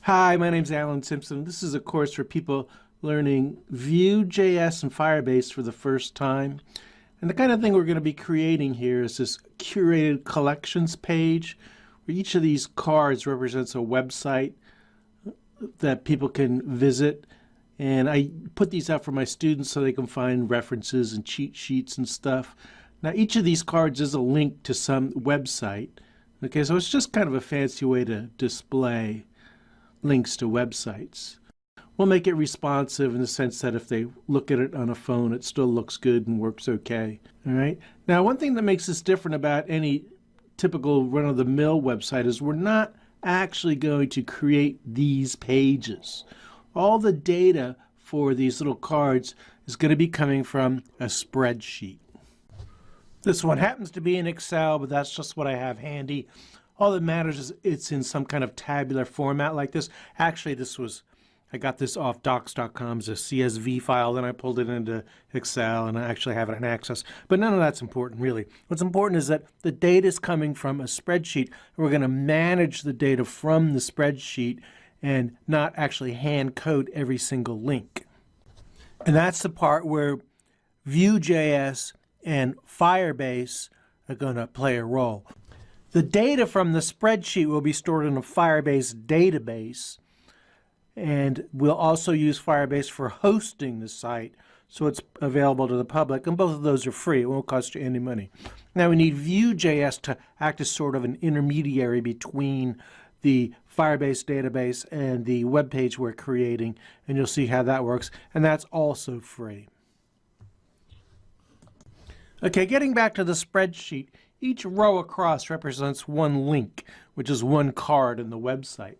Hi, my name's Alan Simpson. This is a course for people learning Vue.js and Firebase for the first time. And the kind of thing we're going to be creating here is this curated collections page where each of these cards represents a website that people can visit. And I put these out for my students so they can find references and cheat sheets and stuff. Now, each of these cards is a link to some website. Okay, so it's just kind of a fancy way to display links to websites. We'll make it responsive in the sense that if they look at it on a phone, it still looks good and works okay. All right. Now, one thing that makes this different about any typical run-of-the-mill website is we're not actually going to create these pages. All the data for these little cards is going to be coming from a spreadsheet. This one happens to be in Excel, but that's just what I have handy. All that matters is it's in some kind of tabular format like this. Actually, I got this off docs.com as a CSV file, then I pulled it into Excel, and I actually have it in Access. But none of that's important, really. What's important is that the data is coming from a spreadsheet. We're going to manage the data from the spreadsheet and not actually hand code every single link. And that's the part where Vue.js and Firebase are going to play a role. The data from the spreadsheet will be stored in a Firebase database, and we'll also use Firebase for hosting the site, so it's available to the public, and both of those are free. It won't cost you any money. Now we need Vue.js to act as sort of an intermediary between the Firebase database and the web page we're creating, and you'll see how that works, and that's also free. Okay, getting back to the spreadsheet, each row across represents one link, which is one card in the website.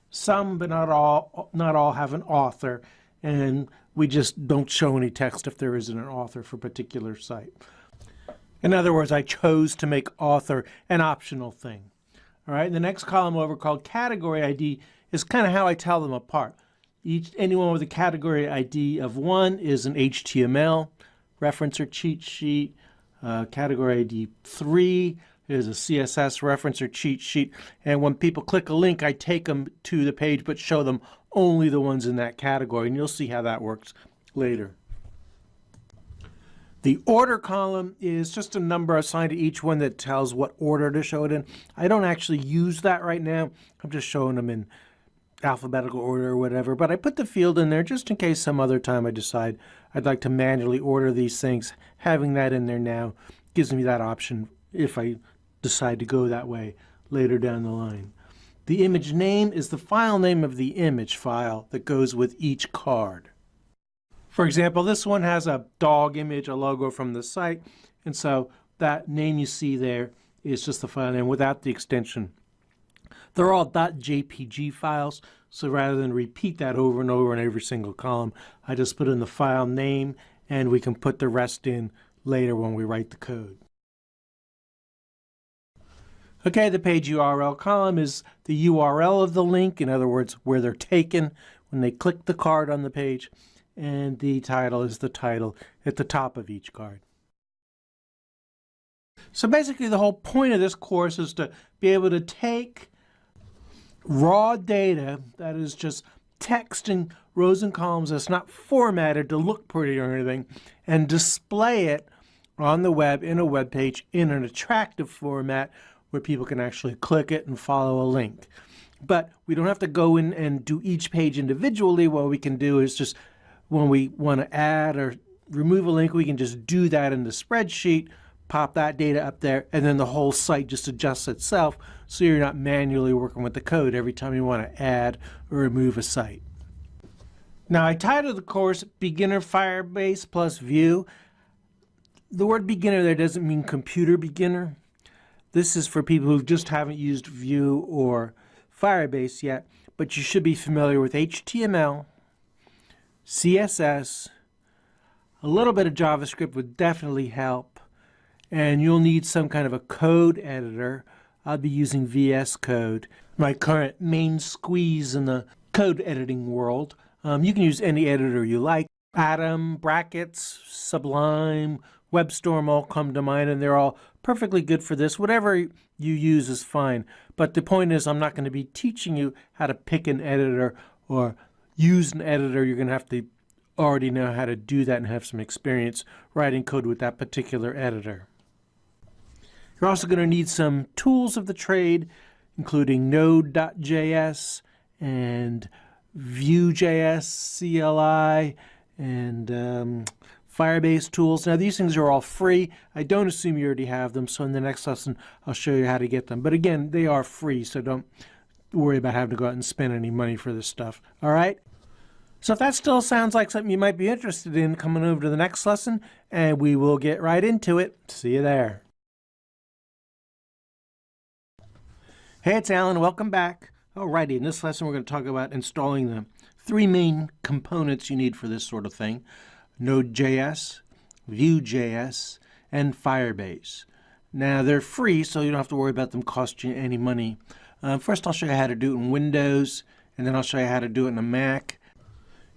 Some, but not all have an author, and we just don't show any text if there isn't an author for a particular site. In other words, I chose to make author an optional thing. All right, the next column over, called category ID, is kind of how I tell them apart. Anyone with a category ID of 1 is an HTML reference or cheat sheet. Category ID 3 is a CSS reference or cheat sheet. And when people click a link, I take them to the page, but show them only the ones in that category. And you'll see how that works later. The order column is just a number assigned to each one that tells what order to show it in. I don't actually use that right now. I'm just showing them in alphabetical order or whatever, but I put the field in there just in case some other time I decide I'd like to manually order these things. Having that in there now gives me that option if I decide to go that way later down the line. The image name is the file name of the image file that goes with each card. For example, this one has a dog image, a logo from the site, and so that name you see there is just the file name without the extension. They're all .jpg files, so rather than repeat that over and over in every single column, I just put in the file name, and we can put the rest in later when we write the code. Okay, the page URL column is the URL of the link, in other words, where they're taken when they click the card on the page, and the title is the title at the top of each card. So basically the whole point of this course is to be able to take raw data, that is just text in rows and columns that's not formatted to look pretty or anything, and display it on the web in a web page in an attractive format where people can actually click it and follow a link. But we don't have to go in and do each page individually. What we can do is just when we want to add or remove a link, we can just do that in the spreadsheet, pop that data up there, and then the whole site just adjusts itself so you're not manually working with the code every time you want to add or remove a site. Now, I titled the course Beginner Firebase plus Vue. The word beginner there doesn't mean computer beginner. This is for people who just haven't used Vue or Firebase yet, but you should be familiar with HTML, CSS, a little bit of JavaScript would definitely help, and you'll need some kind of a code editor. I'll be using VS Code, my current main squeeze in the code editing world. You can use any editor you like. Atom, Brackets, Sublime, WebStorm all come to mind, and they're all perfectly good for this. Whatever you use is fine. But the point is, I'm not going to be teaching you how to pick an editor or use an editor. You're going to have to already know how to do that and have some experience writing code with that particular editor. You're also going to need some tools of the trade, including Node.js and Vue.js, CLI, and Firebase tools. Now, these things are all free. I don't assume you already have them, so in the next lesson, I'll show you how to get them. But again, they are free, so don't worry about having to go out and spend any money for this stuff. All right? So if that still sounds like something you might be interested in, coming over to the next lesson, and we will get right into it. See you there. Hey, it's Alan. Welcome back. Alrighty, in this lesson, we're going to talk about installing the three main components you need for this sort of thing: Node.js, Vue.js, and Firebase. Now, they're free, so you don't have to worry about them costing you any money. First, I'll show you how to do it in Windows, and then I'll show you how to do it in a Mac.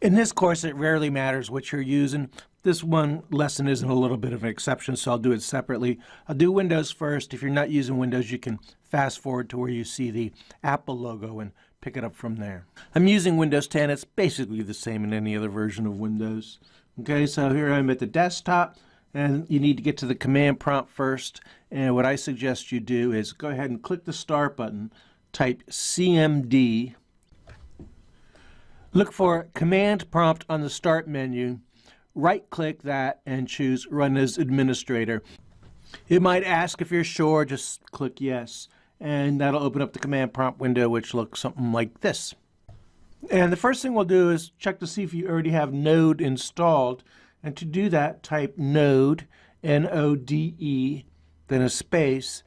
In this course, it rarely matters what you're using. This one lesson isn't a little bit of an exception, so I'll do it separately. I'll do Windows first. If you're not using Windows, you can fast forward to where you see the Apple logo and pick it up from there. I'm using Windows 10. It's basically the same in any other version of Windows. Okay, so here I'm at the desktop, and you need to get to the command prompt first. And what I suggest you do is go ahead and click the Start button, type CMD, look for Command Prompt on the Start menu, right-click that, and choose Run as Administrator. It might ask if you're sure, just click Yes, and that'll open up the Command Prompt window, which looks something like this. And the first thing we'll do is check to see if you already have Node installed. And to do that, type Node, N-O-D-E, then a space,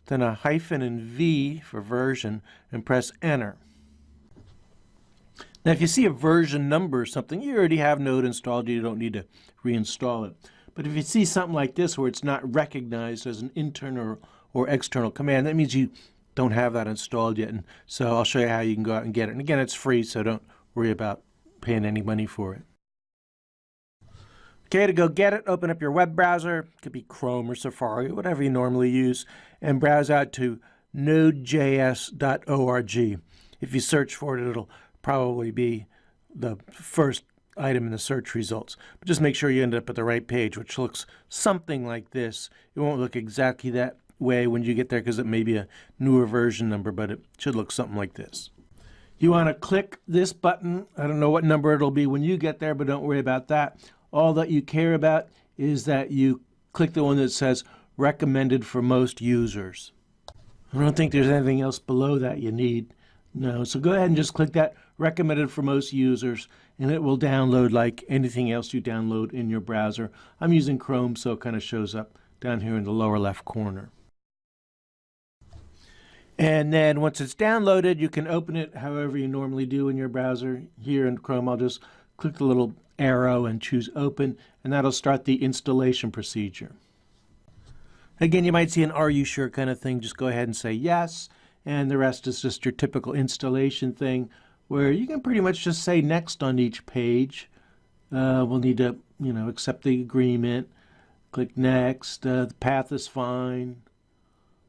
then a hyphen and V for version, and press Enter. Now, if you see a version number or something, you already have Node installed. You don't need to reinstall it. But if you see something like this where it's not recognized as an internal or external command, that means you don't have that installed yet. And so I'll show you how you can go out and get it. And again, it's free, so don't worry about paying any money for it. Okay, to go get it, open up your web browser. It could be Chrome or Safari, whatever you normally use, and browse out to nodejs.org. If you search for it, it'll probably be the first item in the search results. But just make sure you end up at the right page, which looks something like this. It won't look exactly that way when you get there because it may be a newer version number, but it should look something like this. You want to click this button. I don't know what number it'll be when you get there, but don't worry about that. All that you care about is that you click the one that says recommended for most users. I don't think there's anything else below that you need. No, so go ahead and just click that recommended for most users, and it will download like anything else you download in your browser. I'm using Chrome, so it kind of shows up down here in the lower left corner. And then once it's downloaded, you can open it however you normally do in your browser. Here in Chrome, I'll just click the little arrow and choose Open, and that'll start the installation procedure. Again, you might see an "Are you sure?" kind of thing. Just go ahead and say yes. And the rest is just your typical installation thing where you can pretty much just say next on each page. We'll need to, accept the agreement. Click next. The path is fine.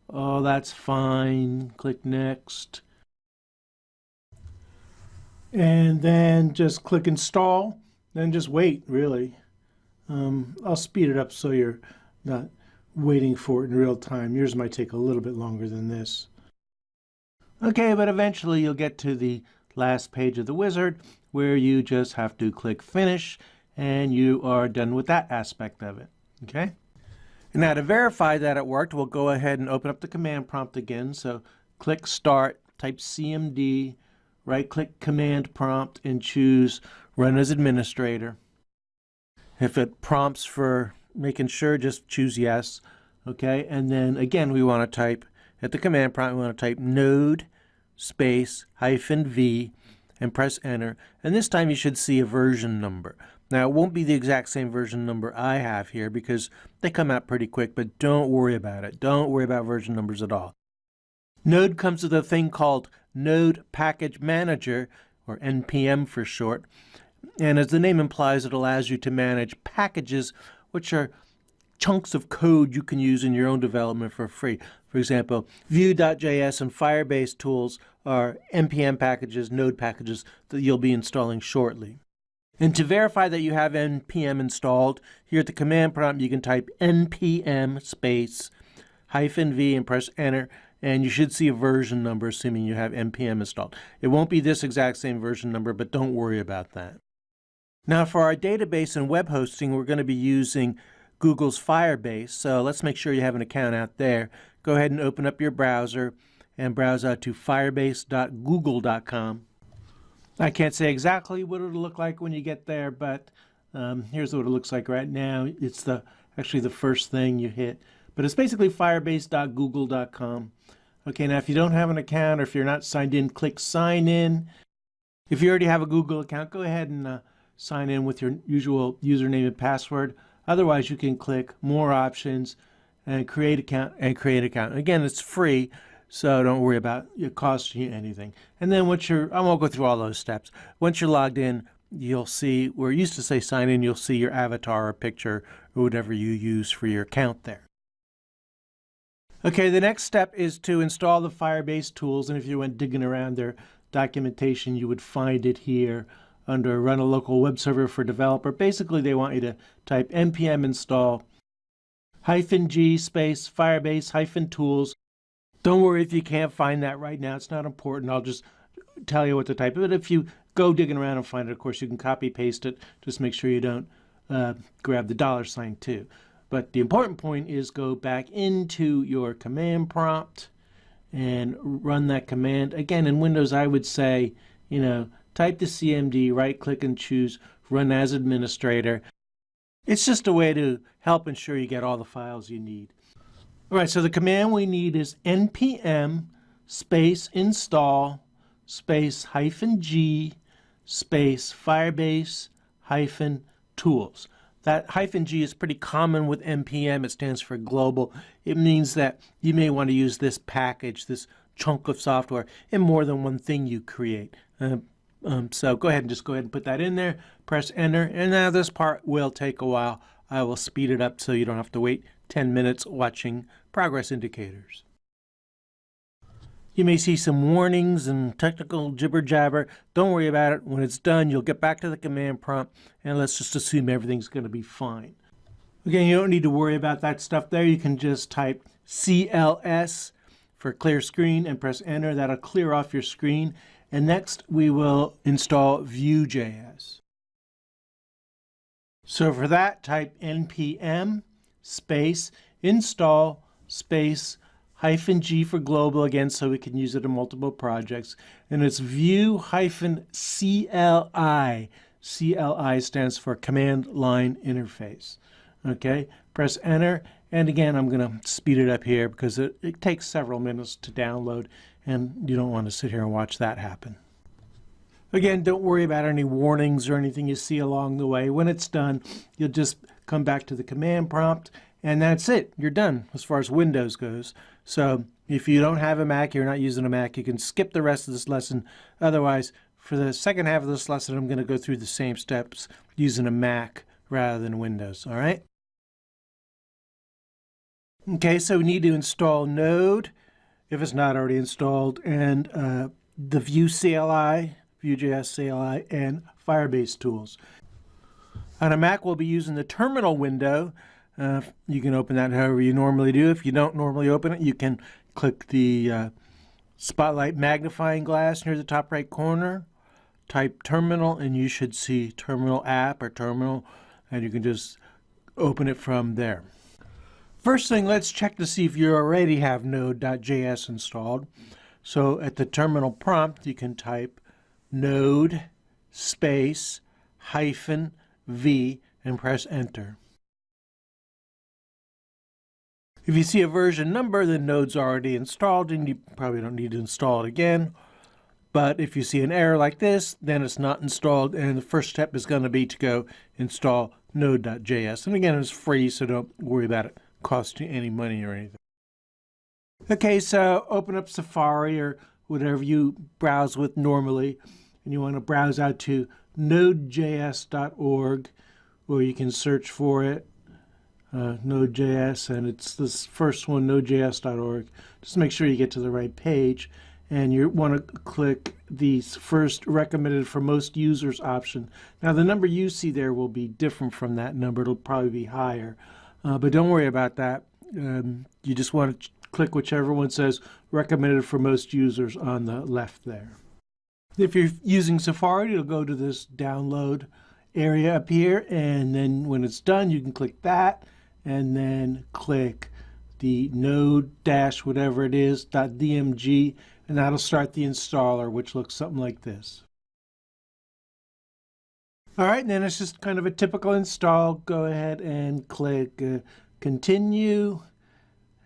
Oh, that's fine. Click next. And then just click install. Then just wait, really. I'll speed it up so you're not waiting for it in real time. Yours might take a little bit longer than this. Okay, but eventually you'll get to the last page of the wizard where you just have to click finish and you are done with that aspect of it. Okay? And now to verify that it worked, we'll go ahead and open up the command prompt again. So click Start, type CMD, right-click Command Prompt, and choose Run as Administrator. If it prompts for making sure, just choose Yes. Okay? And then again, we want to type, at the command prompt, we want to type Node space hyphen V and press Enter. And this time you should see a version number. Now, it won't be the exact same version number I have here because they come out pretty quick, but don't worry about it. Don't worry about version numbers at all. Node comes with a thing called Node Package Manager, or NPM for short. And as the name implies, it allows you to manage packages which are chunks of code you can use in your own development for free. For example, Vue.js and Firebase tools are NPM packages, node packages that you'll be installing shortly. And to verify that you have NPM installed, here at the command prompt you can type npm space -v and press enter, and you should see a version number assuming you have NPM installed. It won't be this exact same version number, but don't worry about that. Now for our database and web hosting, we're going to be using Google's Firebase, so let's make sure you have an account out there. Go ahead and open up your browser and browse out to firebase.google.com. I can't say exactly what it'll look like when you get there, but here's what it looks like right now. It's actually the first thing you hit, but it's basically firebase.google.com. Okay, now if you don't have an account or if you're not signed in, click sign in. If you already have a Google account, go ahead and sign in with your usual username and password. Otherwise, you can click more options and create account and create account. Again, it's free, so don't worry about it costing you anything. And then once I won't go through all those steps. Once you're logged in, you'll see where it used to say sign in, you'll see your avatar or picture or whatever you use for your account there. Okay, the next step is to install the Firebase tools, and if you went digging around their documentation, you would find it here under Run a Local Web Server for Developer. Basically, they want you to type npm install -g space Firebase -tools. Don't worry if you can't find that right now. It's not important. I'll just tell you what to type. But if you go digging around and find it, of course, you can copy paste it. Just make sure you don't grab the $ too. But the important point is go back into your command prompt and run that command. Again, in Windows, I would say, type the CMD, right-click and choose Run as Administrator. It's just a way to help ensure you get all the files you need. All right, so the command we need is npm space install space -g space Firebase -tools. That -g is pretty common with NPM. It stands for global. It means that you may want to use this package, this chunk of software, in more than one thing you create. So go ahead and put that in there, press enter, and now this part will take a while. I will speed it up so you don't have to wait 10 minutes watching progress indicators. You may see some warnings and technical jibber jabber. Don't worry about it. When it's done, you'll get back to the command prompt, and let's just assume everything's going to be fine. Again, you don't need to worry about that stuff there. You can just type CLS for clear screen and press enter. That'll clear off your screen. And next, we will install Vue.js. So for that, type npm space install space -g for global, again, so we can use it in multiple projects. And it's Vue -CLI. CLI stands for Command Line Interface. Okay, press enter. And again, I'm going to speed it up here because it takes several minutes to download, and you don't want to sit here and watch that happen. Again, don't worry about any warnings or anything you see along the way. When it's done, you'll just come back to the command prompt, and that's it. You're done as far as Windows goes. So if you don't have a Mac, you're not using a Mac, you can skip the rest of this lesson. Otherwise, for the second half of this lesson, I'm going to go through the same steps using a Mac rather than Windows. All right? Okay, so we need to install Node, if it's not already installed, and the Vue CLI, Vue.js CLI, and Firebase tools. On a Mac, we'll be using the terminal window. You can open that however you normally do. If you don't normally open it, you can click the spotlight magnifying glass near the top right corner, type terminal, and you should see terminal app or terminal, and you can just open it from there. First thing, let's check to see if you already have Node.js installed. So at the terminal prompt, you can type node space -v and press enter. If you see a version number, then Node's already installed, and you probably don't need to install it again. But if you see an error like this, then it's not installed, and the first step is going to be to go install Node.js. And again, it's free, so don't worry about it costing any money or anything. Okay, so open up Safari or whatever you browse with normally, and you want to browse out to nodejs.org, or you can search for it. Node.js, and it's this first one, nodejs.org. Just make sure you get to the right page, and you want to click the first recommended for most users option. Now the number you see there will be different from that number. It'll probably be higher, but don't worry about that. You just want to click whichever one says recommended for most users on the left there. If you're using Safari, it'll go to this download area up here, and then when it's done you can click that and then click the node dash whatever it is .dmg, and that'll start the installer, which looks something like this. All right, and then it's just kind of a typical install. Go ahead and click continue,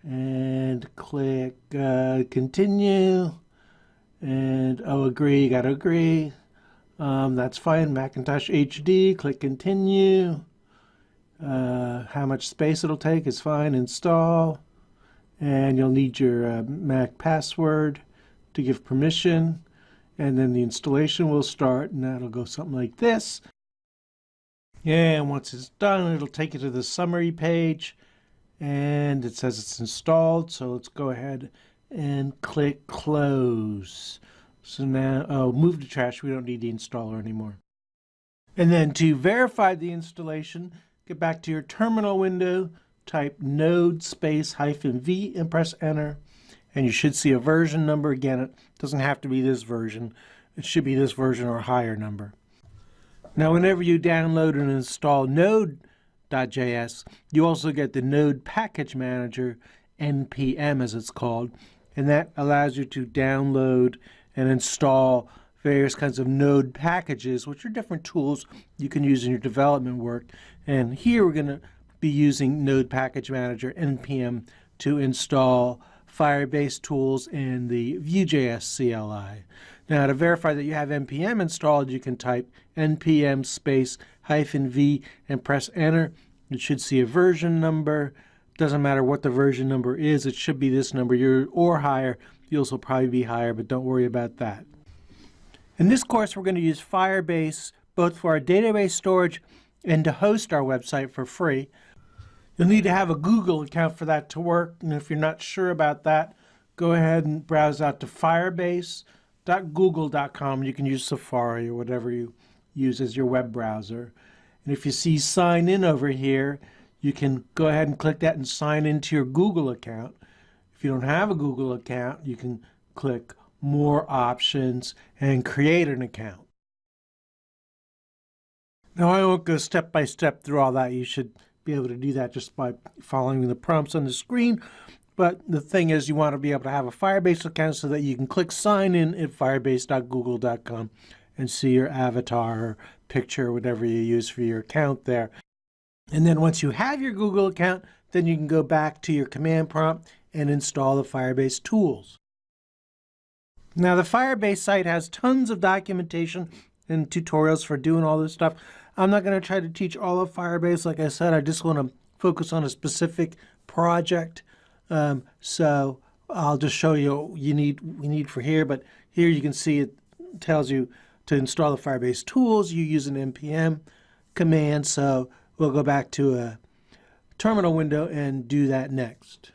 and click continue, and agree, you gotta agree. That's fine. Macintosh HD, click continue. How much space it'll take is fine. Install, and you'll need your Mac password to give permission, and then the installation will start, and that'll go something like this. And once it's done, it'll take you to the summary page, and it says it's installed. So let's go ahead and click close. So now, move to trash. We don't need the installer anymore. And then to verify the installation, get back to your terminal window, type node space -v and press enter. And you should see a version number. Again, it doesn't have to be this version. It should be this version or a higher number. Now, whenever you download and install node.js, you also get the Node Package Manager, NPM as it's called, and that allows you to download and install various kinds of Node packages, which are different tools you can use in your development work. And here we're going to be using Node Package Manager, NPM, to install Firebase tools and the Vue.js CLI. Now, to verify that you have NPM installed, you can type npm space -v and press enter. You should see a version number. Doesn't matter what the version number is, it should be this number or higher. Yours will probably be higher, but don't worry about that. In this course, we're going to use Firebase both for our database storage and to host our website for free. You'll need to have a Google account for that to work, and if you're not sure about that, go ahead and browse out to firebase.google.com. You can use Safari or whatever you use as your web browser. And if you see sign in over here, you can go ahead and click that and sign into your Google account. If you don't have a Google account, you can click more options and create an account. Now, I won't go step by step through all that. You should be able to do that just by following the prompts on the screen. But the thing is, you want to be able to have a Firebase account so that you can click sign in at firebase.google.com and see your avatar or picture, whatever you use for your account there. And then once you have your Google account, then you can go back to your command prompt and install the Firebase tools. Now, the Firebase site has tons of documentation and tutorials for doing all this stuff. I'm not going to try to teach all of Firebase. Like I said, I just want to focus on a specific project. So I'll just show you what we need for here. But here you can see it tells you to install the Firebase tools. You use an npm command. So we'll go back to a terminal window and do that next.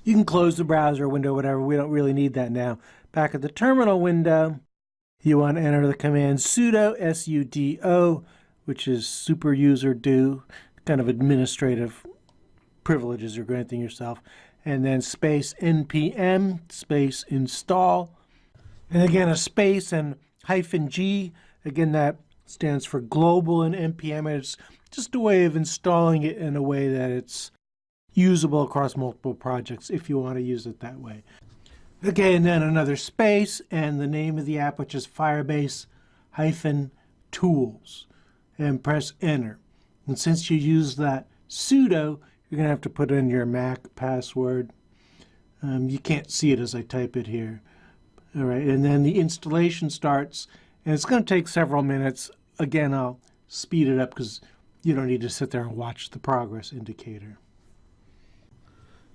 You can close the browser window, whatever. We don't really need that now. Back at the terminal window, you want to enter the command sudo, sudo, which is super user do, kind of administrative privileges you're granting yourself, and then space npm space install, and again a space and -g. Again, that stands for global in npm, and it's just a way of installing it in a way that it's usable across multiple projects if you want to use it that way. Okay, and then another space and the name of the app, which is Firebase-tools, and press enter. And since you use that sudo, you're going to have to put in your Mac password. You can't see it as I type it here. All right, and then the installation starts, and it's going to take several minutes. Again, I'll speed it up because you don't need to sit there and watch the progress indicator.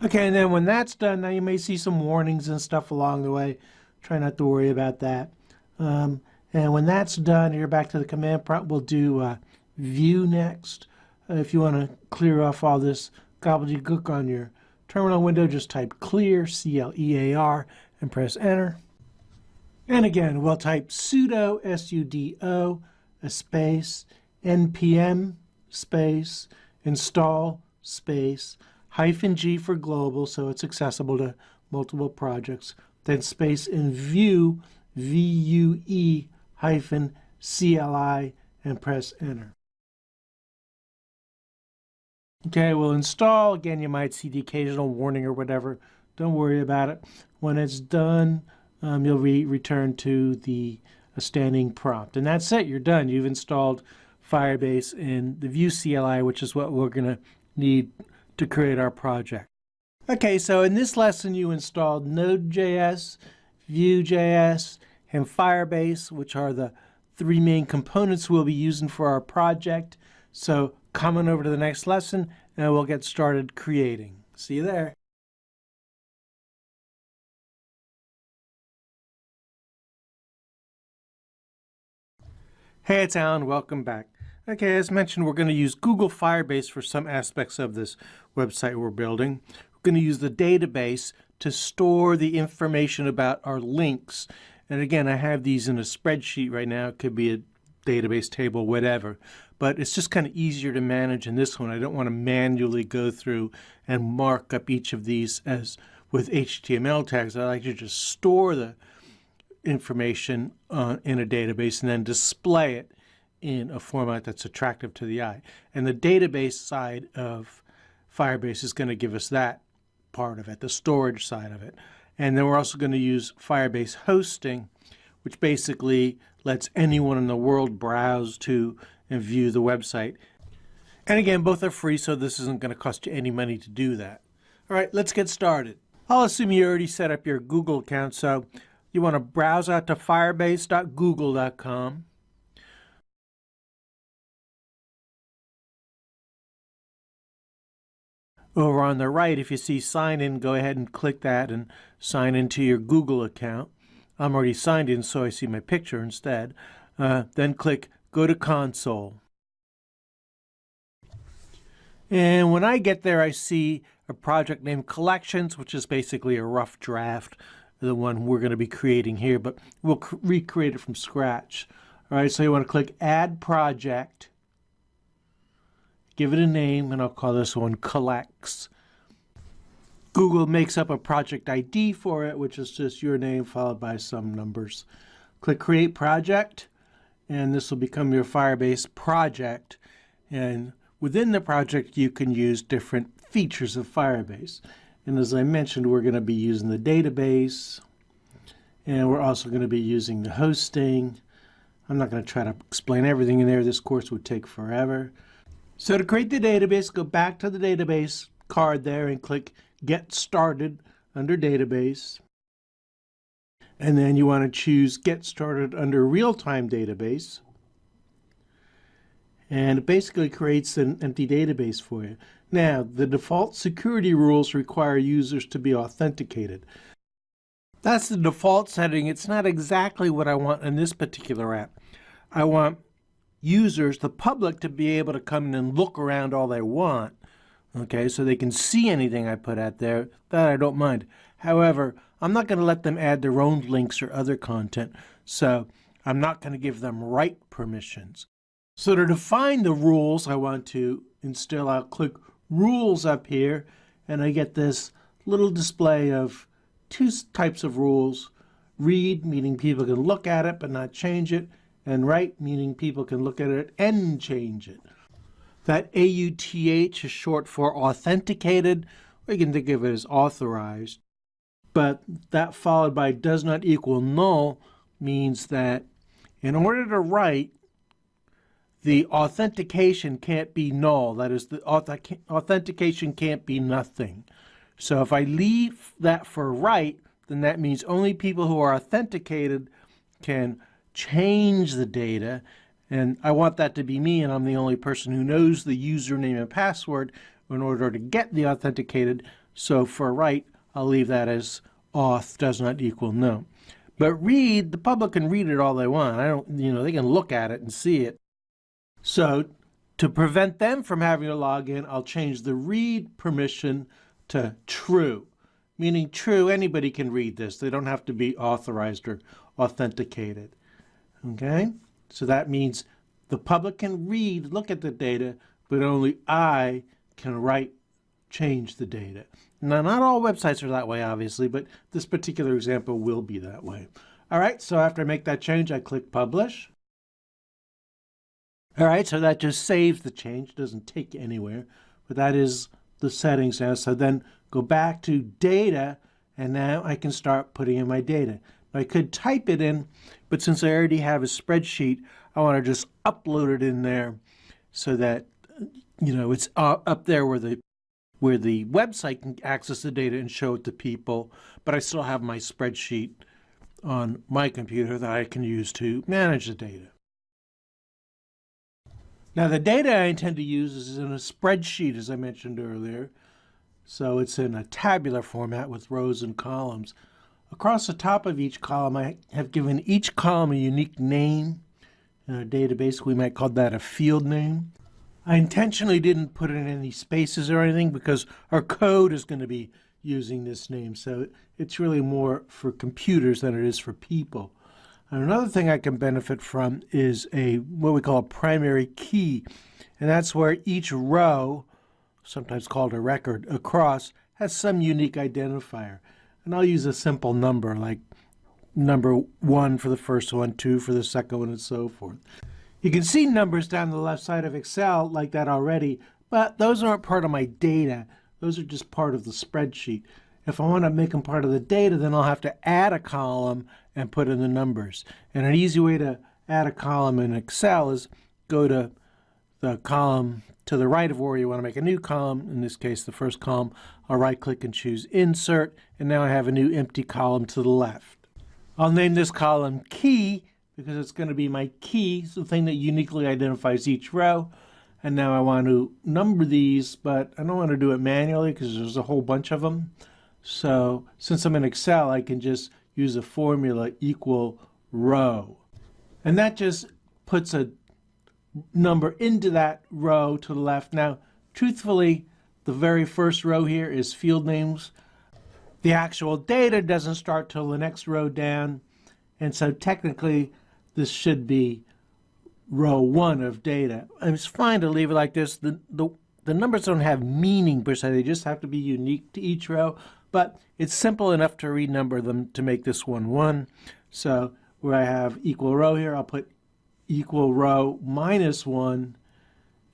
Okay, and then when that's done, now you may see some warnings and stuff along the way. Try not to worry about that. And when that's done, you're back to the command prompt. We'll do Vue next. If you want to clear off all this gobbledygook on your terminal window, just type clear, C-L-E-A-R, and press enter. And again, we'll type sudo, S-U-D-O, a space, npm, space, install, space, -G for global, so it's accessible to multiple projects, then space in Vue, V-U-E, -CLI, and press enter. Okay, we'll install. Again, you might see the occasional warning or whatever. Don't worry about it. When it's done, you'll return to the standing prompt. And that's it. You're done. You've installed Firebase and the Vue CLI, which is what we're going to need to create our project. Okay, so in this lesson, you installed Node.js, Vue.js, and Firebase, which are the three main components we'll be using for our project. So come on over to the next lesson, and we'll get started creating. See you there. Hey, it's Alan. Welcome back. Okay, as mentioned, we're going to use Google Firebase for some aspects of this website we're building. We're going to use the database to store the information about our links. And again, I have these in a spreadsheet right now. It could be a database table, whatever. But it's just kind of easier to manage in this one. I don't want to manually go through and mark up each of these as with HTML tags. I like to just store the information in a database and then display it in a format that's attractive to the eye. And the database side of Firebase is going to give us that part of it, the storage side of it. And then we're also going to use Firebase hosting, which basically lets anyone in the world browse to and view the website. And again, both are free, so this isn't going to cost you any money to do that. All right, let's get started. I'll assume you already set up your Google account, so you want to browse out to firebase.google.com. Over on the right, if you see sign in, go ahead and click that and sign into your Google account. I'm already signed in, so I see my picture instead. Then click Go to Console. And when I get there, I see a project named Collections, which is basically a rough draft, the one we're going to be creating here, but we'll recreate it from scratch. All right, so you want to click Add Project. Give it a name, and I'll call this one Collects. Google makes up a project ID for it, which is just your name followed by some numbers. Click Create Project, and this will become your Firebase project. And within the project, you can use different features of Firebase. And as I mentioned, we're going to be using the database, and we're also going to be using the hosting. I'm not going to try to explain everything in there. This course would take forever. So to create the database, go back to the database card there and click Get Started under Database. And then you want to choose Get Started under Real-Time Database. And it basically creates an empty database for you. Now, the default security rules require users to be authenticated. That's the default setting. It's not exactly what I want in this particular app. I want users, the public, to be able to come in and look around all they want, okay, so they can see anything I put out there. That I don't mind. However, I'm not going to let them add their own links or other content, so I'm not going to give them write permissions. So to define the rules I want to instill, I'll click Rules up here, and I get this little display of two types of rules. Read, meaning people can look at it but not change it, and write, meaning people can look at it and change it. That AUTH is short for authenticated, or you can think of it as authorized. But that followed by does not equal null means that in order to write, the authentication can't be null. That is, the authentication can't be nothing. So if I leave that for write, then that means only people who are authenticated can change the data, and I want that to be me, and I'm the only person who knows the username and password in order to get the authenticated. So for write, I'll leave that as auth does not equal no. But read, the public can read it all they want. They can look at it and see it. So To prevent them from having to log in, I'll change the read permission to true, meaning true, anybody can read this. They don't have to be authorized or authenticated. Okay, so that means the public can read, look at the data, but only I can write, change the data. Now, not all websites are that way, obviously, but this particular example will be that way. All right, so after I make that change, I click Publish. All right, so that just saves the change. It doesn't take you anywhere, but that is the settings now. So then go back to Data, and now I can start putting in my data. I could type it in, but since I already have a spreadsheet, I want to just upload it in there so that, you know, it's up there where the website can access the data and show it to people, but I still have my spreadsheet on my computer that I can use to manage the data. Now, the data I intend to use is in a spreadsheet, as I mentioned earlier. So it's in a tabular format with rows and columns. Across the top of each column, I have given each column a unique name. In a database, we might call that a field name. I intentionally didn't put in any spaces or anything because our code is going to be using this name. So it's really more for computers than it is for people. And another thing I can benefit from is what we call a primary key. And that's where each row, sometimes called a record, across has some unique identifier. And I'll use a simple number like number 1 for the first one, 2 for the second one, and so forth. You can see numbers down the left side of Excel like that already, but those aren't part of my data. Those are just part of the spreadsheet. If I want to make them part of the data, then I'll have to add a column and put in the numbers. And an easy way to add a column in Excel is go to the column to the right of where you want to make a new column. In this case, the first column, I'll right-click and choose Insert, and now I have a new empty column to the left. I'll name this column Key because it's going to be my key, the thing that uniquely identifies each row. And now I want to number these, but I don't want to do it manually because there's a whole bunch of them. So since I'm in Excel, I can just use a formula equal row. And that just puts a number into that row to the left. Now, truthfully, the very first row here is field names. The actual data doesn't start till the next row down. And so technically, this should be row 1 of data. And it's fine to leave it like this. The numbers don't have meaning per se. They just have to be unique to each row. But it's simple enough to renumber them to make this one 1. So where I have equal row here, I'll put equal row minus 1,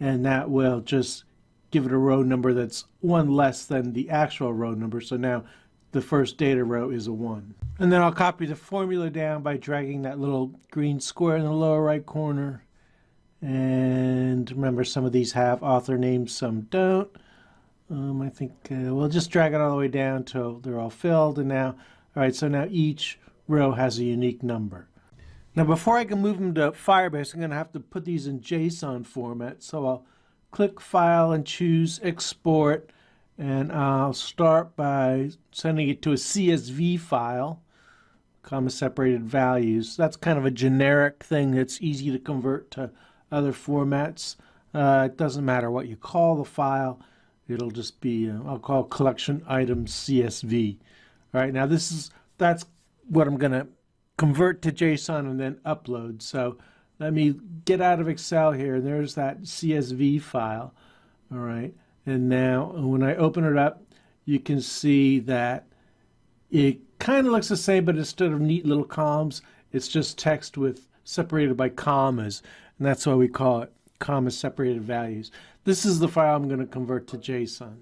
and that will just give it a row number that's 1 less than the actual row number. So now the first data row is a 1. And then I'll copy the formula down by dragging that little green square in the lower right corner. And remember, some of these have author names, some don't. I think we'll just drag it all the way down till they're all filled. And now, all right, so now each row has a unique number. Now, before I can move them to Firebase, I'm going to have to put these in JSON format. So I'll click File and choose Export. And I'll start by sending it to a CSV file, comma separated values. That's kind of a generic thing that's easy to convert to other formats. It doesn't matter what you call the file. It'll just be, I'll call collection items CSV. All right, now that's what I'm going to convert to JSON and then upload. So let me get out of Excel here. There's that CSV file. All right. And now when I open it up, you can see that it kind of looks the same, but instead of neat little columns, it's just text with separated by commas. And that's why we call it comma separated values. This is the file I'm going to convert to JSON.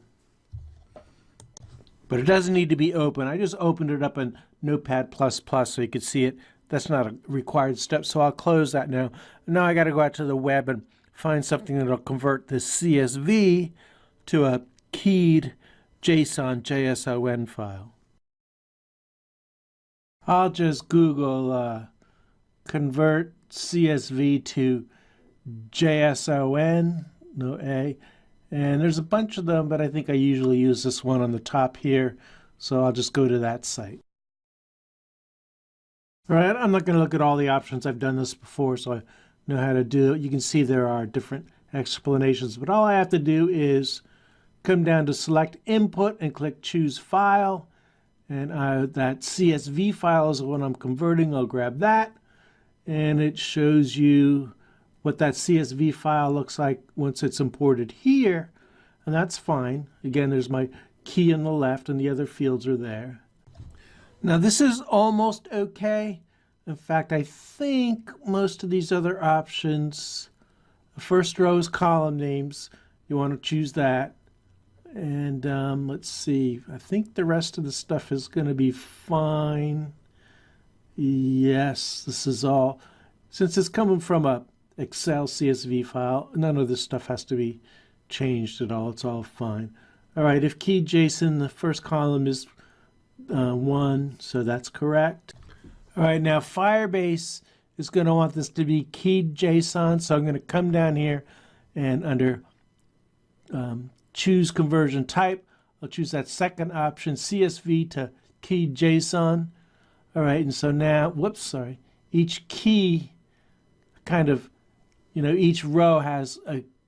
But it doesn't need to be open. I just opened it up in Notepad++ so you could see it. That's not a required step, so I'll close that now. Now I got to go out to the web and find something that'll convert this CSV to a keyed JSON JSON file. I'll just Google convert CSV to JSON, no A, and there's a bunch of them, but I think I usually use this one on the top here, so I'll just go to that site. All right, I'm not going to look at all the options. I've done this before, so I know how to do it. You can see there are different explanations. But all I have to do is come down to select input and click choose file. And that CSV file is the one I'm converting. I'll grab that. And it shows you what that CSV file looks like once it's imported here. And that's fine. Again, there's my key on the left and the other fields are there. Now this is almost okay. In fact, I think most of these other options, the first row is column names. You want to choose that. And let's see, I think the rest of the stuff is going to be fine. Yes, this is all. Since it's coming from a Excel CSV file, none of this stuff has to be changed at all. It's all fine. All right, if keyed JSON, the first column is 1, so that's correct. All right, now Firebase is going to want this to be keyed JSON, so I'm going to come down here and under choose conversion type, I'll choose that second option, CSV to keyed JSON. All right, and so now, whoops, sorry, each key kind of, each row has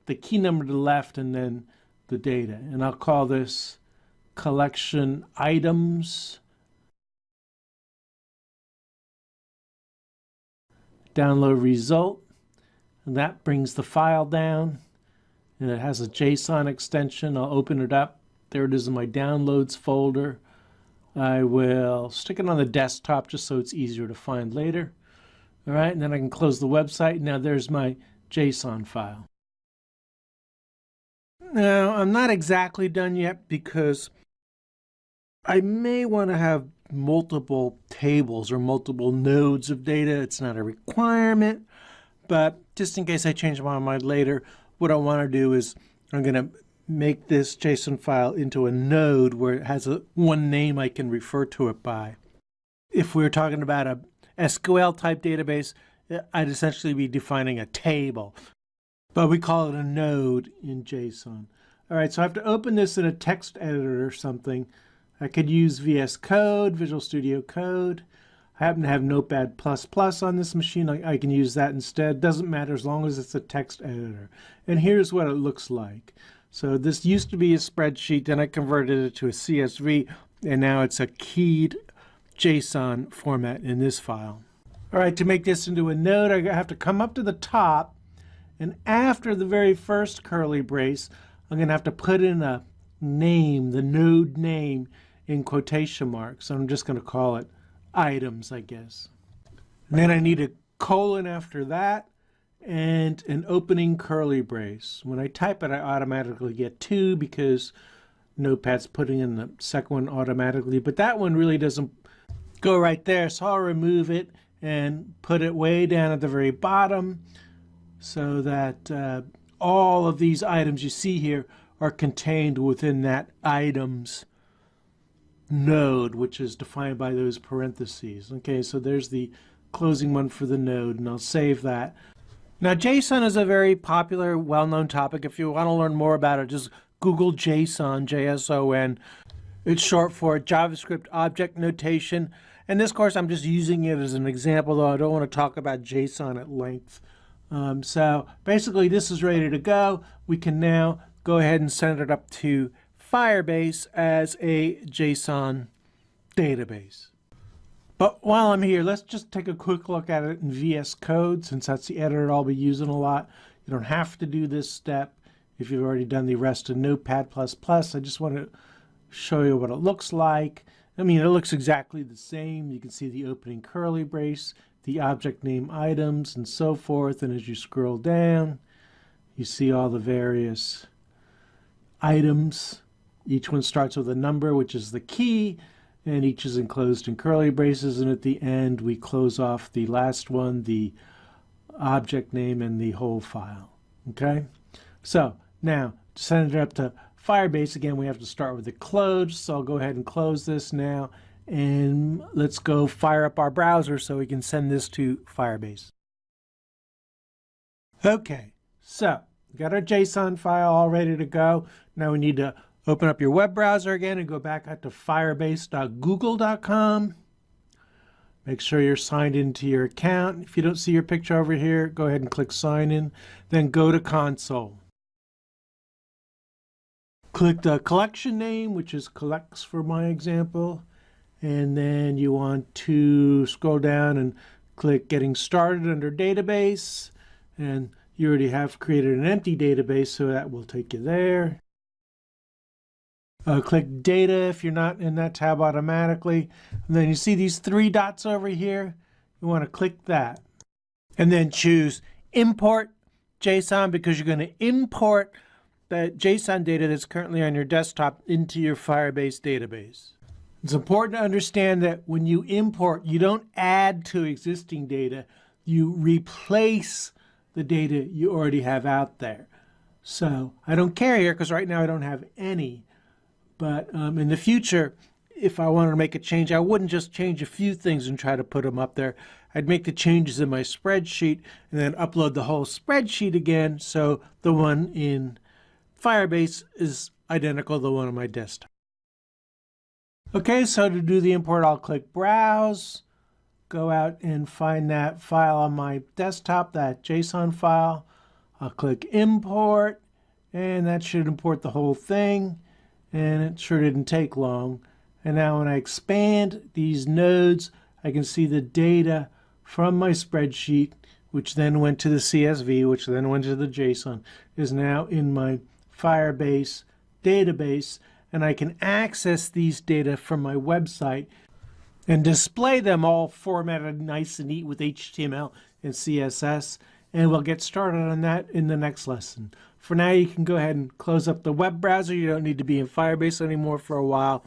the key number to the left and then the data. And I'll call this collection items. Download result. And that brings the file down. And it has a JSON extension. I'll open it up. There it is in my downloads folder. I will stick it on the desktop just so it's easier to find later. All right, and then I can close the website. Now there's my JSON file. Now, I'm not exactly done yet because I may want to have multiple tables or multiple nodes of data. It's not a requirement, but just in case I change my mind later, what I want to do is I'm going to make this JSON file into a node where it has one name I can refer to it by. If we were talking about a SQL type database, I'd essentially be defining a table. But we call it a node in JSON. All right, so I have to open this in a text editor or something. I could use VS Code, Visual Studio Code. I happen to have Notepad++ on this machine. I can use that instead. Doesn't matter as long as it's a text editor. And here's what it looks like. So this used to be a spreadsheet, then I converted it to a CSV, and now it's a keyed JSON format in this file. All right, to make this into a node, I have to come up to the top. And after the very first curly brace, I'm going to have to put in a name, the node name, in quotation marks. I'm just going to call it items, I guess. And then I need a colon after that and an opening curly brace. When I type it, I automatically get 2 because Notepad's putting in the second one automatically. But that one really doesn't go right there, so I'll remove it and put it way down at the very bottom, so that all of these items you see here are contained within that items node, which is defined by those parentheses. Okay, so there's the closing one for the node, and I'll save that. Now, JSON is a very popular, well-known topic. If you want to learn more about it, just Google JSON, J-S-O-N. It's short for JavaScript Object Notation. In this course, I'm just using it as an example, though I don't want to talk about JSON at length. So basically this is ready to go. We can now go ahead and send it up to Firebase as a JSON database. But while I'm here, let's just take a quick look at it in VS Code, since that's the editor I'll be using a lot. You don't have to do this step if you've already done the rest of Notepad++. I just want to show you what it looks like. I mean, it looks exactly the same. You can see the opening curly brace, the object name items, and so forth. And as you scroll down, you see all the various items. Each one starts with a number, which is the key, and each is enclosed in curly braces. And at the end, we close off the last one, the object name, and the whole file. Okay? So now, to send it up to Firebase, again, we have to start with the close. So I'll go ahead and close this now. And let's go fire up our browser so we can send this to Firebase. Okay, so we got our JSON file all ready to go. Now we need to open up your web browser again and go back out to firebase.google.com. Make sure you're signed into your account. If you don't see your picture over here, go ahead and click sign in, then go to console. Click the collection name, which is collects for my example, and then you want to scroll down and click getting started under database, and you already have created an empty database, so that will take you there. Click data if you're not in that tab automatically. And then you see these three dots over here. You want to click that. And then choose import JSON, because you're going to import that JSON data that's currently on your desktop into your Firebase database. It's important to understand that when you import, you don't add to existing data, you replace the data you already have out there. So I don't care here because right now I don't have any. But in the future, if I wanted to make a change, I wouldn't just change a few things and try to put them up there. I'd make the changes in my spreadsheet and then upload the whole spreadsheet again, so the one in Firebase is identical to the one on my desktop. Okay, so to do the import, I'll click Browse, go out and find that file on my desktop, that JSON file. I'll click Import, and that should import the whole thing. And it sure didn't take long. And now when I expand these nodes, I can see the data from my spreadsheet, which then went to the CSV, which then went to the JSON, is now in my Firebase database. And I can access these data from my website and display them all formatted nice and neat with HTML and CSS. And we'll get started on that in the next lesson. For now, you can go ahead and close up the web browser. You don't need to be in Firebase anymore for a while.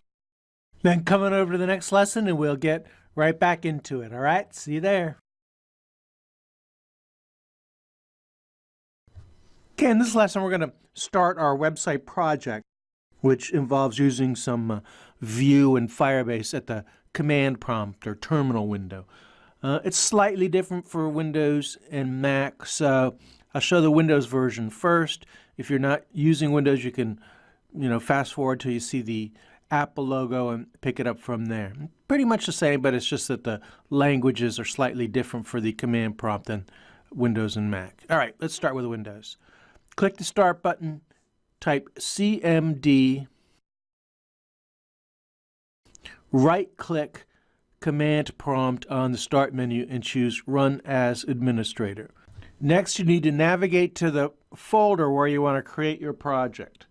Then come on over to the next lesson and we'll get right back into it. All right, see you there. Okay, in this lesson, we're going to start our website project, which involves using some Vue and Firebase at the command prompt or terminal window. It's slightly different for Windows and Mac, so I'll show the Windows version first. If you're not using Windows, you can, fast forward till you see the Apple logo and pick it up from there. Pretty much the same, but it's just that the languages are slightly different for the command prompt than Windows and Mac. All right, let's start with Windows. Click the Start button, type CMD, right-click Command Prompt on the Start menu and choose Run as Administrator. Next, you need to navigate to the folder where you want to create your project.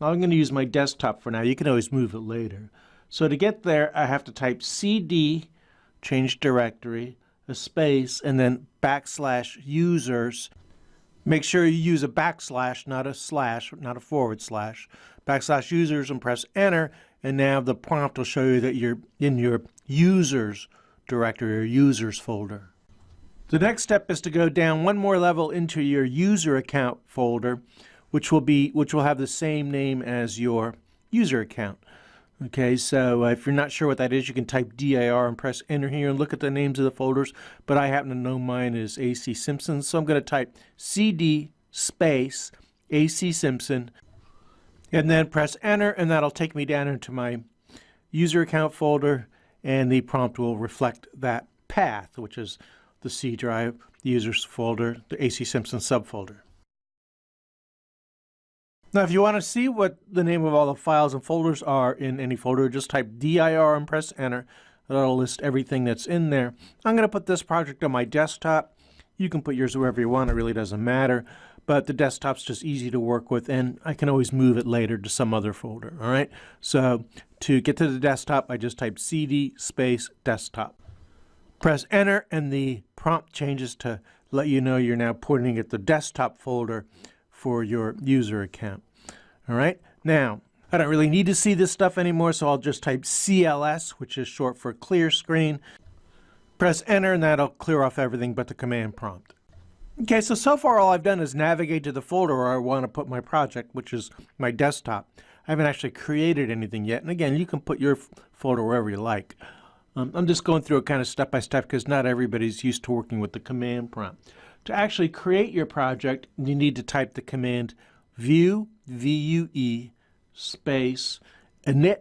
I'm going to use my desktop for now. You can always move it later. So to get there, I have to type CD, change directory, a space, and then /users. Make sure you use a backslash, not a slash, not a forward slash. /users and press enter, and now the prompt will show you that you're in your users directory or users folder. The next step is to go down one more level into your user account folder, which will have the same name as your user account. Okay, so if you're not sure what that is, you can type dir and press enter here and look at the names of the folders, but I happen to know mine is AC Simpson, so I'm going to type CD space AC Simpson and then press enter, and that'll take me down into my user account folder, and the prompt will reflect that path, which is the C drive, the users folder, the AC Simpson subfolder. Now, if you want to see what the name of all the files and folders are in any folder, just type dir and press enter. That'll list everything that's in there. I'm going to put this project on my desktop. You can put yours wherever you want. It really doesn't matter. But the desktop's just easy to work with, and I can always move it later to some other folder. All right. So to get to the desktop, I just type CD space desktop. Press enter, and the prompt changes to let you know you're now pointing at the desktop folder for your user account. All right. Now, I don't really need to see this stuff anymore, so I'll just type CLS, which is short for clear screen. Press enter, and that'll clear off everything but the command prompt. Okay, so far all I've done is navigate to the folder where I want to put my project, which is my desktop. I haven't actually created anything yet. And again, you can put your folder wherever you like. I'm just going through it kind of step by step because not everybody's used to working with the command prompt. To actually create your project, you need to type the command Vue, V-U-E, space, init,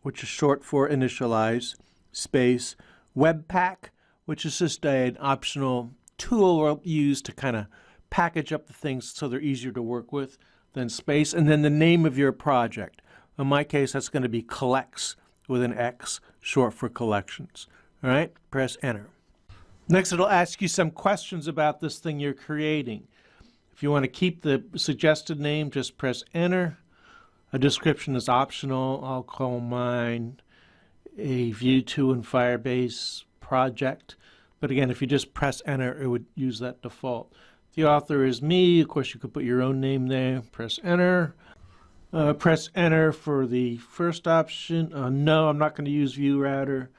which is short for initialize, space, Webpack, which is just an optional tool we'll use to kind of package up the things so they're easier to work with. Then space, and then the name of your project. In my case, that's going to be collects with an X, short for collections. All right, press enter. Next, it'll ask you some questions about this thing you're creating. If you want to keep the suggested name, just press enter. A description is optional. I'll call mine a Vue 2 and Firebase project. But again, if you just press enter, it would use that default. The author is me. Of course, you could put your own name there. Press enter. Press enter for the first option. No, I'm not going to use Vue Router.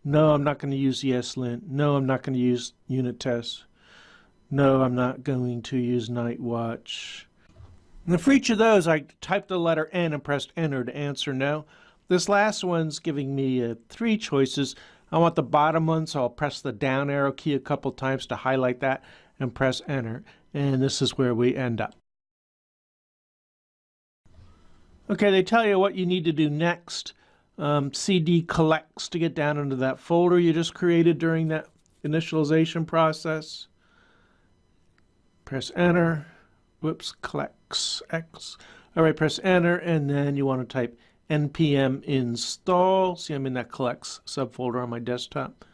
No, I'm not going to use ESLint. No, I'm not going to use unit tests. No, I'm not going to use Nightwatch. And for each of those, I typed the letter N and pressed enter to answer no. This last one's giving me 3 choices. I want the bottom one, so I'll press the down arrow key a couple times to highlight that and press enter. And this is where we end up. Okay, they tell you what you need to do next. CD collects to get down into that folder you just created during that initialization process. Press enter. Whoops, collects X. All right, press enter, and then you want to type npm install. See, I'm in that collects subfolder on my desktop.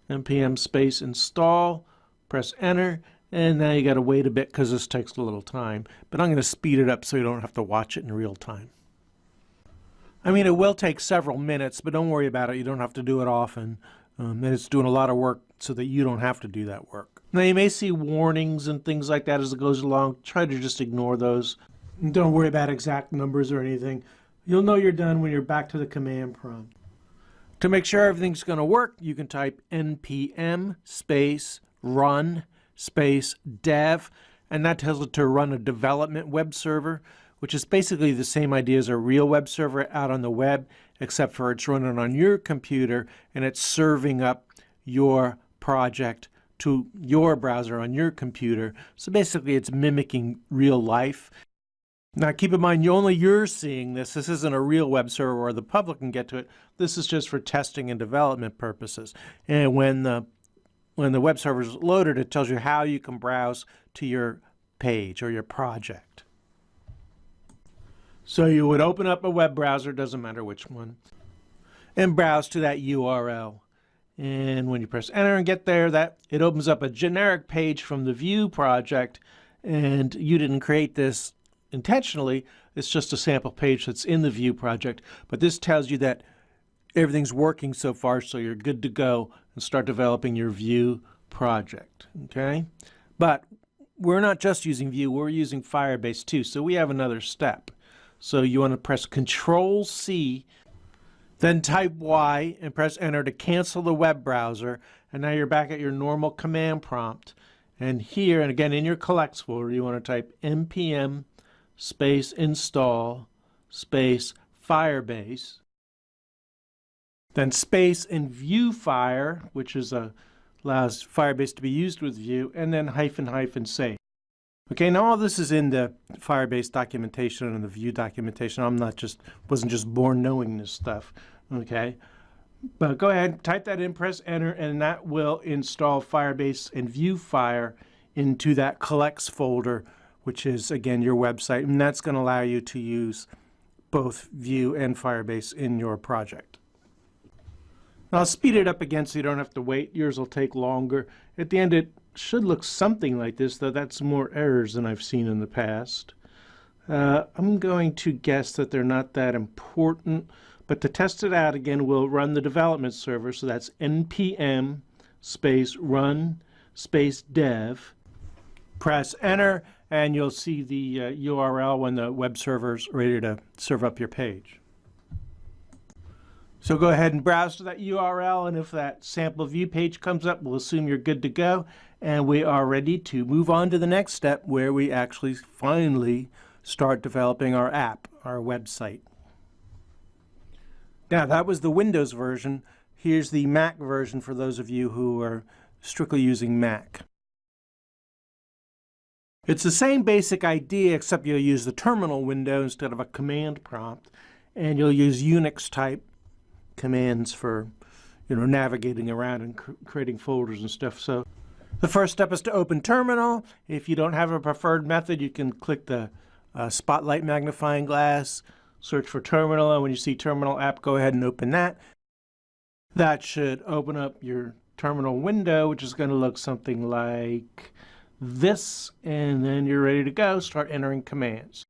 npm space install. Press enter, and now you got to wait a bit because this takes a little time. But I'm going to speed it up so you don't have to watch it in real time. I mean, it will take several minutes, but don't worry about it. You don't have to do it often. And it's doing a lot of work so that you don't have to do that work. Now, you may see warnings and things like that as it goes along. Try to just ignore those. And don't worry about exact numbers or anything. You'll know you're done when you're back to the command prompt. To make sure everything's going to work, you can type npm space run space dev, and that tells it to run a development web server, which is basically the same idea as a real web server out on the web, except for it's running on your computer and it's serving up your project to your browser on your computer. So basically it's mimicking real life. Now keep in mind, only you're seeing this. This isn't a real web server where the public can get to it. This is just for testing and development purposes. And when the web server is loaded, it tells you how you can browse to your page or your project. So you would open up a web browser, doesn't matter which one, and browse to that URL. And when you press enter and get there, it opens up a generic page from the Vue project, and you didn't create this intentionally. It's just a sample page that's in the Vue project, but this tells you that everything's working so far, so you're good to go and start developing your Vue project, okay? But we're not just using Vue, we're using Firebase too, so we have another step. So you want to press Control-C, then type Y and press enter to cancel the web browser, and now you're back at your normal command prompt. And here, and again in your collects folder, you want to type npm space install space Firebase, then space and VueFire, which allows Firebase to be used with Vue, and then -- save. Okay, now all this is in the Firebase documentation and the Vue documentation. Wasn't just born knowing this stuff, okay? But go ahead, type that in, press enter, and that will install Firebase and VueFire into that collects folder, which is, again, your website. And that's going to allow you to use both Vue and Firebase in your project. Now, I'll speed it up again so you don't have to wait. Yours will take longer. At the end, it should look something like this, though that's more errors than I've seen in the past. I'm going to guess that they're not that important, but to test it out again, we'll run the development server. So that's npm space run space dev. Press enter, and you'll see the URL when the web server's ready to serve up your page. So go ahead and browse to that URL, and if that sample Vue page comes up, we'll assume you're good to go, and we are ready to move on to the next step where we actually finally start developing our app, our website. Now, that was the Windows version. Here's the Mac version for those of you who are strictly using Mac. It's the same basic idea, except you'll use the terminal window instead of a command prompt, and you'll use Unix type commands for navigating around and creating folders and stuff. So the first step is to open Terminal. If you don't have a preferred method, you can click the spotlight magnifying glass, search for Terminal, and when you see Terminal app, go ahead and open that. That should open up your Terminal window, which is going to look something like this, and then you're ready to go. Start entering commands.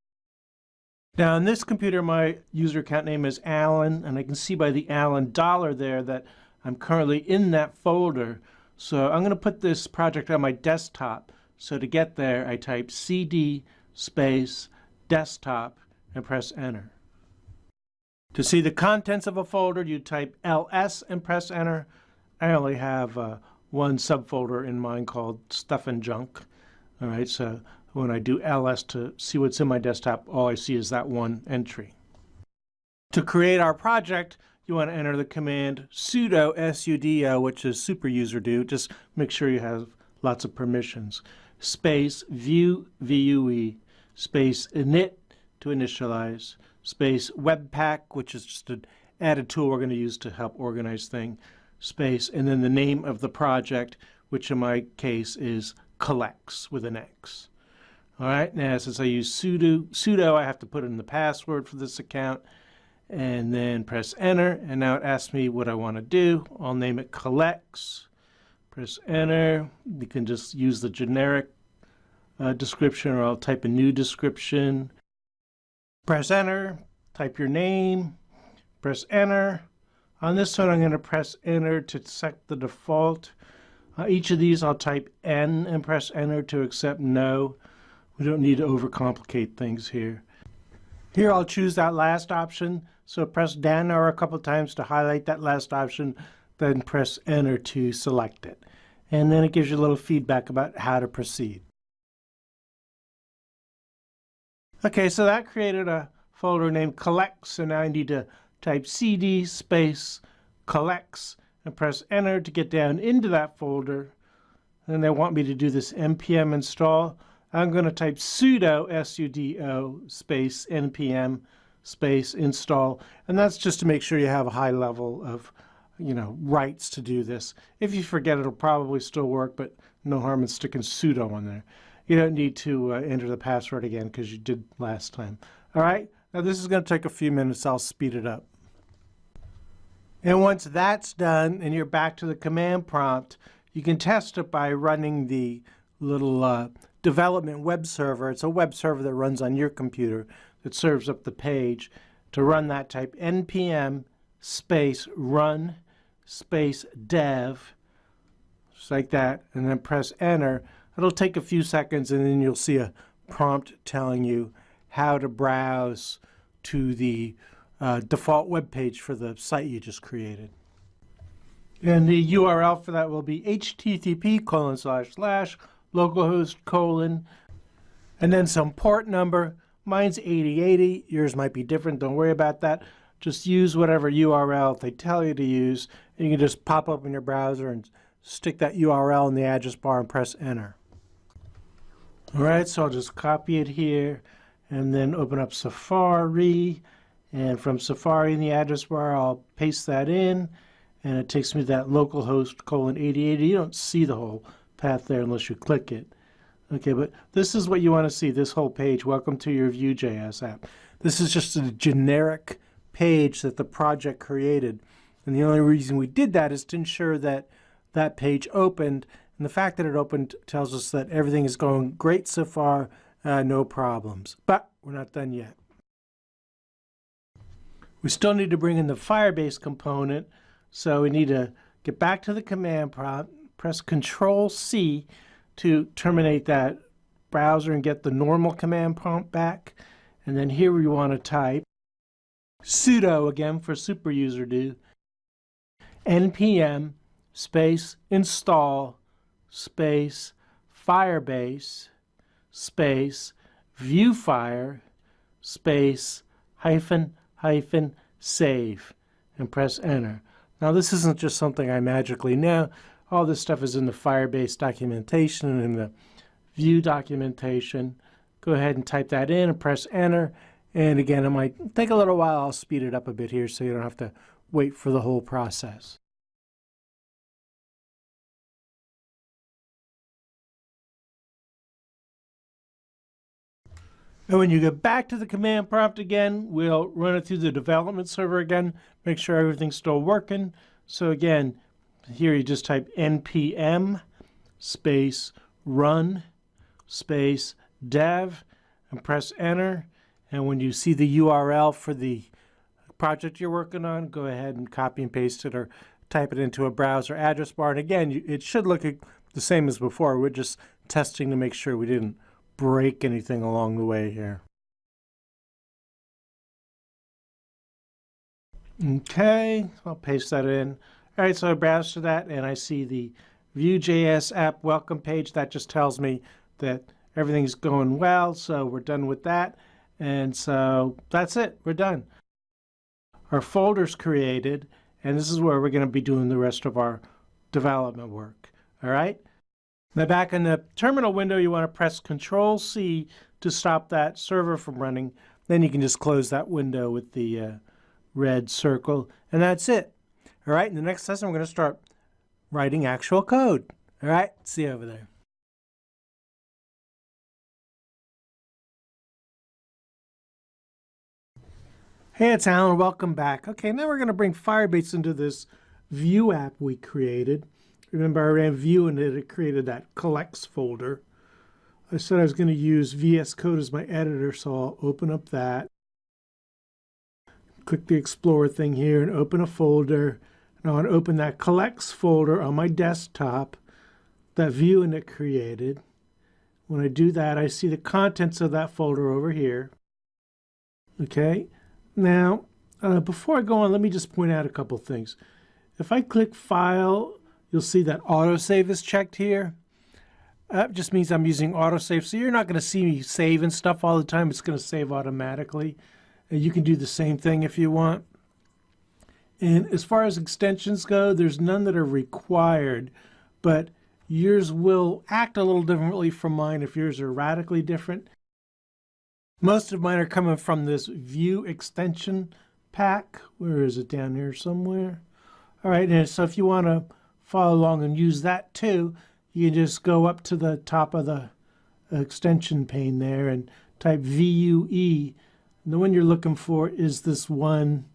Now, on this computer, my user account name is Alan, and I can see by the Alan dollar there that I'm currently in that folder. So I'm going to put this project on my desktop. So to get there, I type cd space desktop and press enter. To see the contents of a folder, you type ls and press enter. I only have one subfolder in mine called stuff and junk. All right, so when I do ls to see what's in my desktop, all I see is that one entry. To create our project, you want to enter the command sudo sudo, which is super user do. Just make sure you have lots of permissions. Space vue vue, space init to initialize, space webpack, which is just an added tool we're going to use to help organize things, space, and then the name of the project, which in my case is collects with an X. All right, now since I use sudo, I have to put in the password for this account and then press enter, and now it asks me what I want to do. I'll name it collects, press enter. You can just use the generic description, or I'll type a new description. Press enter, type your name, press enter. On this one, I'm going to press enter to set the default. Each of these, I'll type N and press enter to accept no. We don't need to overcomplicate things here. Here, I'll choose that last option. So press down arrow a couple times to highlight that last option, then press enter to select it. And then it gives you a little feedback about how to proceed. Okay, so that created a folder named collects, so now I need to type cd space collects and press enter to get down into that folder. And they want me to do this npm install. I'm going to type sudo sudo space npm space install, and that's just to make sure you have a high level of rights to do this. If you forget, it'll probably still work, but no harm in sticking sudo on there. You don't need to enter the password again because you did last time. All right, now this is going to take a few minutes. I'll speed it up. And once that's done and you're back to the command prompt, you can test it by running the little development web server. It's a web server that runs on your computer that serves up the page. To run that, type npm space run space dev, just like that, and then press enter. It'll take a few seconds, and then you'll see a prompt telling you how to browse to the default web page for the site you just created. And the URL for that will be http://localhost:, and then some port number. Mine's 8080. Yours might be different. Don't worry about that. Just use whatever URL they tell you to use. And you can just pop up in your browser and stick that URL in the address bar and press enter. All right, so I'll just copy it here and then open up Safari. And from Safari in the address bar, I'll paste that in. And it takes me to that localhost :8080. You don't see the whole path there unless you click it. Okay, but this is what you want to see, this whole page. Welcome to your Vue.js app. This is just a generic page that the project created. And the only reason we did that is to ensure that that page opened. And the fact that it opened tells us that everything is going great so far, no problems. But we're not done yet. We still need to bring in the Firebase component. So we need to get back to the command prompt, press Control-C to terminate that browser and get the normal command prompt back. And then here we want to type sudo, again for super user do, npm space install space Firebase space viewfire space hyphen save, and press enter. Now this isn't just something I magically know. All this stuff is in the Firebase documentation and in the Vue documentation. Go ahead and type that in and press enter. And again, it might take a little while. I'll speed it up a bit here so you don't have to wait for the whole process. And when you get back to the command prompt again, we'll run it through the development server again, make sure everything's still working. So again, here you just type npm space run space dev and press enter. And when you see the URL for the project you're working on, go ahead and copy and paste it or type it into a browser address bar. And again, it should look the same as before. We're just testing to make sure we didn't break anything along the way here. Okay, I'll paste that in. All right, so I browse to that and I see the Vue.js app welcome page. That just tells me that everything's going well, so we're done with that. And so that's it, we're done. Our folder's created, and this is where we're going to be doing the rest of our development work. All right? Now back in the terminal window, you want to press Control-C to stop that server from running. Then you can just close that window with the red circle, and that's it. All right, in the next lesson, we're going to start writing actual code. All right, see you over there. Hey, it's Alan. Welcome back. Okay, now we're going to bring Firebase into this Vue app we created. Remember, I ran Vue and it created that collects folder. I said I was going to use VS Code as my editor, so I'll open up that. Click the Explorer thing here and open a folder. And I want to open that collects folder on my desktop that Vue and it created. When I do that, I see the contents of that folder over here. Okay. Now, before I go on, let me just point out a couple things. If I click File, you'll see that autosave is checked here. That just means I'm using autosave. So you're not going to see me saving stuff all the time. It's going to save automatically. And you can do the same thing if you want. And as far as extensions go, there's none that are required, but yours will act a little differently from mine if yours are radically different. Most of mine are coming from this Vue extension pack. Where is it? Down here somewhere. All right, and so if you want to follow along and use that too, you can just go up to the top of the extension pane there and type VUE. And the one you're looking for is this one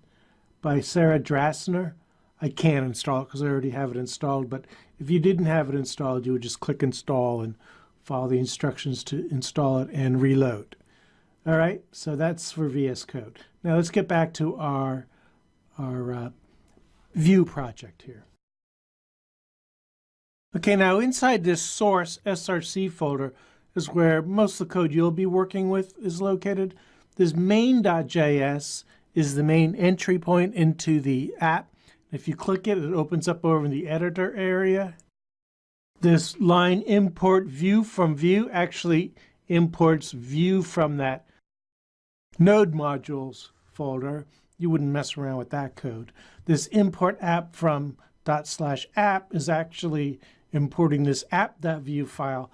by Sarah Drasner. I can't install it because I already have it installed, but if you didn't have it installed, you would just click install and follow the instructions to install it and reload. All right, so that's for VS Code. Now let's get back to our Vue project here. Okay, now inside this source src folder is where most of the code you'll be working with is located. This main.js is the main entry point into the app. If you click it, it opens up over in the editor area. This line import Vue from Vue actually imports Vue from that node modules folder. You wouldn't mess around with that code. This import app from /app is actually importing this app.vue file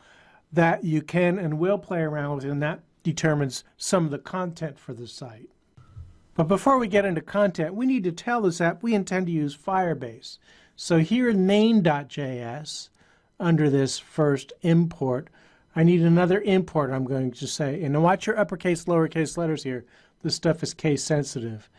that you can and will play around with, and that determines some of the content for the site. But before we get into content, we need to tell this app we intend to use Firebase. So here in main.js, under this first import, I need another import, I'm going to say. And watch your uppercase, lowercase letters here. This stuff is case sensitive.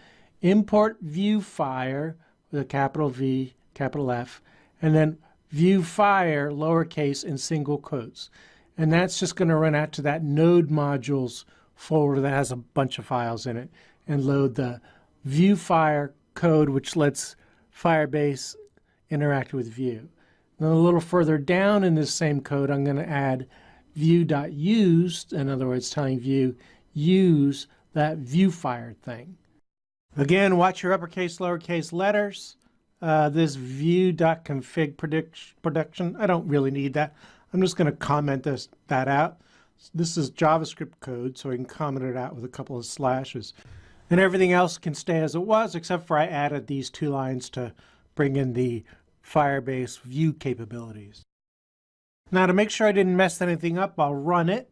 Import VueFire with a capital V, capital F, and then VueFire, lowercase and single quotes. And that's just going to run out to that node modules folder that has a bunch of files in it and load the VueFire code, which lets Firebase interact with Vue. Then a little further down in this same code, I'm going to add Vue.use, in other words, telling Vue, use that VueFire thing. Again, watch your uppercase, lowercase letters. This Vue.config production, I don't really need that. I'm just going to comment that out. This is JavaScript code, so I can comment it out with a couple of slashes. And everything else can stay as it was, except for I added these 2 lines to bring in the Firebase Vue capabilities. Now to make sure I didn't mess anything up, I'll run it.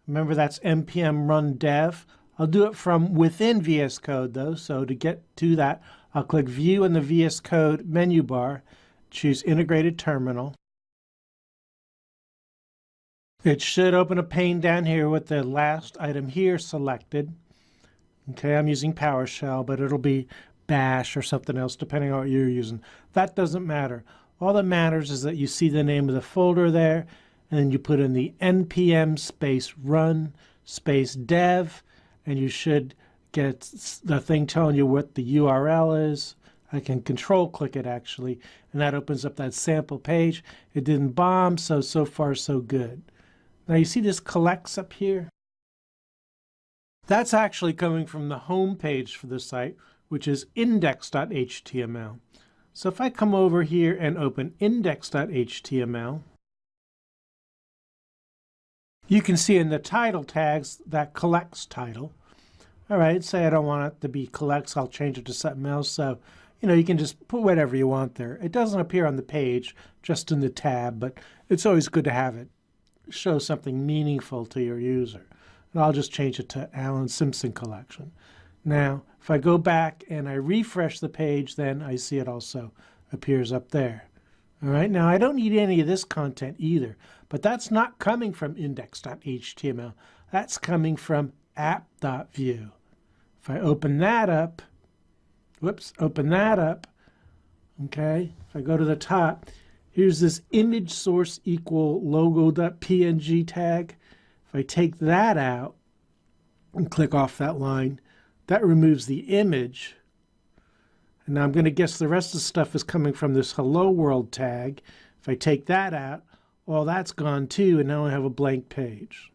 Remember that's npm run dev. I'll do it from within VS Code though, so to get to that, I'll click View in the VS Code menu bar, choose Integrated Terminal. It should open a pane down here with the last item here selected. Okay, I'm using PowerShell, but it'll be Bash or something else depending on what you're using. That doesn't matter. All that matters is that you see the name of the folder there, and then you put in the npm space run space dev, and you should get the thing telling you what the URL is. I can control click it actually, and that opens up that sample page. It didn't bomb, so far so good. Now you see this collects up here? That's actually coming from the home page for the site, which is index.html. So if I come over here and open index.html, you can see in the title tags that collects title. All right, say I don't want it to be collects, I'll change it to something else. So, you can just put whatever you want there. It doesn't appear on the page, just in the tab, but it's always good to have it show something meaningful to your user. And I'll just change it to Alan Simpson collection. Now, if I go back and I refresh the page, then I see it also appears up there. All right, now I don't need any of this content either, but that's not coming from index.html. That's coming from app.vue. If I open that up, okay, if I go to the top, here's this image source equal logo.png tag. If I take that out and click off that line, that removes the image. And now I'm going to guess the rest of the stuff is coming from this hello world tag. If I take that out, well, that's gone too, and now I have a blank page.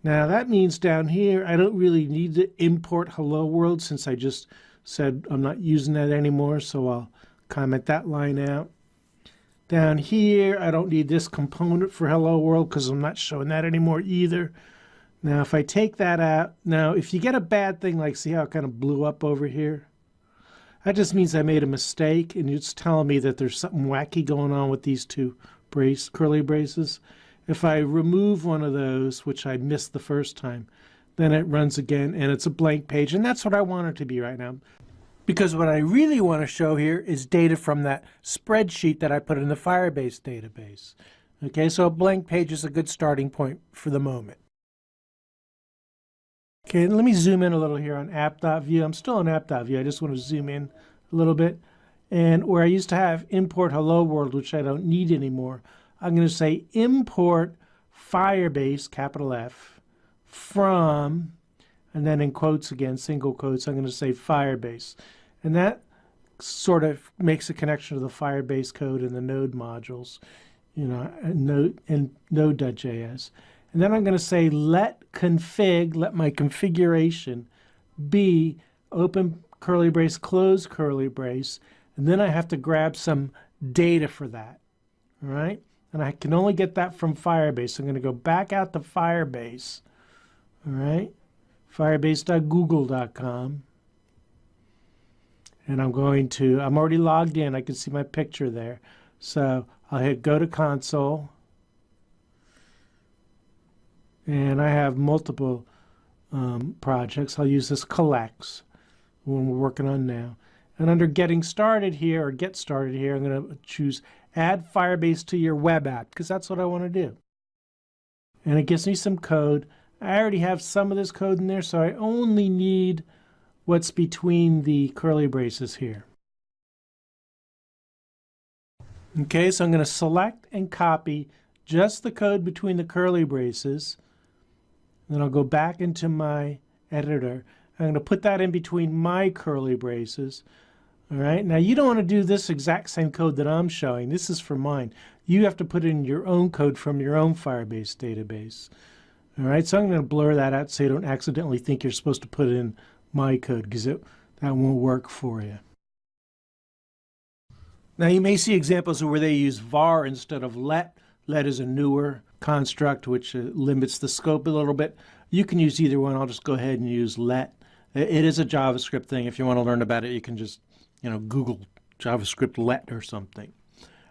Now that means down here, I don't really need to import hello world since I just said I'm not using that anymore, so I'll comment that line out. Down here, I don't need this component for hello world because I'm not showing that anymore either. Now, if I take that out, now if you get a bad thing, like see how it kind of blew up over here? That just means I made a mistake, and it's telling me that there's something wacky going on with these two curly braces. If I remove one of those, which I missed the first time, then it runs again, and it's a blank page, and that's what I want it to be right now. Because what I really want to show here is data from that spreadsheet that I put in the Firebase database. Okay, so a blank page is a good starting point for the moment. Okay, let me zoom in a little here on app.vue. I'm still on app.vue. I just want to zoom in a little bit. And where I used to have import hello world, which I don't need anymore, I'm going to say import Firebase, capital F, from, and then in quotes again, single quotes, I'm going to say Firebase. And that sort of makes a connection to the Firebase code and the Node modules, and Node.js. And then I'm going to say let my configuration be open curly brace, close curly brace, and then I have to grab some data for that, all right? And I can only get that from Firebase. So I'm going to go back out to Firebase, all right? Firebase.google.com. And I'm already logged in. I can see my picture there. So I'll hit go to console. And I have multiple projects. I'll use this collects, one we're working on now. And under getting started here, or get started here, I'm going to choose add Firebase to your web app, because that's what I want to do. And it gives me some code. I already have some of this code in there, so I only need what's between the curly braces here. Okay, so I'm going to select and copy just the code between the curly braces. Then I'll go back into my editor. I'm going to put that in between my curly braces. All right, now you don't want to do this exact same code that I'm showing. This is for mine. You have to put in your own code from your own Firebase database. All right, so I'm going to blur that out so you don't accidentally think you're supposed to put in my code, because that won't work for you. Now you may see examples where they use var instead of let. Let is a newer construct which limits the scope a little bit. You can use either one. I'll just go ahead and use let. It is a JavaScript thing. If you want to learn about it, you can just Google JavaScript let or something.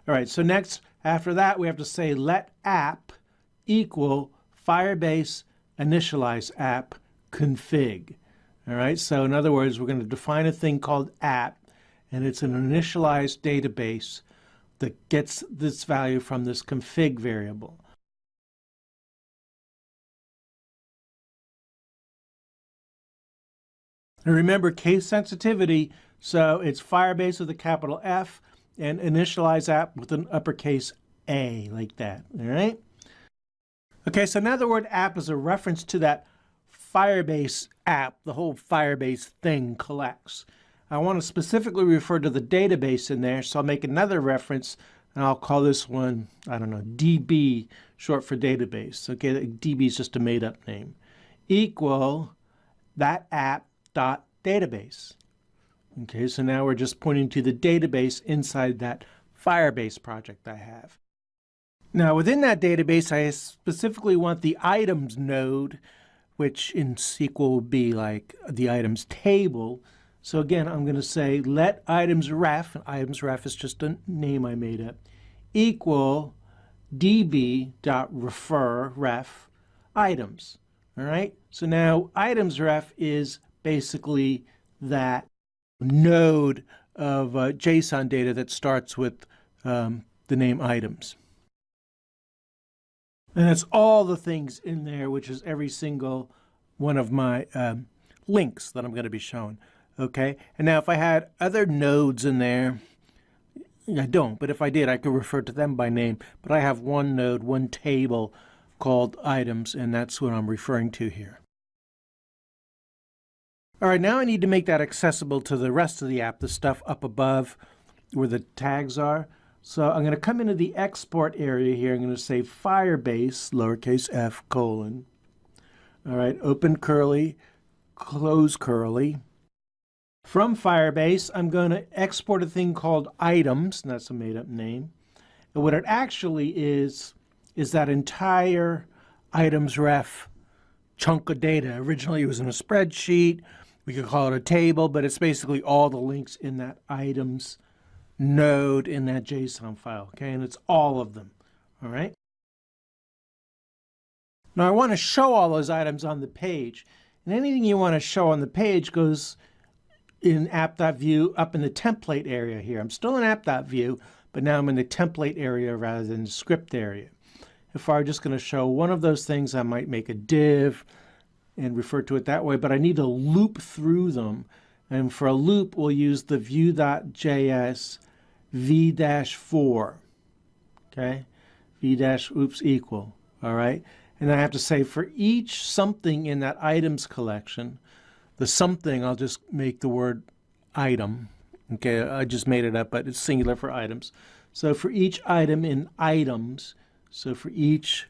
All right, so next, after that, we have to say let app equal Firebase initialize app config. All right, so in other words, we're going to define a thing called app, and it's an initialized database that gets this value from this config variable. And remember case sensitivity, so it's Firebase with a capital F and initialize app with an uppercase A, like that, all right? Okay, so now the word app is a reference to that Firebase app, the whole Firebase thing collects. I want to specifically refer to the database in there, so I'll make another reference, and I'll call this one, I don't know, DB, short for database. Okay, DB is just a made-up name. Equal that app dot database. Okay, so now we're just pointing to the database inside that Firebase project I have. Now within that database, I specifically want the items node, which in SQL would be like the items table. So again, I'm going to say let items ref, items ref is just a name I made up, equal db.refer ref items. All right, so now items ref is basically that node of JSON data that starts with the name items. And it's all the things in there, which is every single one of my links that I'm going to be showing. Okay, and now if I had other nodes in there, I don't, but if I did, I could refer to them by name. But I have one node, one table called items, and that's what I'm referring to here. All right, now I need to make that accessible to the rest of the app, the stuff up above where the tags are. So I'm going to come into the export area here. I'm going to say Firebase, lowercase f, colon. All right, open curly, close curly. From Firebase, I'm going to export a thing called items, and that's a made-up name. And what it actually is that entire items ref chunk of data. Originally, it was in a spreadsheet. We could call it a table, but it's basically all the links in that items node in that JSON file, okay? And it's all of them, all right? Now, I want to show all those items on the page. And anything you want to show on the page goes in app.vue up in the template area here. I'm still in app.vue, but now I'm in the template area rather than the script area. If I were just going to show one of those things, I might make a div and refer to it that way, but I need to loop through them. And for a loop, we'll use the vue.js v-4, okay? v-oops equal, all right? And I have to say for each something in that items collection, the something, I'll just make the word item, okay? I just made it up, but it's singular for items. So for each item in items, so for each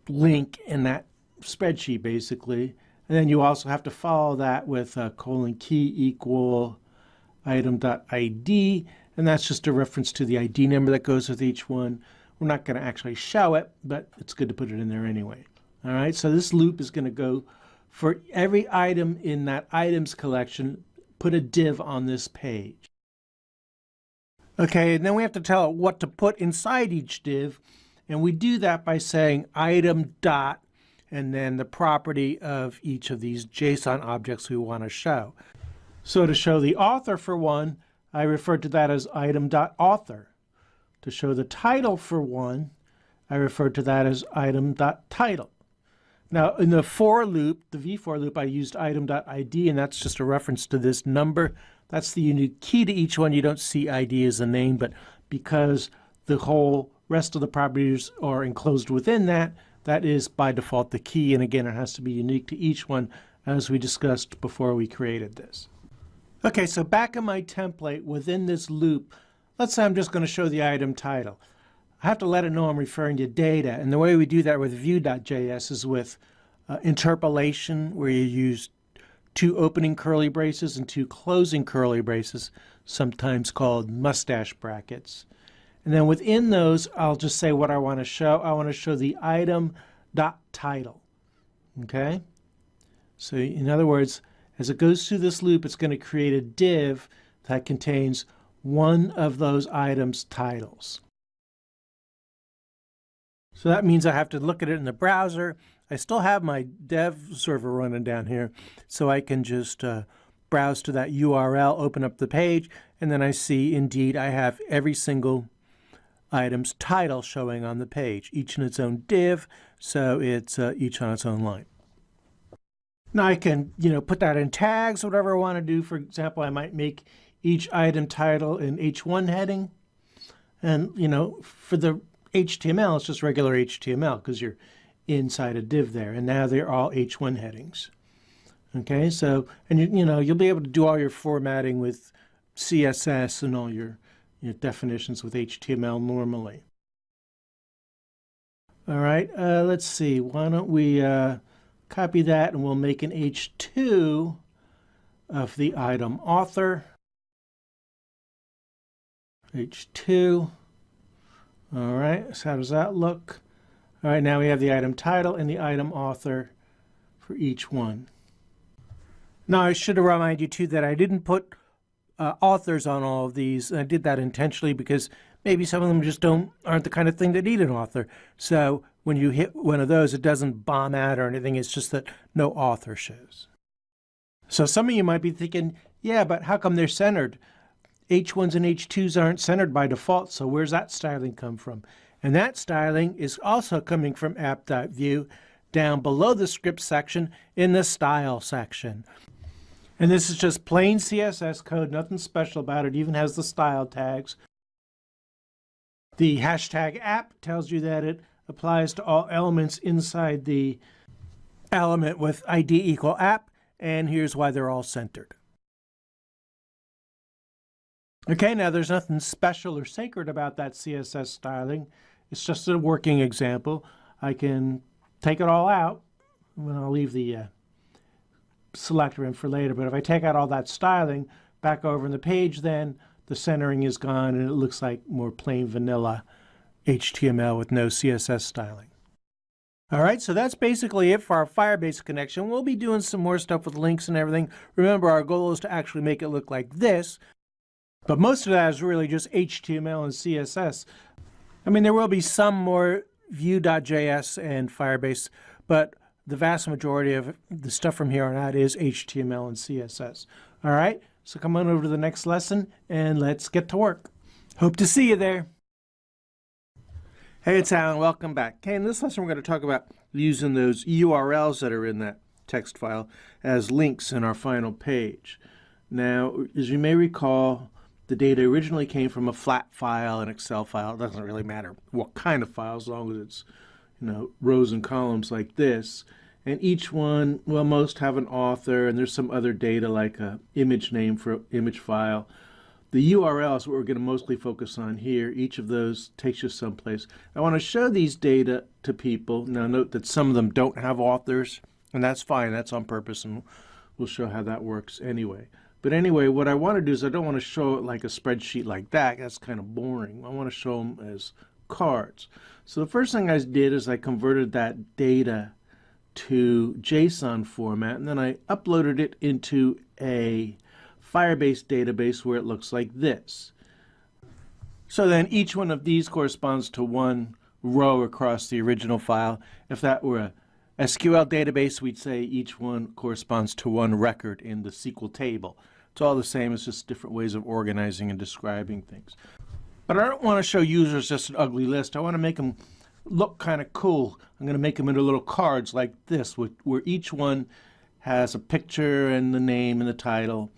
link in that spreadsheet, basically, and then you also have to follow that with colon key equal item.id, and that's just a reference to the ID number that goes with each one. We're not going to actually show it, but it's good to put it in there anyway. All right, so this loop is going to go for every item in that items collection, put a div on this page. Okay, and then we have to tell it what to put inside each div, and we do that by saying item dot and then the property of each of these JSON objects we want to show. So to show the author for one, I refer to that as item.author. To show the title for one, I refer to that as item.title. Now in the for loop, the v-for loop, I used item.id, and that's just a reference to this number. That's the unique key to each one. You don't see ID as a name, but because the whole rest of the properties are enclosed within that, that is by default the key, and again it has to be unique to each one as we discussed before we created this. Okay, so back in my template within this loop, let's say I'm just going to show the item title. I have to let it know I'm referring to data, and the way we do that with Vue.js is with interpolation, where you use two opening curly braces and two closing curly braces, sometimes called mustache brackets. And then within those, I'll just say what I want to show. I want to show the item.title, okay? So in other words, as it goes through this loop, it's going to create a div that contains one of those items' titles. So that means I have to look at it in the browser. I still have my dev server running down here, so I can just browse to that URL, open up the page, and then I see, indeed, I have every single item's title showing on the page, each in its own div, so it's each on its own line. Now I can, put that in tags, whatever I want to do. For example, I might make each item title an H1 heading. And, for the HTML, it's just regular HTML because you're inside a div there. And now they're all H1 headings. Okay, so, and you'll be able to do all your formatting with CSS and all your definitions with HTML normally. All right, let's see. Why don't we copy that and we'll make an H2 of the item author. H2. All right, so how does that look? All right, now we have the item title and the item author for each one. Now, I should remind you, too, that I didn't put authors on all of these. I did that intentionally because maybe some of them just aren't the kind of thing that need an author. So when you hit one of those, it doesn't bomb out or anything. It's just that no author shows. So some of you might be thinking, yeah, but how come they're centered? H1s and H2s aren't centered by default, so where's that styling come from? And that styling is also coming from app.vue down below the script section in the style section. And this is just plain CSS code, nothing special about it, even has the style tags. The hashtag app tells you that it applies to all elements inside the element with ID equal app, and here's why they're all centered. Okay, now there's nothing special or sacred about that CSS styling. It's just a working example. I can take it all out, and I'll leave the selector in for later, but if I take out all that styling back over in the page, then the centering is gone and it looks like more plain vanilla HTML with no CSS styling. All right, so that's basically it for our Firebase connection. We'll be doing some more stuff with links and everything. Remember, our goal is to actually make it look like this, but most of that is really just HTML and CSS. I mean, there will be some more Vue.js and Firebase, but the vast majority of the stuff from here on out is HTML and CSS. All right, so come on over to the next lesson and let's get to work. Hope to see you there. Hey, it's Alan. Welcome back. Okay, in this lesson, we're going to talk about using those URLs that are in that text file as links in our final page. Now, as you may recall, the data originally came from a flat file, an Excel file. It doesn't really matter what kind of file, as long as it's rows and columns like this. And each one, well, most have an author, and there's some other data like a image name for image file. The URL is what we're going to mostly focus on here. Each of those takes you someplace. I want to show these data to people. Now note that some of them don't have authors, and that's fine. That's on purpose, and we'll show how that works anyway. But anyway, what I want to do is I don't want to show it like a spreadsheet like that. That's kind of boring. I want to show them as cards. So the first thing I did is I converted that data to JSON format, and then I uploaded it into a Firebase database where it looks like this. So then each one of these corresponds to one row across the original file. If that were a SQL database, we'd say each one corresponds to one record in the SQL table. It's all the same, it's just different ways of organizing and describing things. But I don't want to show users just an ugly list. I want to make them look kind of cool. I'm going to make them into little cards like this, where each one has a picture and the name and the title.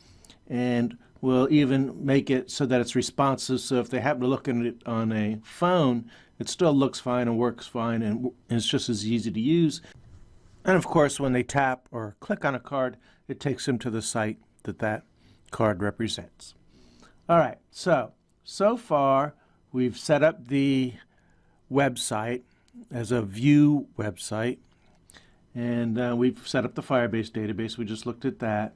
And we'll even make it so that it's responsive, so if they happen to look at it on a phone, it still looks fine and works fine, and it's just as easy to use. And of course, when they tap or click on a card, it takes them to the site that that card represents. All right, so far we've set up the website as a Vue website, and we've set up the Firebase database. We just looked at that.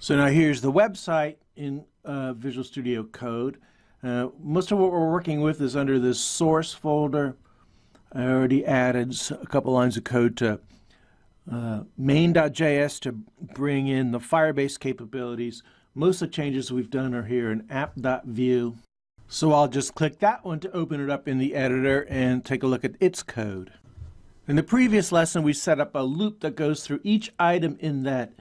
So now here's the website in Visual Studio Code. Most of what we're working with is under this source folder. I already added a couple lines of code to main.js to bring in the Firebase capabilities. Most of the changes we've done are here in app.vue. So I'll just click that one to open it up in the editor and take a look at its code. In the previous lesson, we set up a loop that goes through each item in that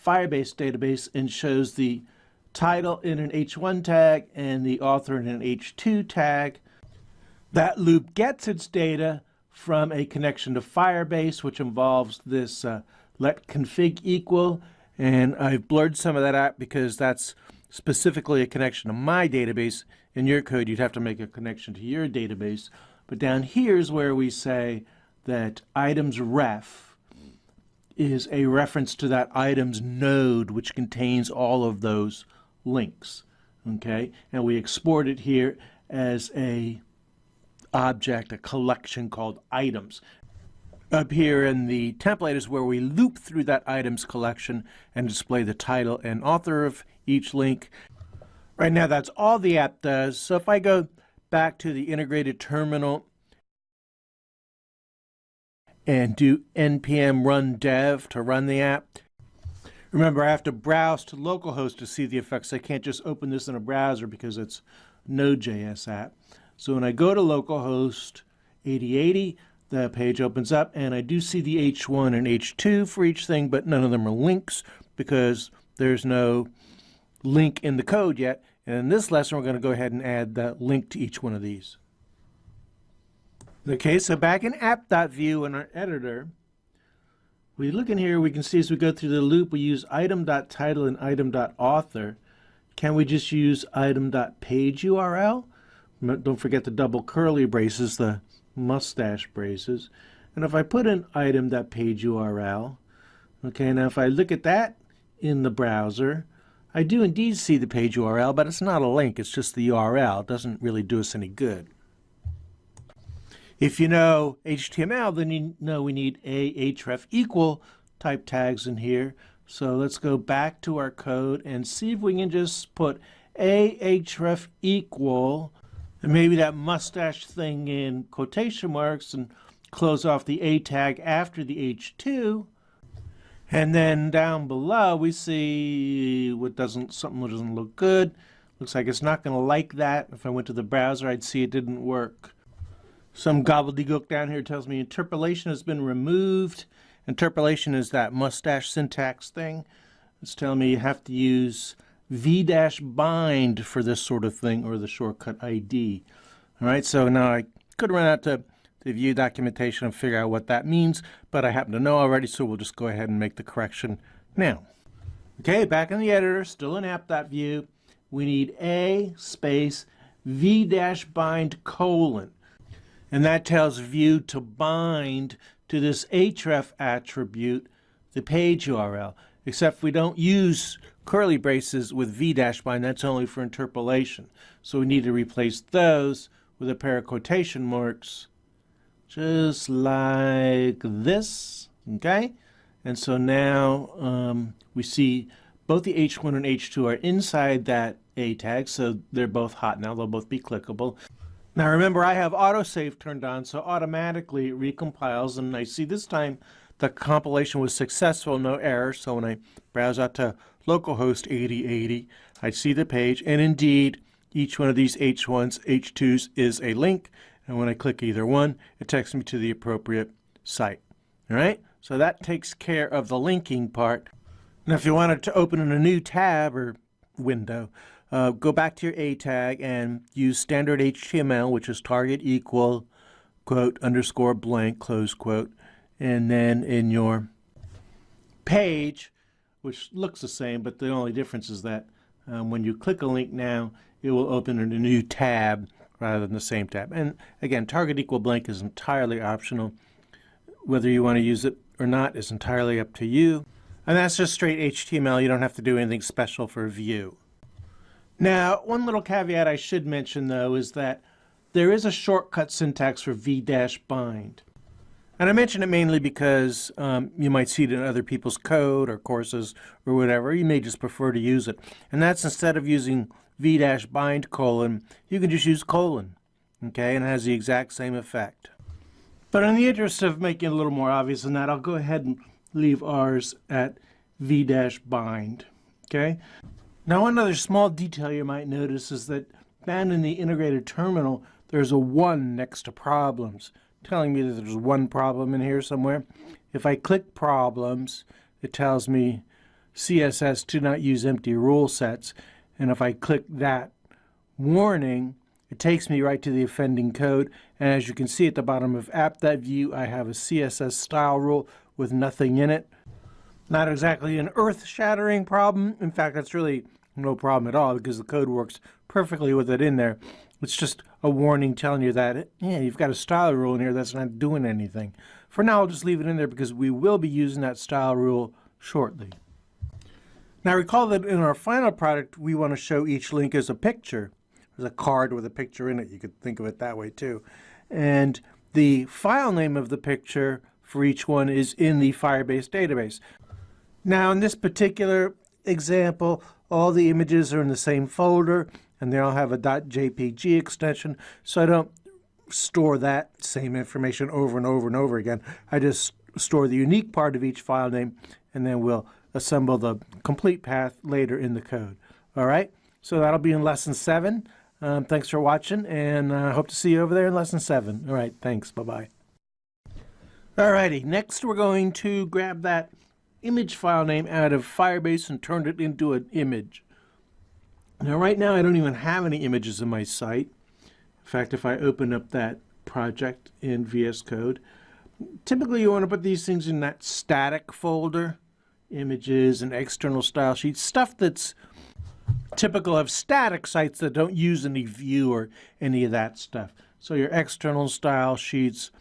Firebase database and shows the title in an H1 tag and the author in an H2 tag. That loop gets its data from a connection to Firebase, which involves this let config equal, and I've blurred some of that out because that's specifically a connection to my database. In your code, you'd have to make a connection to your database. But down here is where we say that items ref is a reference to that items node, which contains all of those links. Okay, and we export it here as a object, a collection called items. Up here in the template is where we loop through that items collection and display the title and author of each link. Right now, that's all the app does. So if I go back to the integrated terminal and do npm run dev to run the app, remember I have to browse to localhost to see the effects. I can't just open this in a browser because it's a Node.js app. So when I go to localhost 8080, the page opens up and I do see the H1 and H2 for each thing, but none of them are links because there's no link in the code yet. And in this lesson, we're going to go ahead and add that link to each one of these. Okay, so back in app.vue in our editor, we look in here, we can see as we go through the loop, we use item.title and item.author. Can we just use item.page URL? Don't forget the double curly braces, the mustache braces. And if I put in item.page URL, okay, now if I look at that in the browser, I do indeed see the page URL, but it's not a link, it's just the URL. It doesn't really do us any good. If you know HTML, then you know we need a href equal type tags in here. So let's go back to our code and see if we can just put a href equal, and maybe that mustache thing in quotation marks, and close off the a tag after the h2. And then down below we see something that doesn't look good. Looks like it's not going to like that. If I went to the browser, I'd see it didn't work. Some gobbledygook down here tells me interpolation has been removed. Interpolation is that mustache syntax thing. It's telling me you have to use v-bind for this sort of thing, or the shortcut ID. All right, so now I could run out to the Vue documentation and figure out what that means, but I happen to know already, so we'll just go ahead and make the correction now. Okay, back in the editor, still in app.vue, we need a space v-bind colon. And that tells Vue to bind to this href attribute the page URL, except we don't use curly braces with v-bind. That's only for interpolation. So we need to replace those with a pair of quotation marks, just like this, okay? And so now we see both the H1 and H2 are inside that A tag, so they're both hot now. They'll both be clickable. Now remember, I have autosave turned on, so automatically it recompiles, and I see this time the compilation was successful, no error. So when I browse out to localhost 8080, I see the page, and indeed, each one of these H1s, H2s is a link. And when I click either one, it takes me to the appropriate site. All right? So that takes care of the linking part. Now, if you wanted to open in a new tab or window, go back to your A tag and use standard HTML, which is target equal, quote, underscore blank, close quote. And then in your page, which looks the same, but the only difference is that when you click a link now, it will open in a new tab rather than the same tab. And again, target equal blank is entirely optional. Whether you want to use it or not is entirely up to you. And that's just straight HTML. You don't have to do anything special for Vue. Now, one little caveat I should mention, though, is that there is a shortcut syntax for v-bind. And I mention it mainly because you might see it in other people's code or courses or whatever. You may just prefer to use it. And that's instead of using v-bind colon, you can just use colon, okay? And it has the exact same effect. But in the interest of making it a little more obvious than that, I'll go ahead and leave ours at v-bind, okay? Now, one other small detail you might notice is that down in the integrated terminal, there's a 1 next to problems, telling me that there's one problem in here somewhere. If I click problems, it tells me CSS to not use empty rule sets. And if I click that warning, it takes me right to the offending code. And as you can see at the bottom of app.vue, I have a CSS style rule with nothing in it. Not exactly an earth-shattering problem. In fact, that's really no problem at all because the code works perfectly with it in there. It's just a warning telling you that, yeah, you've got a style rule in here that's not doing anything. For now, I'll just leave it in there because we will be using that style rule shortly. Now recall that in our final product, we want to show each link as a picture. There's a card with a picture in it. You could think of it that way too. And the file name of the picture for each one is in the Firebase database. Now in this particular example, all the images are in the same folder and they all have a .jpg extension, so I don't store that same information over and over and over again. I just store the unique part of each file name and then we'll assemble the complete path later in the code. All right, so that'll be in lesson 7. Thanks for watching, and I hope to see you over there in lesson 7. All right, thanks. Bye-bye. All righty, next we're going to grab that image file name out of Firebase and turn it into an image. Now, right now, I don't even have any images in my site. In fact, if I open up that project in VS Code, typically you want to put these things in that static folder, images and external style sheets, stuff that's typical of static sites that don't use any Vue or any of that stuff. So your external style sheets,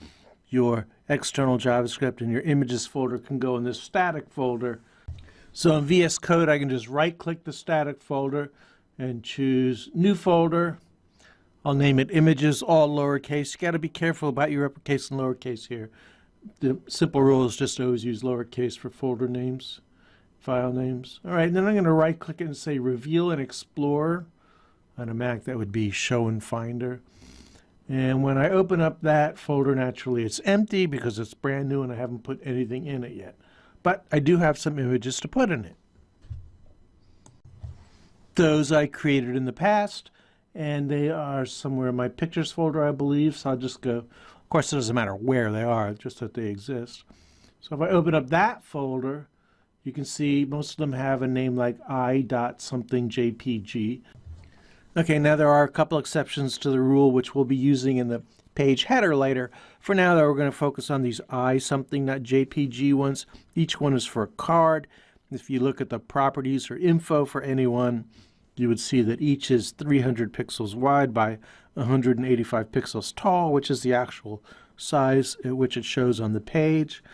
your external JavaScript, and your images folder can go in this static folder. So in VS Code, I can just right-click the static folder and choose New Folder. I'll name it Images, all lowercase. You got to be careful about your uppercase and lowercase here. The simple rule is just always use lowercase for folder names, file names. All right, and then I'm going to right-click it and say Reveal and Explore. On a Mac, that would be Show in Finder. And when I open up that folder, naturally it's empty because it's brand new and I haven't put anything in it yet. But I do have some images to put in it. Those I created in the past, and they are somewhere in my pictures folder, I believe. So I'll just go. Of course, it doesn't matter where they are, just that they exist. So if I open up that folder, you can see most of them have a name like i.something.jpg. Okay, now there are a couple exceptions to the rule which we'll be using in the page header later. For now, though, we're going to focus on these i.something.jpg ones. Each one is for a card. If you look at the properties or info for any one, you would see that each is 300 pixels wide by 185 pixels tall, which is the actual size at which it shows on the page.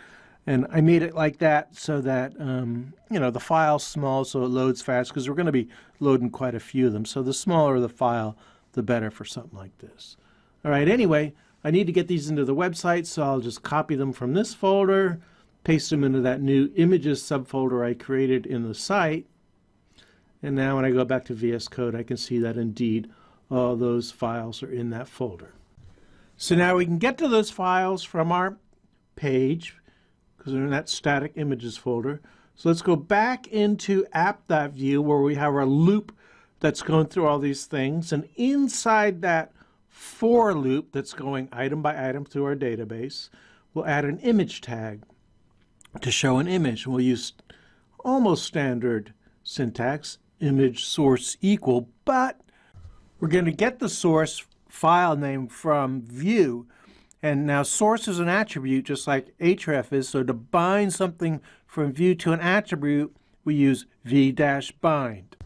And I made it like that so that, you know, the file's small so it loads fast because we're going to be loading quite a few of them. So the smaller the file, the better for something like this. All right, anyway, I need to get these into the website, so I'll just copy them from this folder, paste them into that new images subfolder I created in the site. And now when I go back to VS Code, I can see that indeed all those files are in that folder. So now we can get to those files from our page because they're in that static images folder. So let's go back into app.vue where we have our loop that's going through all these things. And inside that for loop that's going item by item through our database, we'll add an image tag to show an image. We'll use almost standard syntax, image source equal, but we're going to get the source file name from Vue. And now source is an attribute just like href is, so to bind something from Vue to an attribute, we use v-bind.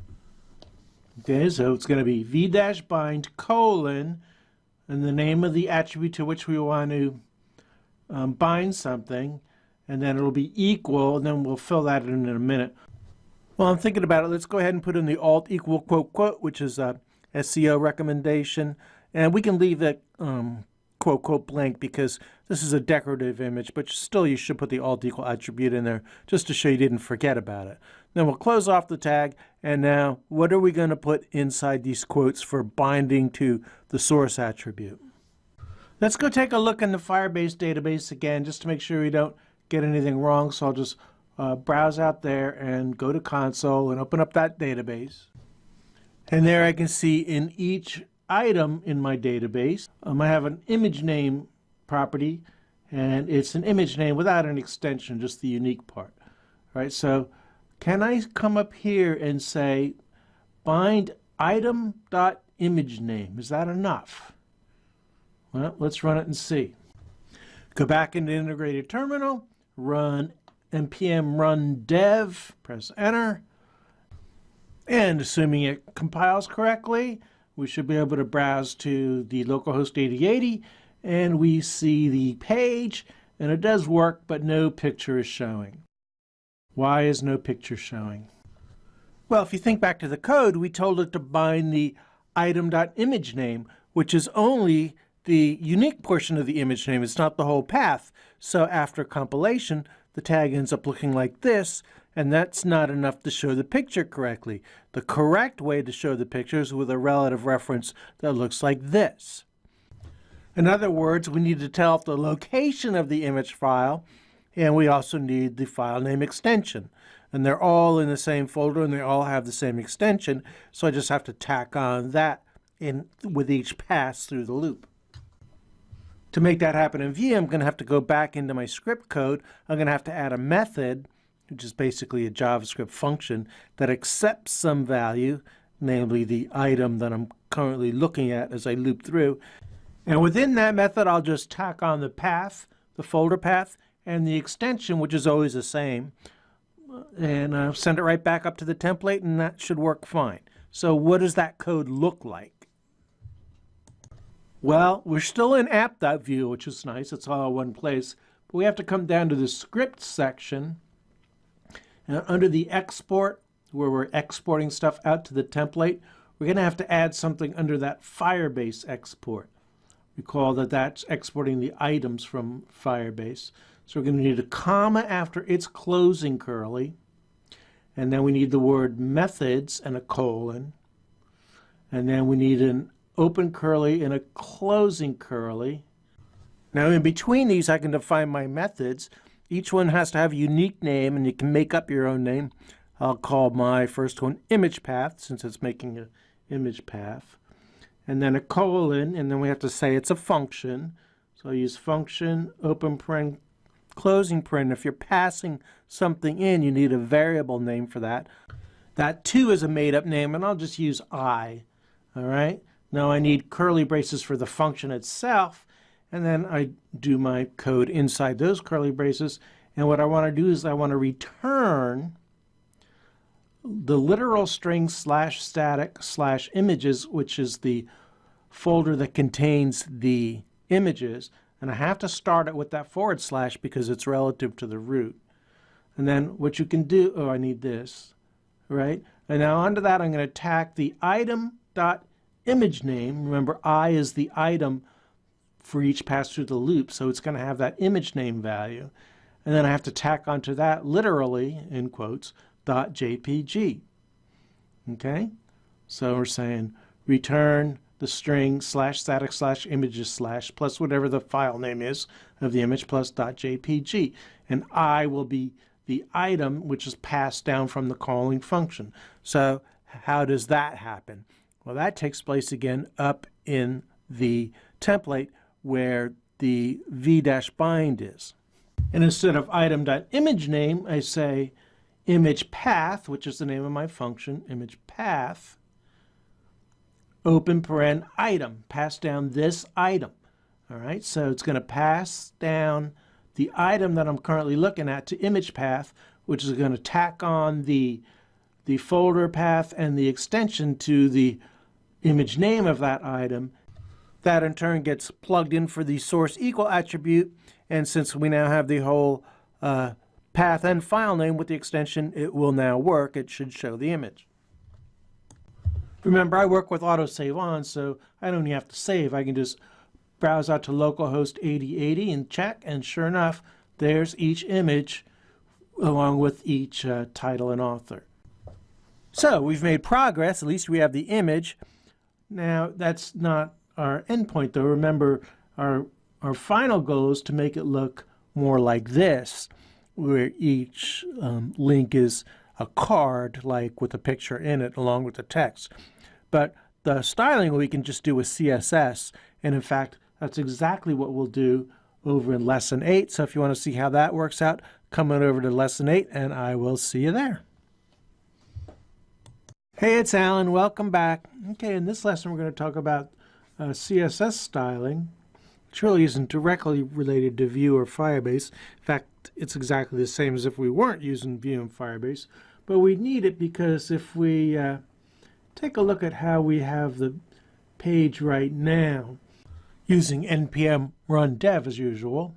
Okay, so it's going to be v-bind : and the name of the attribute to which we want to bind something, and then it'll be equal, and then we'll fill that in a minute. Well, I'm thinking about it. Let's go ahead and put in the alt equal quote quote, which is a SEO recommendation, and we can leave that quote quote blank because this is a decorative image, but still you should put the alt equal attribute in there just to show you didn't forget about it. Then we'll close off the tag, and now what are we going to put inside these quotes for binding to the source attribute? Let's go take a look in the Firebase database again just to make sure we don't get anything wrong. So I'll just browse out there and go to console and open up that database. And there I can see in each item in my database, I have an image name property, and it's an image name without an extension, just the unique part. All right, so can I come up here and say bind item.imageName? Is that enough? Well, let's run it and see. Go back into Integrated Terminal, run npm run dev, press enter, and assuming it compiles correctly, we should be able to browse to the localhost 8080, and we see the page, and it does work, but no picture is showing. Why is no picture showing? Well, if you think back to the code, we told it to bind the item.image name, which is only the unique portion of the image name. It's not the whole path. So after compilation, the tag ends up looking like this, and that's not enough to show the picture correctly. The correct way to show the picture is with a relative reference that looks like this. In other words, we need to tell the location of the image file, and we also need the file name extension. And they're all in the same folder, and they all have the same extension, so I just have to tack on that with each pass through the loop. To make that happen in Vue, I'm going to have to go back into my script code. I'm going to have to add a method, which is basically a JavaScript function that accepts some value, namely the item that I'm currently looking at as I loop through. And within that method, I'll just tack on the path, the folder path, and the extension, which is always the same. And I'll send it right back up to the template, and that should work fine. So what does that code look like? Well, we're still in app.vue, which is nice. It's all in one place. But we have to come down to the script section. And under the export, where we're exporting stuff out to the template, we're going to have to add something under that Firebase export. Recall that that's exporting the items from Firebase. So we're going to need a comma after its closing curly. And then we need the word methods and a colon. And then we need an open curly and a closing curly. Now in between these I can define my methods. Each one has to have a unique name, and you can make up your own name. I'll call my first one image path, since it's making an image path. And then a colon, and then we have to say it's a function. So I use function, open paren, closing paren. If you're passing something in, you need a variable name for that. That too is a made-up name, and I'll just use I. All right? Now I need curly braces for the function itself, and then I do my code inside those curly braces. And what I want to do is I want to return the literal string /static/images, which is the folder that contains the images. And I have to start it with that / because it's relative to the root. And then what you can do, oh, I need this, right? And now onto that, I'm going to tack the item.image name. Remember, I is the item for each pass through the loop, so it's going to have that image name value. And then I have to tack onto that literally, in quotes, .jpg. Okay? So we're saying return the string /static/images/ plus whatever the file name is of the image plus .jpg. And I will be the item which is passed down from the calling function. So how does that happen? Well, that takes place again up in the template where the v-bind is. And instead of item.image name, I say image path, which is the name of my function, image path, open paren item, pass down this item. All right, so it's going to pass down the item that I'm currently looking at to image path, which is going to tack on the folder path and the extension to the image name of that item. That in turn gets plugged in for the source equal attribute, and since we now have the whole path and file name with the extension, it will now work. It should show the image. Remember, I work with autosave on, so I don't even have to save. I can just browse out to localhost 8080 and check, and sure enough, there's each image along with each title and author. So we've made progress. At least we have the image. Now, that's not our endpoint, though. Remember, our final goal is to make it look more like this, where each link is a card, like with a picture in it, along with the text. But the styling we can just do with CSS, and in fact, that's exactly what we'll do over in Lesson 8. So if you want to see how that works out, come on over to Lesson 8, and I will see you there. Hey, it's Alan. Welcome back. Okay, in this lesson, we're going to talk about CSS styling, which really isn't directly related to Vue or Firebase. In fact, fact, it's exactly the same as if we weren't using Vue and Firebase, but we need it because if we take a look at how we have the page right now, using npm run dev as usual,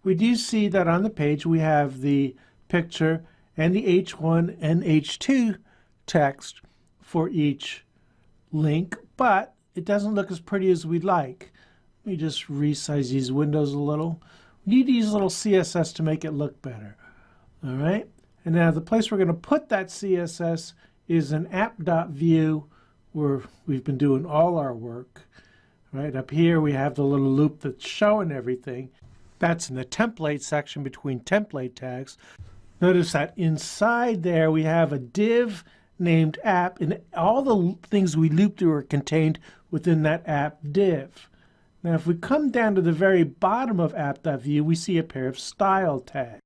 we do see that on the page we have the picture and the H1 and H2 text for each link, but it doesn't look as pretty as we'd like. Let me just resize these windows a little. We need to use a little CSS to make it look better. All right, and now the place we're going to put that CSS is in app.vue, where we've been doing all our work. Right up here we have the little loop that's showing everything. That's in the template section between template tags. Notice that inside there we have a div named app, and all the things we looped through are contained within that app div. Now if we come down to the very bottom of app.vue, we see a pair of style tags.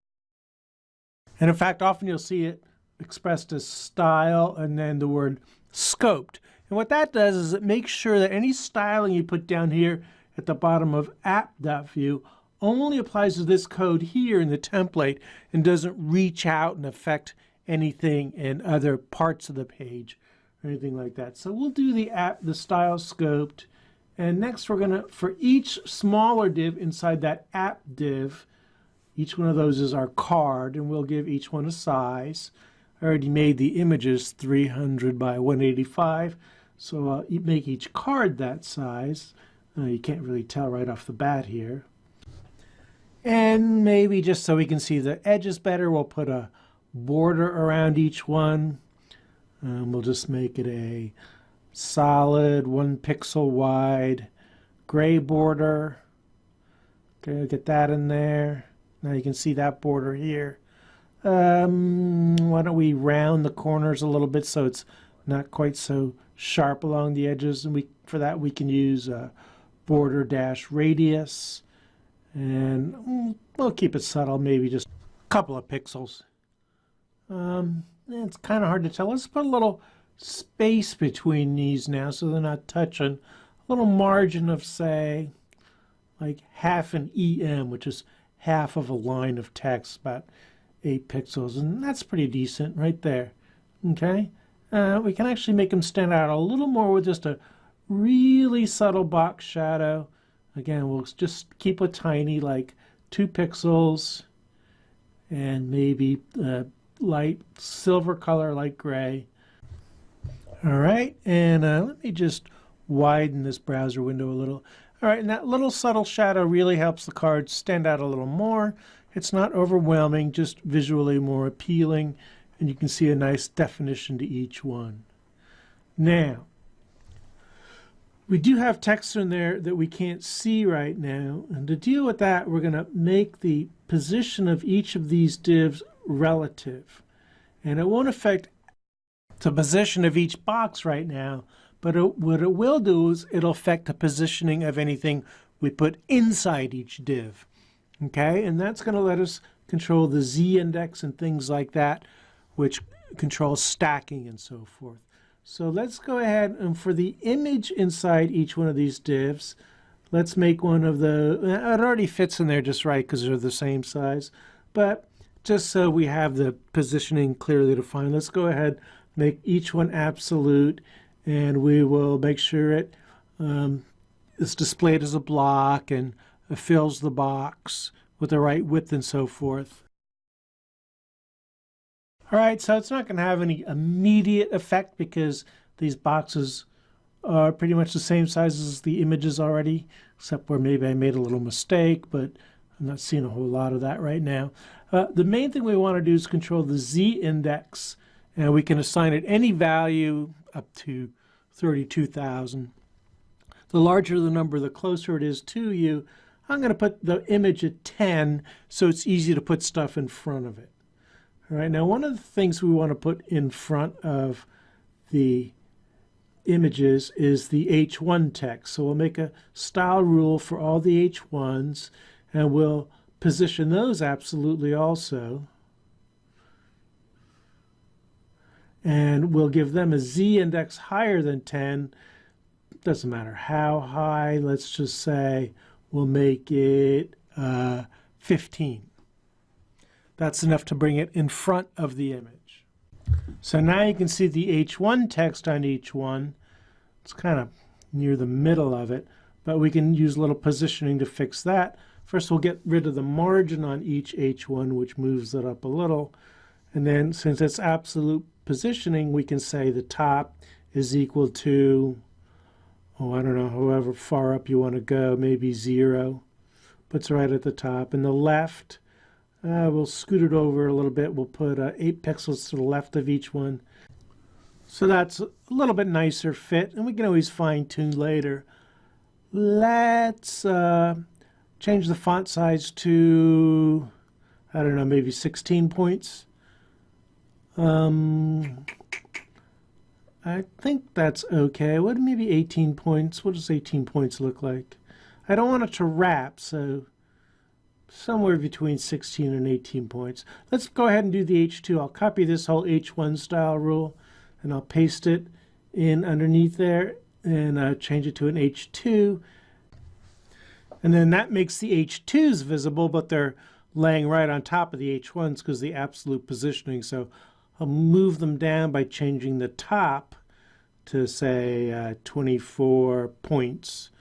And in fact, often you'll see it expressed as style and then the word scoped. And what that does is it makes sure that any styling you put down here at the bottom of app.vue only applies to this code here in the template and doesn't reach out and affect anything in other parts of the page or anything like that. So we'll do the style scoped, and next we're gonna, for each smaller div inside that app div, each one of those is our card, and we'll give each one a size. I already made the images 300 by 185, so I'll make each card that size. You can't really tell right off the bat here. And maybe just so we can see the edges better, we'll put a border around each one. We'll just make it a solid 1 pixel wide gray border. Okay, get that in there. Now you can see that border here. Why don't we round the corners a little bit so it's not quite so sharp along the edges, and for that we can use border dash radius, and we'll keep it subtle, maybe just a couple of pixels. It's kind of hard to tell. Let's put a little space between these now so they're not touching. A little margin of, say, like half an EM, which is half of a line of text, about 8 pixels, and that's pretty decent right there. Okay, we can actually make them stand out a little more with just a really subtle box shadow. Again, we'll just keep it tiny, like 2 pixels, and maybe light silver color, light gray. All right, and let me just widen this browser window a little. All right, and that little subtle shadow really helps the card stand out a little more. It's not overwhelming, just visually more appealing, and you can see a nice definition to each one. Now, we do have text in there that we can't see right now, and to deal with that, we're going to make the position of each of these divs relative. And it won't affect the position of each box right now, but what it will do is it'll affect the positioning of anything we put inside each div. Okay, and that's going to let us control the z-index and things like that, which controls stacking and so forth. So let's go ahead, and for the image inside each one of these divs, let's make one of the, it already fits in there just right because they're the same size, but just so we have the positioning clearly defined, let's go ahead, make each one absolute, and we will make sure it is displayed as a block and it fills the box with the right width and so forth. All right, so it's not going to have any immediate effect because these boxes are pretty much the same size as the images already, except where maybe I made a little mistake, but I'm not seeing a whole lot of that right now. The main thing we want to do is control the z-index, and we can assign it any value up to 32,000. The larger the number, the closer it is to you. I'm going to put the image at 10 so it's easy to put stuff in front of it. All right, now one of the things we want to put in front of the images is the H1 text. So we'll make a style rule for all the H1s, and we'll position those absolutely also. And we'll give them a z-index higher than 10. Doesn't matter how high. Let's just say we'll make it 15. That's enough to bring it in front of the image. So now you can see the H1 text on each one. It's kind of near the middle of it, but we can use a little positioning to fix that. First, we'll get rid of the margin on each H1, which moves it up a little. And then, since it's absolute positioning, we can say the top is equal to, I don't know, however far up you want to go, maybe 0. Puts right at the top. And the left, we'll scoot it over a little bit. We'll put 8 pixels to the left of each one. So that's a little bit nicer fit, and we can always fine-tune later. Let's change the font size to, I don't know, maybe 16 points. I think that's okay. What, maybe 18 points? What does 18 points look like? I don't want it to wrap, so somewhere between 16 and 18 points. Let's go ahead and do the H2. I'll copy this whole H1 style rule, and I'll paste it in underneath there and change it to an H2. And then that makes the H2s visible, but they're laying right on top of the H1s because of the absolute positioning. So I'll move them down by changing the top to, say, 24 points,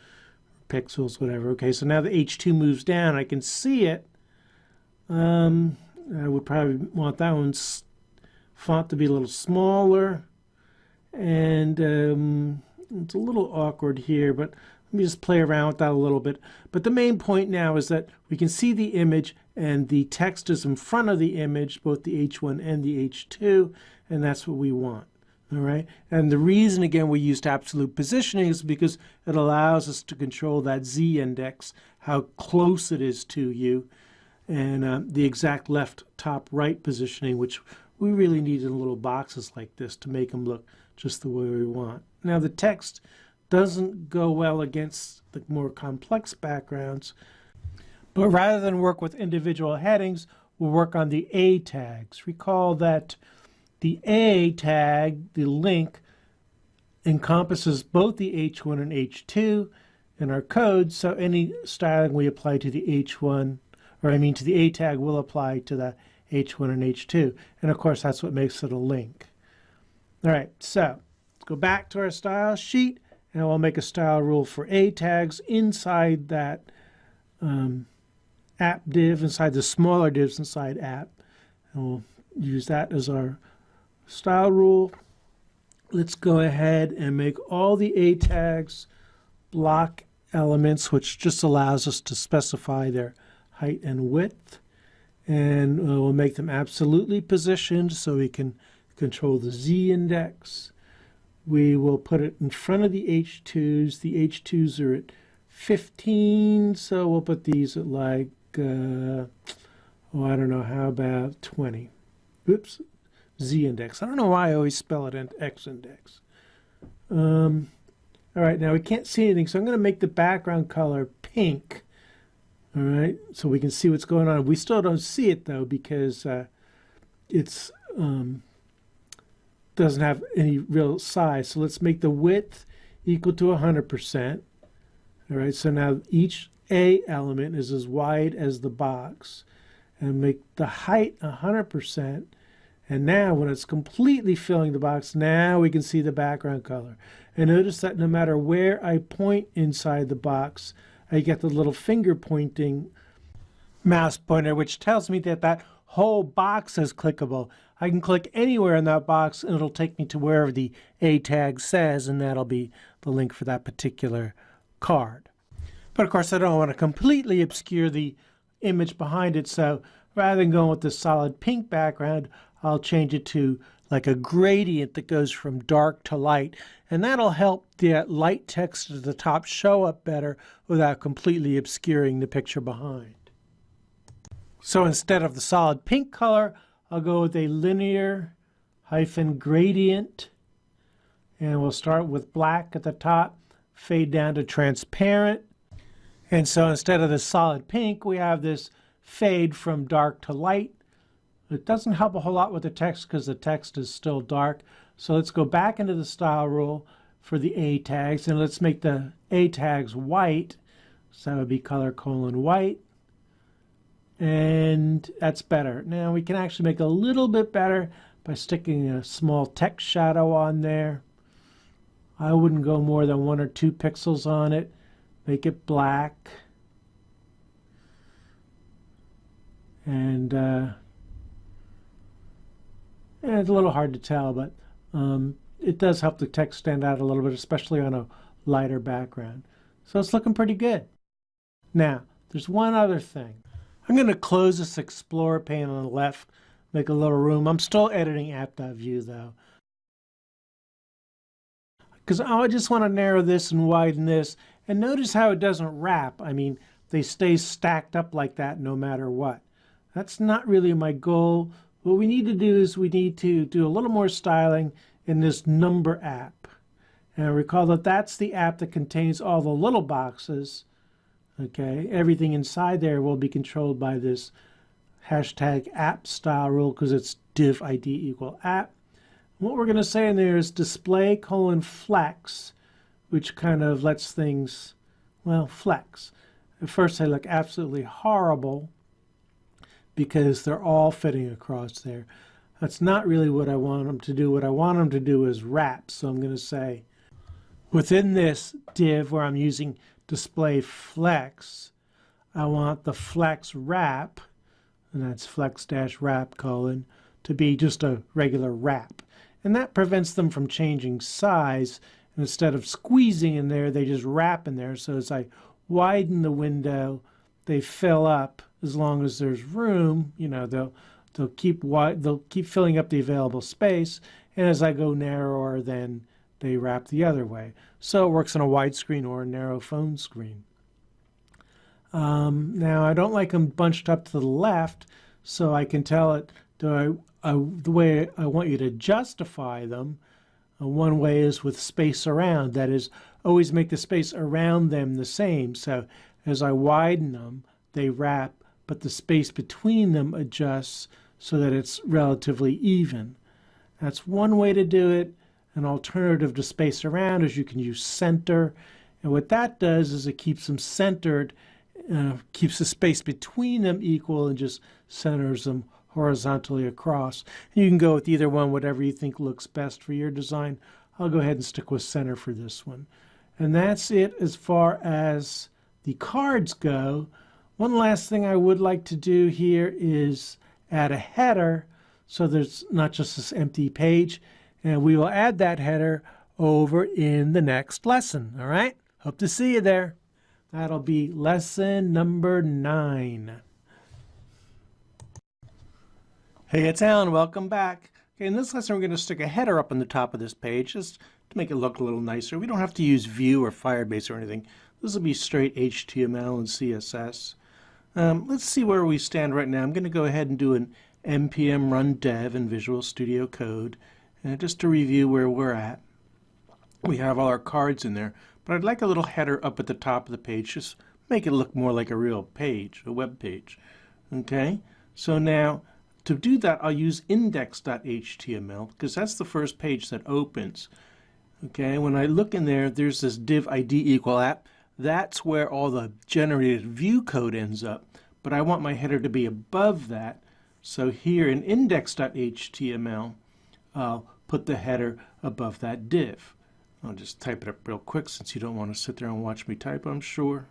pixels, whatever. Okay, so now the H2 moves down. I can see it. I would probably want that one's font to be a little smaller. And it's a little awkward here, but let me just play around with that a little bit. But the main point now is that we can see the image and the text is in front of the image, both the H1 and the H2, and that's what we want. All right. And the reason, again, we used absolute positioning is because it allows us to control that Z index, how close it is to you, and the exact left, top, right positioning, which we really need in little boxes like this to make them look just the way we want. Now, the text doesn't go well against the more complex backgrounds, but rather than work with individual headings, we'll work on the A tags. Recall that the A tag, the link, encompasses both the H1 and H2 in our code, so any styling we apply to the H1, to the A tag will apply to the H1 and H2. And of course, that's what makes it a link. All right, so let's go back to our style sheet, and we'll make a style rule for A tags inside that app div, inside the smaller divs inside app. And we'll use that as our style rule. Let's go ahead and make all the A tags block elements, which just allows us to specify their height and width. And we'll make them absolutely positioned so we can control the Z index. We will put it in front of the H2s. The H2s are at 15, so we'll put these at like, I don't know, how about 20? Oops, Z index. I don't know why I always spell it in X index. All right, now we can't see anything, so I'm going to make the background color pink. All right, so we can see what's going on. We still don't see it, though, because it's doesn't have any real size. So let's make the width equal to 100%. All right, so now each A element is as wide as the box. And make the height 100%. And now when it's completely filling the box, now we can see the background color. And notice that no matter where I point inside the box, I get the little finger pointing mouse pointer, which tells me that that whole box is clickable. I can click anywhere in that box and it'll take me to wherever the A tag says, and that'll be the link for that particular card. But of course, I don't want to completely obscure the image behind it, so rather than going with the solid pink background, I'll change it to like a gradient that goes from dark to light, and that'll help the light text at the top show up better without completely obscuring the picture behind. So instead of the solid pink color, I'll go with a linear hyphen gradient, and we'll start with black at the top, fade down to transparent. And so instead of the solid pink, we have this fade from dark to light. It doesn't help a whole lot with the text because the text is still dark. So let's go back into the style rule for the A tags, and let's make the A tags white. So that would be color : white. And that's better. Now we can actually make it a little bit better by sticking a small text shadow on there. I wouldn't go more than 1 or 2 pixels on it. Make it black. And it's a little hard to tell, but it does help the text stand out a little bit, especially on a lighter background. So it's looking pretty good. Now, there's one other thing. I'm going to close this Explorer pane on the left, make a little room. I'm still editing app.vue though, because I just want to narrow this and widen this. And notice how it doesn't wrap. I mean, they stay stacked up like that no matter what. That's not really my goal. What we need to do is we need to do a little more styling in this number app. And recall that that's the app that contains all the little boxes. Okay, everything inside there will be controlled by this hashtag app style rule because it's div ID equal app. What we're going to say in there is display : flex, which kind of lets things, well, flex. At first they look absolutely horrible because they're all fitting across there. That's not really what I want them to do. What I want them to do is wrap. So I'm going to say within this div where I'm using display flex, I want the flex wrap, and that's flex-wrap : to be just a regular wrap. And that prevents them from changing size. And instead of squeezing in there, they just wrap in there. So as I widen the window, they fill up as long as there's room. You know, they'll keep filling up the available space. And as I go narrower, then they wrap the other way. So it works on a widescreen or a narrow phone screen. Now I don't like them bunched up to the left, so I can tell it the way I want you to justify them. One way is with space around. That is, always make the space around them the same. So as I widen them, they wrap, but the space between them adjusts so that it's relatively even. That's one way to do it. An alternative to space around is you can use center. And what that does is it keeps them centered, keeps the space between them equal, and just centers them horizontally across. And you can go with either one, whatever you think looks best for your design. I'll go ahead and stick with center for this one. And that's it as far as the cards go. One last thing I would like to do here is add a header so there's not just this empty page. And we will add that header over in the next lesson. All right? Hope to see you there. That'll be lesson number 9. Hey, it's Alan. Welcome back. Okay, in this lesson, we're going to stick a header up on the top of this page just to make it look a little nicer. We don't have to use Vue or Firebase or anything. This will be straight HTML and CSS. Let's see where we stand right now. I'm going to go ahead and do an npm run dev in Visual Studio Code. And just to review where we're at, we have all our cards in there, but I'd like a little header up at the top of the page, just make it look more like a real page, a web page. Okay, so now to do that, I'll use index.html because that's the first page that opens. Okay, when I look in there, there's this div ID equal app. That's where all the generated Vue code ends up, but I want my header to be above that. So here in index.html, I'll put the header above that div. I'll just type it up real quick since you don't want to sit there and watch me type, I'm sure.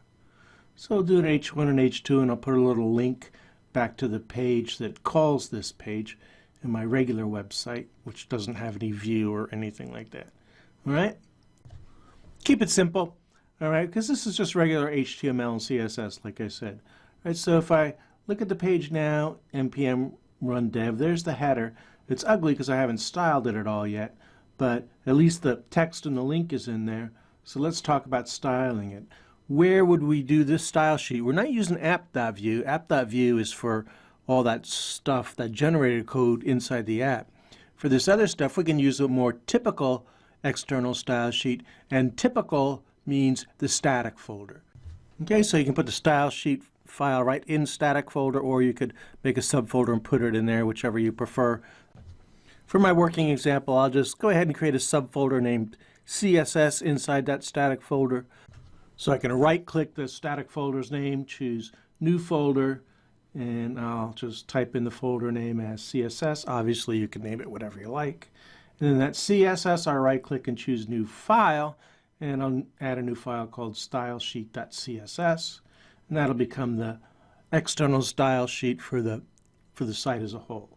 So I'll do an H1 and H2, and I'll put a little link back to the page that calls this page in my regular website, which doesn't have any view or anything like that. All right? Keep it simple, all right, because this is just regular HTML and CSS, like I said. All right, so if I look at the page now, npm run dev, there's the header. It's ugly because I haven't styled it at all yet, but at least the text and the link is in there. So let's talk about styling it. Where would we do this style sheet? We're not using app.vue. App.vue is for all that stuff, that generated code inside the app. For this other stuff, we can use a more typical external style sheet, and typical means the static folder. Okay, so you can put the style sheet file right in static folder, or you could make a subfolder and put it in there, whichever you prefer. For my working example, I'll just go ahead and create a subfolder named CSS inside that static folder. So I can right-click the static folder's name, choose New Folder, and I'll just type in the folder name as CSS. Obviously, you can name it whatever you like. And then that CSS, I'll right-click and choose New File, and I'll add a new file called stylesheet.css, and that'll become the external style sheet for the site as a whole.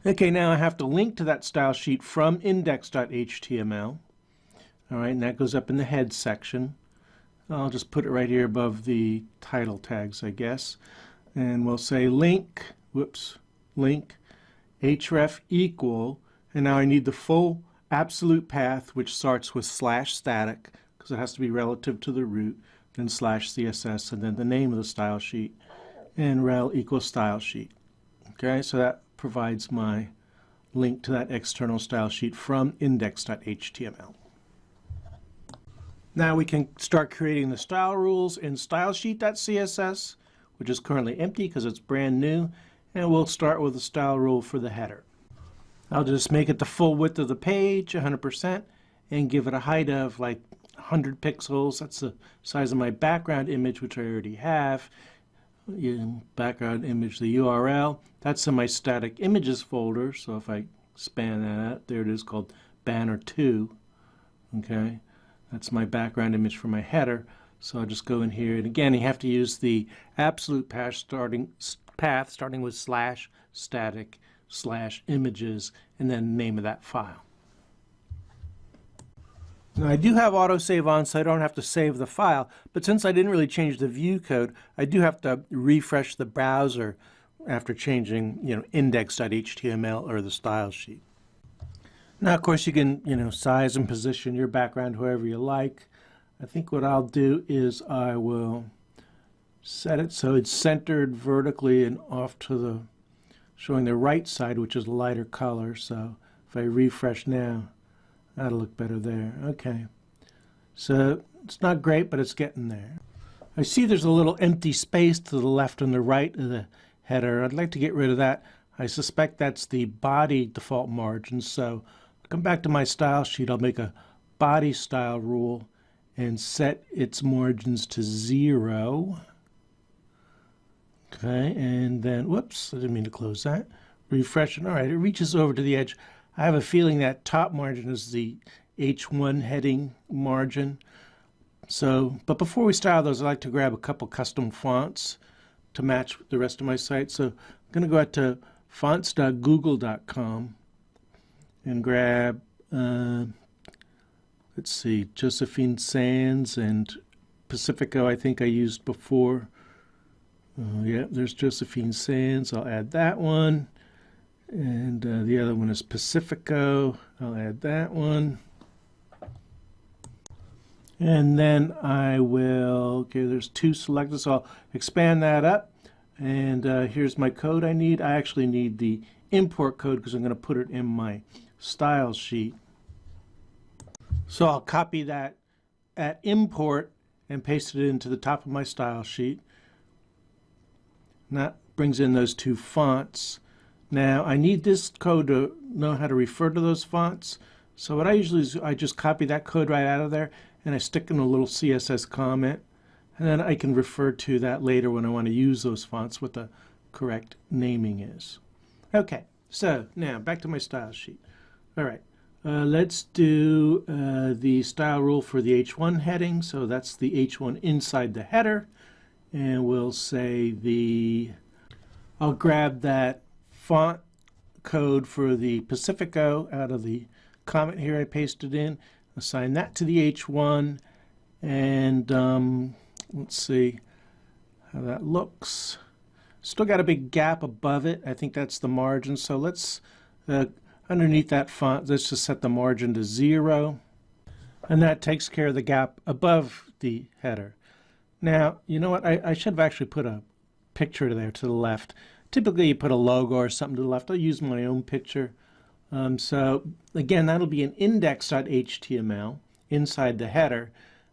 Okay, now I have to link to that style sheet from index.html. All right, and that goes up in the head section. I'll just put it right here above the title tags, I guess. And we'll say link, link href equal, and now I need the full absolute path, which starts with /static, because it has to be relative to the root, then /css, and then the name of the style sheet, and rel equals style sheet. Okay, so that provides my link to that external style sheet from index.html. Now we can start creating the style rules in stylesheet.css, which is currently empty because it's brand new, and we'll start with the style rule for the header. I'll just make it the full width of the page, 100%, and give it a height of like 100 pixels. That's the size of my background image, which I already have. Background image, the URL. That's in my static images folder, so if I span that out, there it is, called banner 2. Okay, that's my background image for my header. So I'll just go in here, and again, you have to use the absolute path starting with /static /images, and then the name of that file. Now I do have autosave on, so I don't have to save the file, but since I didn't really change the Vue code, I do have to refresh the browser after changing, index.html or the style sheet. Now, of course, you can, size and position your background however you like. I think what I'll do is I will set it so it's centered vertically and off to the, showing the right side, which is a lighter color. So if I refresh now, that'll look better there. Okay. So it's not great, but it's getting there. I see there's a little empty space to the left and the right of the header. I'd like to get rid of that. I suspect that's the body default margin. So I'll come back to my style sheet. I'll make a body style rule and set its margins to 0. Okay, and then, whoops, I didn't mean to close that. Refresh it. All right, it reaches over to the edge. I have a feeling that top margin is the H1 heading margin. So, but before we style those, I'd like to grab a couple custom fonts to match the rest of my site. So I'm going to go out to fonts.google.com and grab, let's see, Josephine Sands and Pacifico, I think I used before. Yeah, there's Josephine Sands. I'll add that one. And the other one is Pacifico. I'll add that one. And then I will, okay, there's 2 selected, so I'll expand that up. And here's my code I need. I actually need the import code because I'm going to put it in my style sheet. So I'll copy that at import and paste it into the top of my style sheet. And that brings in those 2 fonts. Now I need this code to know how to refer to those fonts. So what I usually do is I just copy that code right out of there and I stick in a little CSS comment, and then I can refer to that later when I want to use those fonts, what the correct naming is. Okay, so now back to my style sheet. All right, let's do the style rule for the H1 heading. So that's the H1 inside the header. And we'll say I'll grab that font code for the Pacifico out of the comment here I pasted in, assign that to the H1, and let's see how that looks. Still got a big gap above it. I think that's the margin. So let's, underneath that font, let's just set the margin to 0. And that takes care of the gap above the header. Now, you know what? I should have actually put a picture there to the left. Typically, you put a logo or something to the left. I'll use my own picture. So, again, that'll be an index.html inside the header.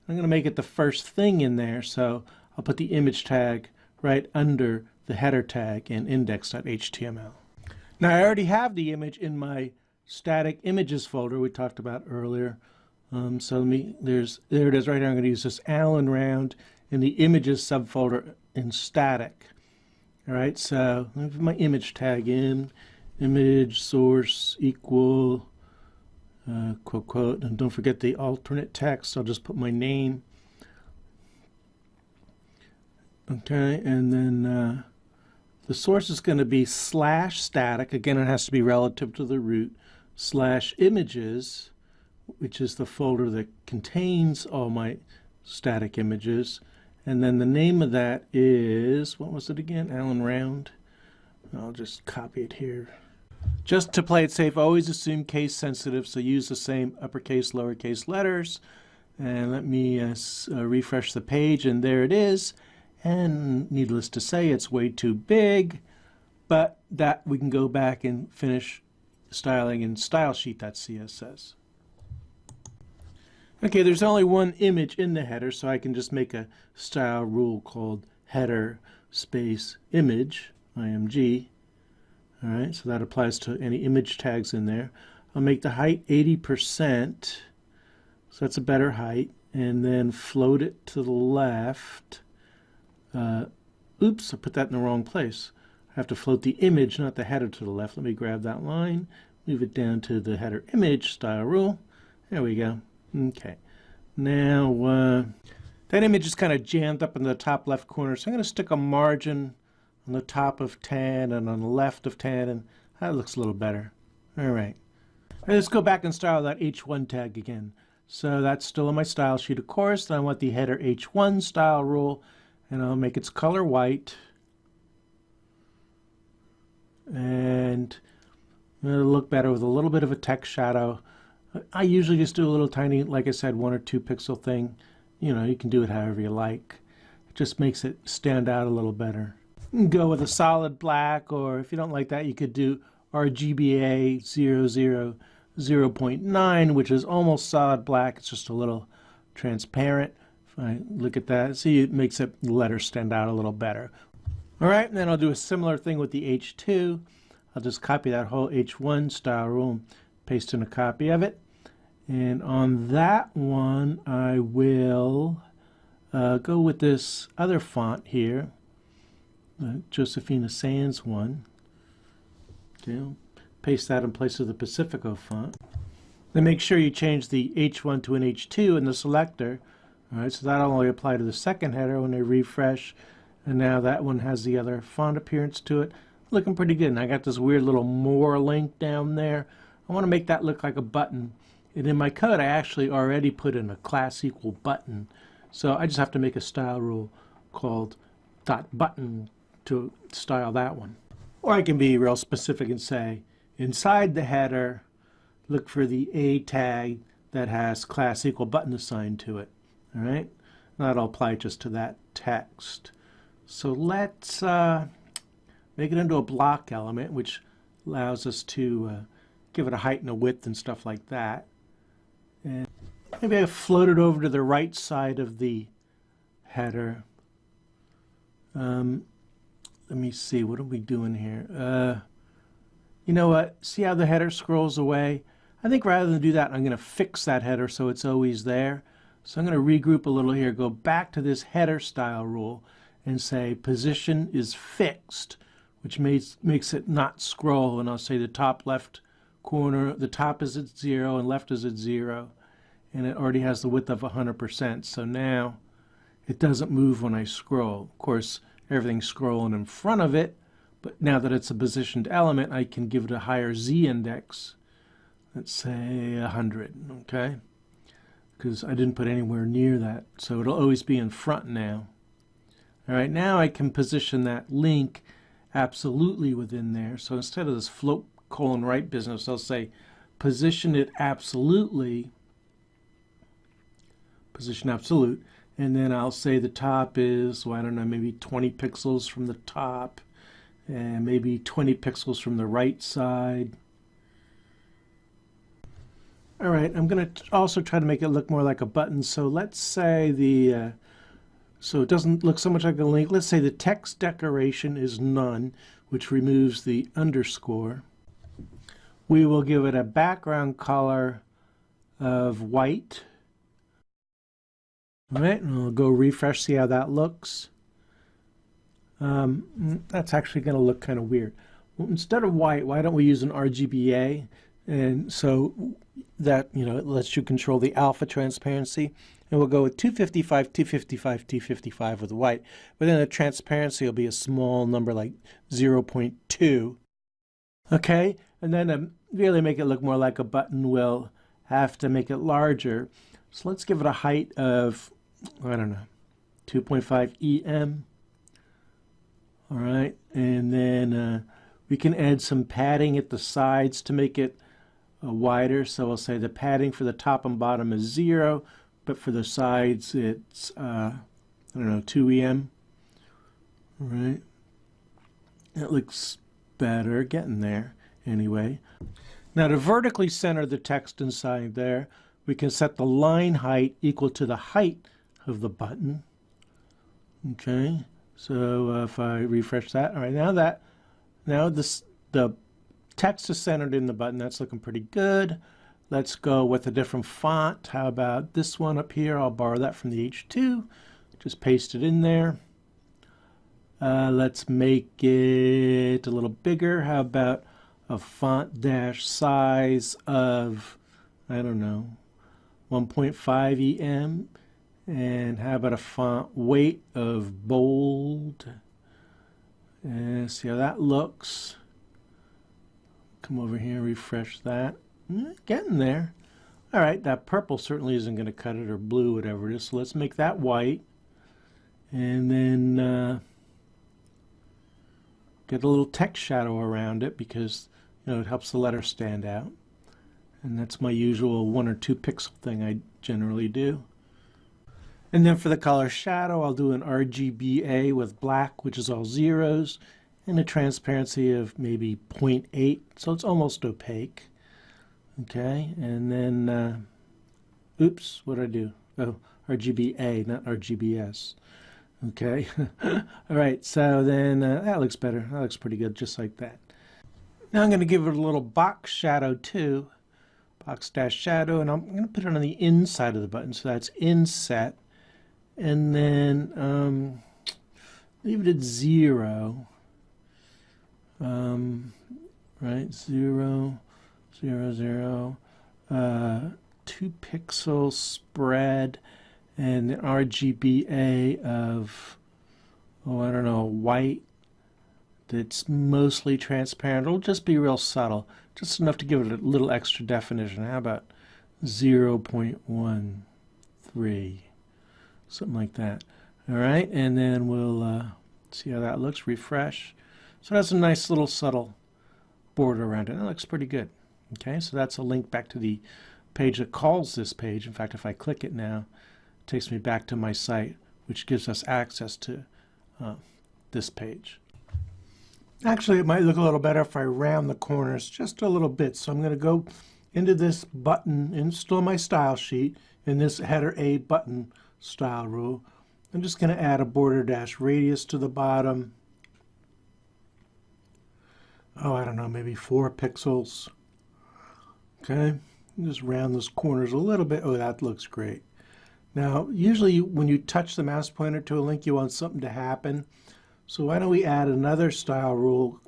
I'm going to make it the first thing in there, so I'll put the image tag right under the header tag in index.html. Now, I already have the image in my static images folder we talked about earlier. So there it is right here. I'm going to use this Allen round in the images subfolder in static. All right, so let me put my image tag in. Image source equal quote quote, and don't forget the alternate text. I'll just put my name. Okay, and then the source is going to be /static. Again, it has to be relative to the root. /images, which is the folder that contains all my static images. And then the name of that is, what was it again? Allen Round. I'll just copy it here. Just to play it safe, always assume case sensitive, so use the same uppercase, lowercase letters. And let me refresh the page, and there it is. And needless to say, it's way too big, but that we can go back and finish styling in stylesheet.css. Okay, there's only one image in the header, so I can just make a style rule called header space image, img. All right, so that applies to any image tags in there. I'll make the height 80%, so that's a better height, and then float it to the left. Oops, I put that in the wrong place. I have to float the image, not the header, to the left. Let me grab that line, move it down to the header image style rule. There we go. Okay. Now, that image is kind of jammed up in the top left corner, so I'm going to stick a margin on the top of 10 and on the left of 10, and that looks a little better. All right. Let's go back and style that H1 tag again. So that's still in my style sheet, of course. Then I want the header H1 style rule, and I'll make its color white. And it'll look better with a little bit of a text shadow. I usually just do a little tiny, like I said, 1 or 2 pixel thing. You know, you can do it however you like. It just makes it stand out a little better. You can go with a solid black, or if you don't like that, you could do RGBA 0.9, which is almost solid black. It's just a little transparent. If I look at that, see, it makes the letters stand out a little better. All right, and then I'll do a similar thing with the H2. I'll just copy that whole H1 style rule and paste in a copy of it. And on that one, I will go with this other font here, Josephina Sands one. Okay, I'll paste that in place of the Pacifico font. Then make sure you change the H1 to an H2 in the selector. All right, so that'll only apply to the second header when I refresh. And now that one has the other font appearance to it. Looking pretty good. And I got this weird little more link down there. I want to make that look like a button. And in my code, I actually already put in a class equal button. So I just have to make a style rule called .button to style that one. Or I can be real specific and say, inside the header, look for the A tag that has class equal button assigned to it. All right? That'll apply just to that text. So let's make it into a block element, which allows us to give it a height and a width and stuff like that. And maybe I float it over to the right side of the header. Let me see, what are we doing here? You know what? See how the header scrolls away? I think rather than do that, I'm going to fix that header so it's always there. So I'm going to regroup a little here, go back to this header style rule and say position is fixed, which makes it not scroll. And I'll say the top left corner, the top is at 0 and left is at 0. And it already has the width of 100%. So now it doesn't move when I scroll. Of course, everything's scrolling in front of it, but now that it's a positioned element, I can give it a higher Z index. Let's say 100, okay? Because I didn't put anywhere near that, so it'll always be in front now. All right, now I can position that link absolutely within there. So instead of this float colon right business, I'll say position it absolutely, position absolute, and then I'll say the top is, well, I don't know, maybe 20 pixels from the top, and maybe 20 pixels from the right side. All right, I'm going to also try to make it look more like a button. So let's say the, so it doesn't look so much like a link. Let's say the text decoration is none, which removes the underscore. We will give it a background color of white. All right, and I'll go refresh, see how that looks. That's actually going to look kind of weird. Well, instead of white, why don't we use an RGBA? And so that, it lets you control the alpha transparency. And we'll go with 255, 255, 255 with white. But then the transparency will be a small number like 0.2. Okay, and then to really make it look more like a button, we'll have to make it larger. So let's give it a height of, I don't know, 2.5 EM. All right, and then we can add some padding at the sides to make it wider. So we'll say the padding for the top and bottom is 0, but for the sides it's, I don't know, 2 EM. All right, that looks better, getting there anyway. Now to vertically center the text inside there, we can set the line height equal to the height of the button. Okay, so if I refresh that, all right, now the text is centered in the button. That's looking pretty good. Let's go with a different font. How about this one up here? I'll borrow that from the H2. Just paste it in there. Let's make it a little bigger. How about a font dash size of, I don't know, 1.5 EM? And how about a font weight of bold? And see how that looks. Come over here, refresh that. Getting there. All right, that purple certainly isn't going to cut it, or blue, whatever it is. So let's make that white. And then get a little text shadow around it because it helps the letter stand out. And that's my usual 1 or 2 pixel thing I generally do. And then for the color shadow, I'll do an RGBA with black, which is all zeros, and a transparency of maybe 0.8, so it's almost opaque. Okay, and then, oops, what did I do? Oh, RGBA, not RGBS. Okay, all right, so then that looks better. That looks pretty good, just like that. Now I'm going to give it a little box shadow too, box dash shadow, and I'm going to put it on the inside of the button, so that's inset. And then leave it at 0. Right, 0, 0, 0. 2 pixel spread and an RGBA of, I don't know, white that's mostly transparent. It'll just be real subtle, just enough to give it a little extra definition. How about 0.13? Something like that. All right, and then we'll see how that looks. Refresh. So that's a nice little subtle border around it. That looks pretty good. Okay, so that's a link back to the page that calls this page. In fact, if I click it now, it takes me back to my site, which gives us access to this page. Actually, it might look a little better if I round the corners just a little bit. So I'm going to go into this button, install my style sheet, in this header A button style rule. I'm just going to add a border dash radius to the bottom. Oh, I don't know, maybe 4 pixels. Okay, just round those corners a little bit. Oh, that looks great. Now, usually when you touch the mouse pointer to a link, you want something to happen. So why don't we add another style rule,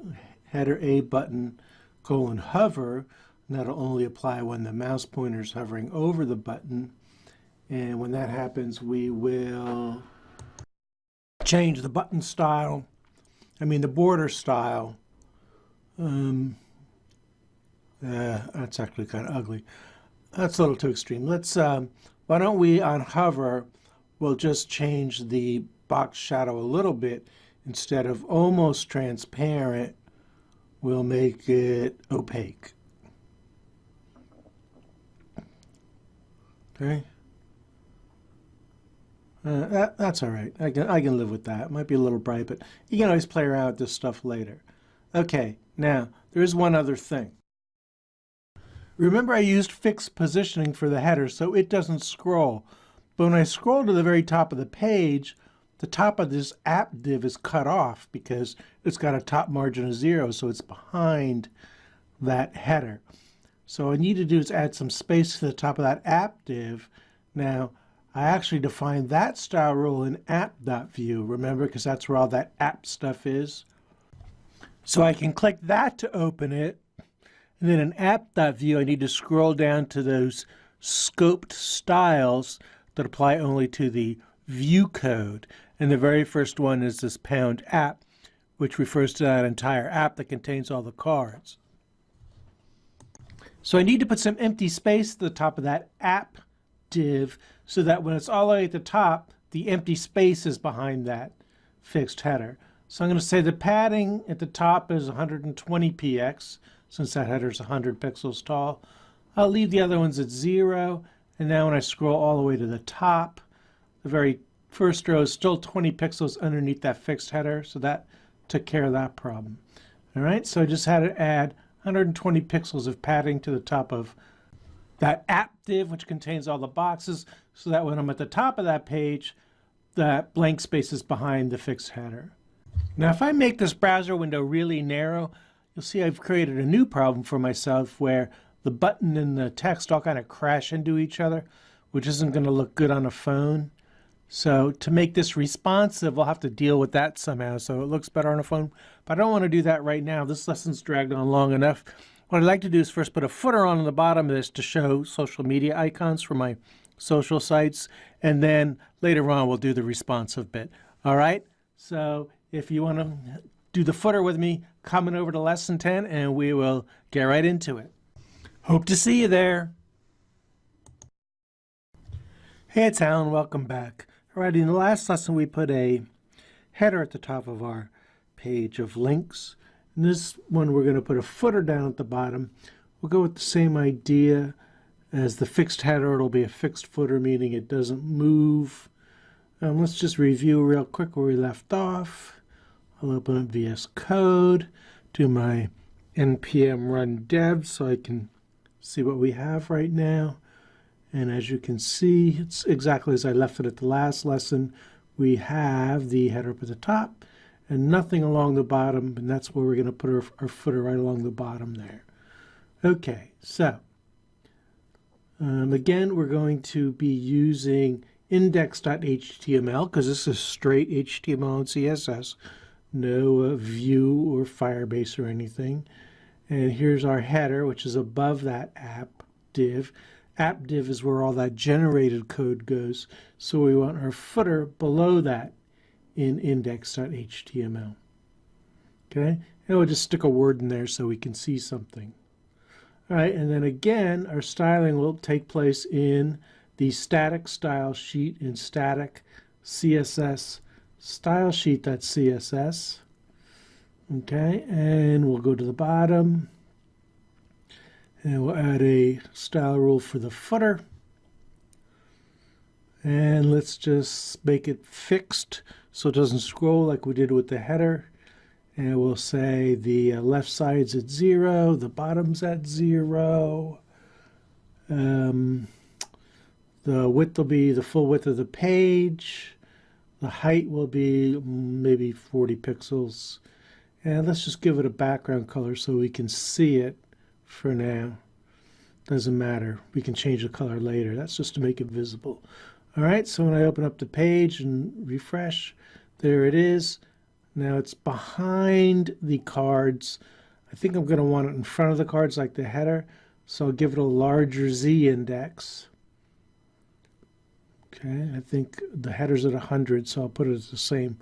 header A button, hover, and that'll only apply when the mouse pointer is hovering over the button. And when that happens, we will change the button style, the border style. That's actually kind of ugly. That's a little too extreme. Let's, why don't we on hover, we'll just change the box shadow a little bit. Instead of almost transparent, we'll make it opaque. Okay. That's all right. I can live with that. It might be a little bright, but you can always play around with this stuff later. Okay, now there is one other thing. Remember I used fixed positioning for the header so it doesn't scroll. But when I scroll to the very top of the page, the top of this app div is cut off because it's got a top margin of 0, so it's behind that header. So what I need to do is add some space to the top of that app div. Now, I actually defined that style rule in app.vue, remember, because that's where all that app stuff is. So I can click that to open it. And then in app.vue, I need to scroll down to those scoped styles that apply only to the Vue code. And the very first one is this #app, which refers to that entire app that contains all the cards. So I need to put some empty space at the top of that app div so that when it's all the way at the top, the empty space is behind that fixed header. So I'm going to say the padding at the top is 120 px, since that header is 100 pixels tall. I'll leave the other ones at 0. And now when I scroll all the way to the top, the very first row is still 20 pixels underneath that fixed header. So that took care of that problem. All right, so I just had to add 120 pixels of padding to the top of that app div, which contains all the boxes, so that when I'm at the top of that page, that blank space is behind the fixed header. Now, if I make this browser window really narrow, you'll see I've created a new problem for myself where the button and the text all kind of crash into each other, which isn't going to look good on a phone. So to make this responsive, we'll have to deal with that somehow so it looks better on a phone. But I don't want to do that right now. This lesson's dragged on long enough. What I'd like to do is first put a footer on the bottom of this to show social media icons for my social sites. And then later on, we'll do the responsive bit. All right? So if you want to do the footer with me, come on over to lesson 10 and we will get right into it. Hope to see you there. Hey, it's Alan. Welcome back. All right, in the last lesson, we put a header at the top of our page of links. In this one, we're going to put a footer down at the bottom. We'll go with the same idea as the fixed header. It'll be a fixed footer, meaning it doesn't move. Let's just review real quick where we left off. I'll open up VS Code, do my npm run dev so I can see what we have right now. And as you can see, it's exactly as I left it at the last lesson. We have the header up at the top and nothing along the bottom, and that's where we're going to put our footer right along the bottom there. Okay, so again, we're going to be using index.html because this is straight HTML and CSS, no Vue or Firebase or anything. And here's our header, which is above that app div. App div is where all that generated code goes, so we want our footer below that in index.html. Okay, and we'll just stick a word in there so we can see something. All right, and then again, our styling will take place in the static style sheet in static CSS style sheet.css. Okay, and we'll go to the bottom. And we'll add a style rule for the footer. And let's just make it fixed so it doesn't scroll like we did with the header. And we'll say the left side's at 0, the bottom's at 0. The width will be the full width of the page. The height will be maybe 40 pixels. And let's just give it a background color so we can see it. For now, doesn't matter. We can change the color later. That's just to make it visible. All right, so when I open up the page and refresh, there it is. Now it's behind the cards. I think I'm going to want it in front of the cards like the header, so I'll give it a larger Z index. Okay, I think the header's at 100, so I'll put it at the same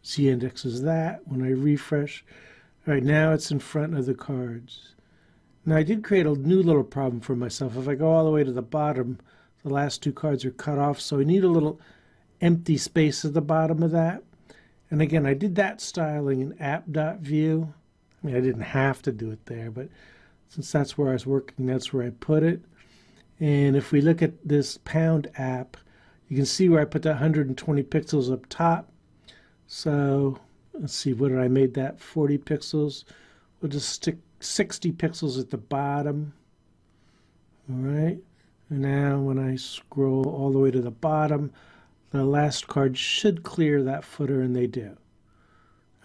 Z index as that. When I refresh, all right, now it's in front of the cards. Now I did create a new little problem for myself. If I go all the way to the bottom, the last two cards are cut off, so I need a little empty space at the bottom of that. And again, I did that styling in app.vue. I mean, I didn't have to do it there, but since that's where I was working, that's where I put it. And if we look at this #app, you can see where I put that 120 pixels up top. So let's see, what did I made that 40 pixels? We'll just stick 60 pixels at the bottom. All right, and now when I scroll all the way to the bottom, the last card should clear that footer, and they do.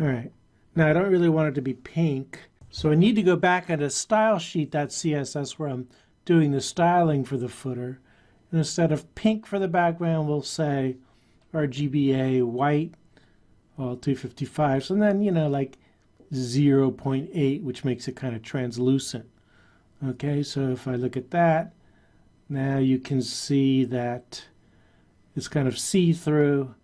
All right, now I don't really want it to be pink, so I need to go back into style sheet.css where I'm doing the styling for the footer, And instead of pink for the background, we'll say RGBA white, all 255s, and then, like 0.8, which makes it kind of translucent. Okay, so if I look at that, now you can see that it's kind of see-through,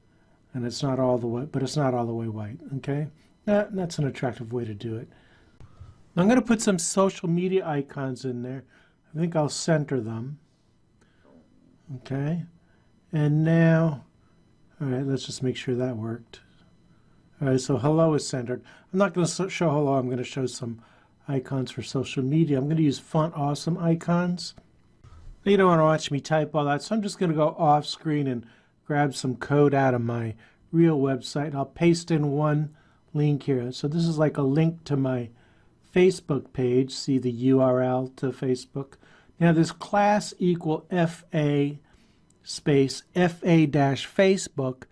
and it's not all the way, but it's not all the way white. Okay, that's an attractive way to do it. I'm going to put some social media icons in there. I think I'll center them. Okay, and now, all right, let's just make sure that worked. All right, so hello is centered. I'm not going to show hello. I'm going to show some icons for social media. I'm going to use Font Awesome icons. You don't want to watch me type all that, so I'm just going to go off screen and grab some code out of my real website. I'll paste in one link here. So this is like a link to my Facebook page. See the URL to Facebook. Now this class equal FA space FA-Facebook.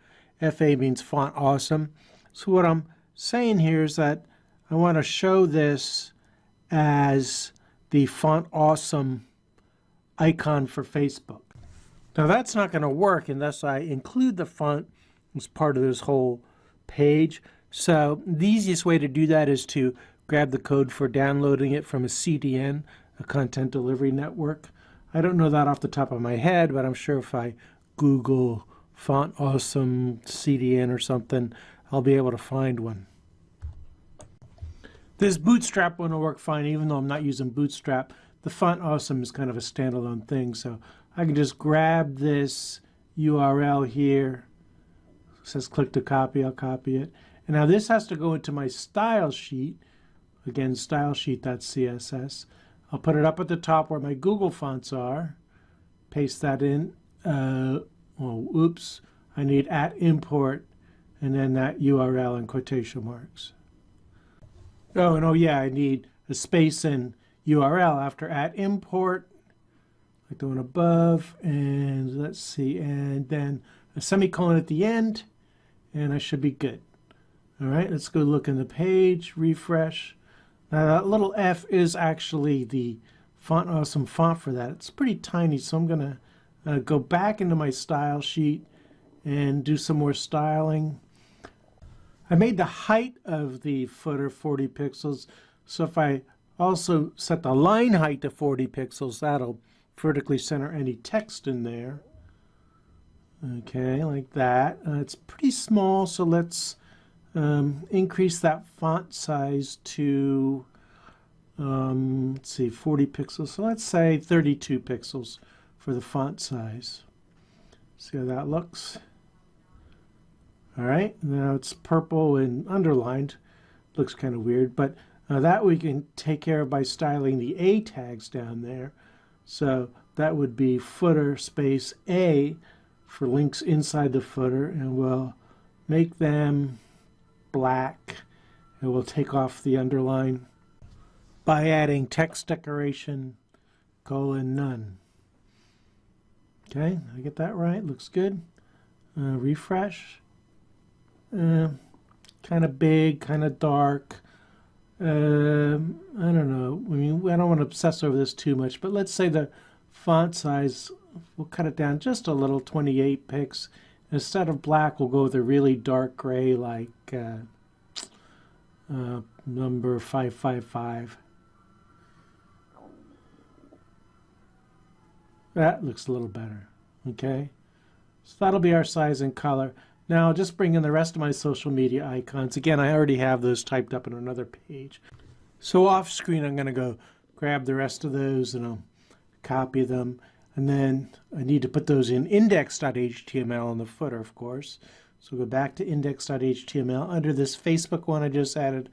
FA means Font Awesome. So what I'm saying here is that I want to show this as the Font Awesome icon for Facebook. Now that's not going to work unless I include the font as part of this whole page. So the easiest way to do that is to grab the code for downloading it from a CDN, a content delivery network. I don't know that off the top of my head, but I'm sure if I Google Font Awesome CDN or something, I'll be able to find one. This Bootstrap one will work fine, even though I'm not using Bootstrap. The Font Awesome is kind of a standalone thing, so I can just grab this URL here. It says click to copy, I'll copy it. And now this has to go into my style sheet. Again, stylesheet.css. I'll put it up at the top where my Google fonts are. Paste that in. Oops. I need @import and then that URL in quotation marks. Oh, and I need a space in URL after @import, like the one above, and let's see, and then a semicolon at the end, and I should be good. All right, let's go look in the page, refresh. Now that little F is actually the Font Awesome font for that. It's pretty tiny, so I'm going to go back into my style sheet and do some more styling. I made the height of the footer 40 pixels, so if I also set the line height to 40 pixels, that'll vertically center any text in there. Okay, like that. It's pretty small, so let's increase that font size to, let's see, 40 pixels. So let's say 32 pixels for the font size. See how that looks? All right, now it's purple and underlined. Looks kind of weird, but that we can take care of by styling the A tags down there. So that would be footer space A for links inside the footer, and we'll make them black, and we'll take off the underline by adding text decoration :none. Okay, I get that right? Looks good. Refresh. Kind of big, kind of dark. I don't know. I mean, I don't want to obsess over this too much, but let's say the font size, we'll cut it down just a little, 28 pix. Instead of black, we'll go with a really dark gray, like number 555. That looks a little better. Okay, so that'll be our size and color. Now I'll just bring in the rest of my social media icons. Again, I already have those typed up in another page. So off screen, I'm going to go grab the rest of those and I'll copy them. And then I need to put those in index.html in the footer, of course. So go back to index.html. Under this Facebook one I just added,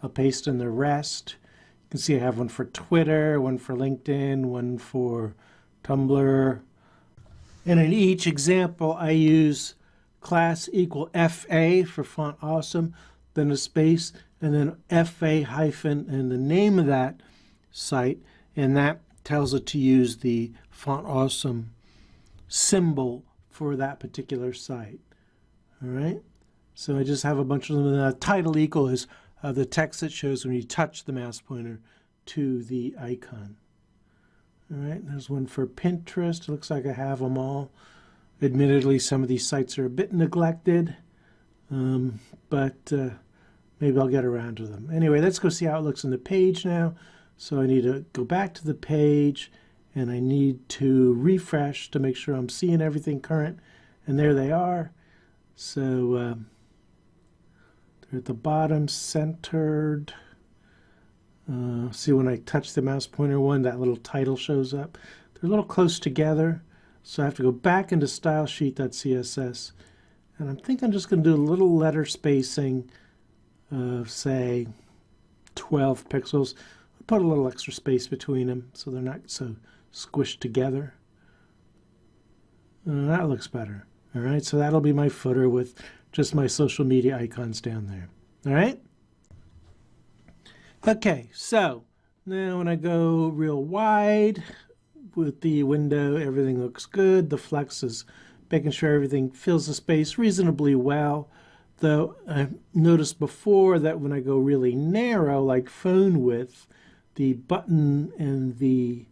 I'll paste in the rest. You can see I have one for Twitter, one for LinkedIn, one for Tumblr. And in each example, I use class equal FA for Font Awesome, then a space, and then FA hyphen and the name of that site, and that tells it to use the Font Awesome symbol for that particular site. All right, so I just have a bunch of them. And the title equal is the text that shows when you touch the mouse pointer to the icon. All right, there's one for Pinterest. It looks like I have them all. Admittedly, some of these sites are a bit neglected, but maybe I'll get around to them. Anyway, let's go see how it looks on the page now. So I need to go back to the page, and I need to refresh to make sure I'm seeing everything current. And there they are. So they're at the bottom, centered. See, when I touch the mouse pointer one, that little title shows up. They're a little close together, so I have to go back into stylesheet.css, and I think I'm just going to do a little letter spacing of, say, 12 pixels. I'll put a little extra space between them so they're not so squished together. That looks better. All right, so that'll be my footer with just my social media icons down there. All right? Okay, so now when I go real wide with the window, everything looks good. The flex is making sure everything fills the space reasonably well. Though I noticed before that when I go really narrow, like phone width, the button and the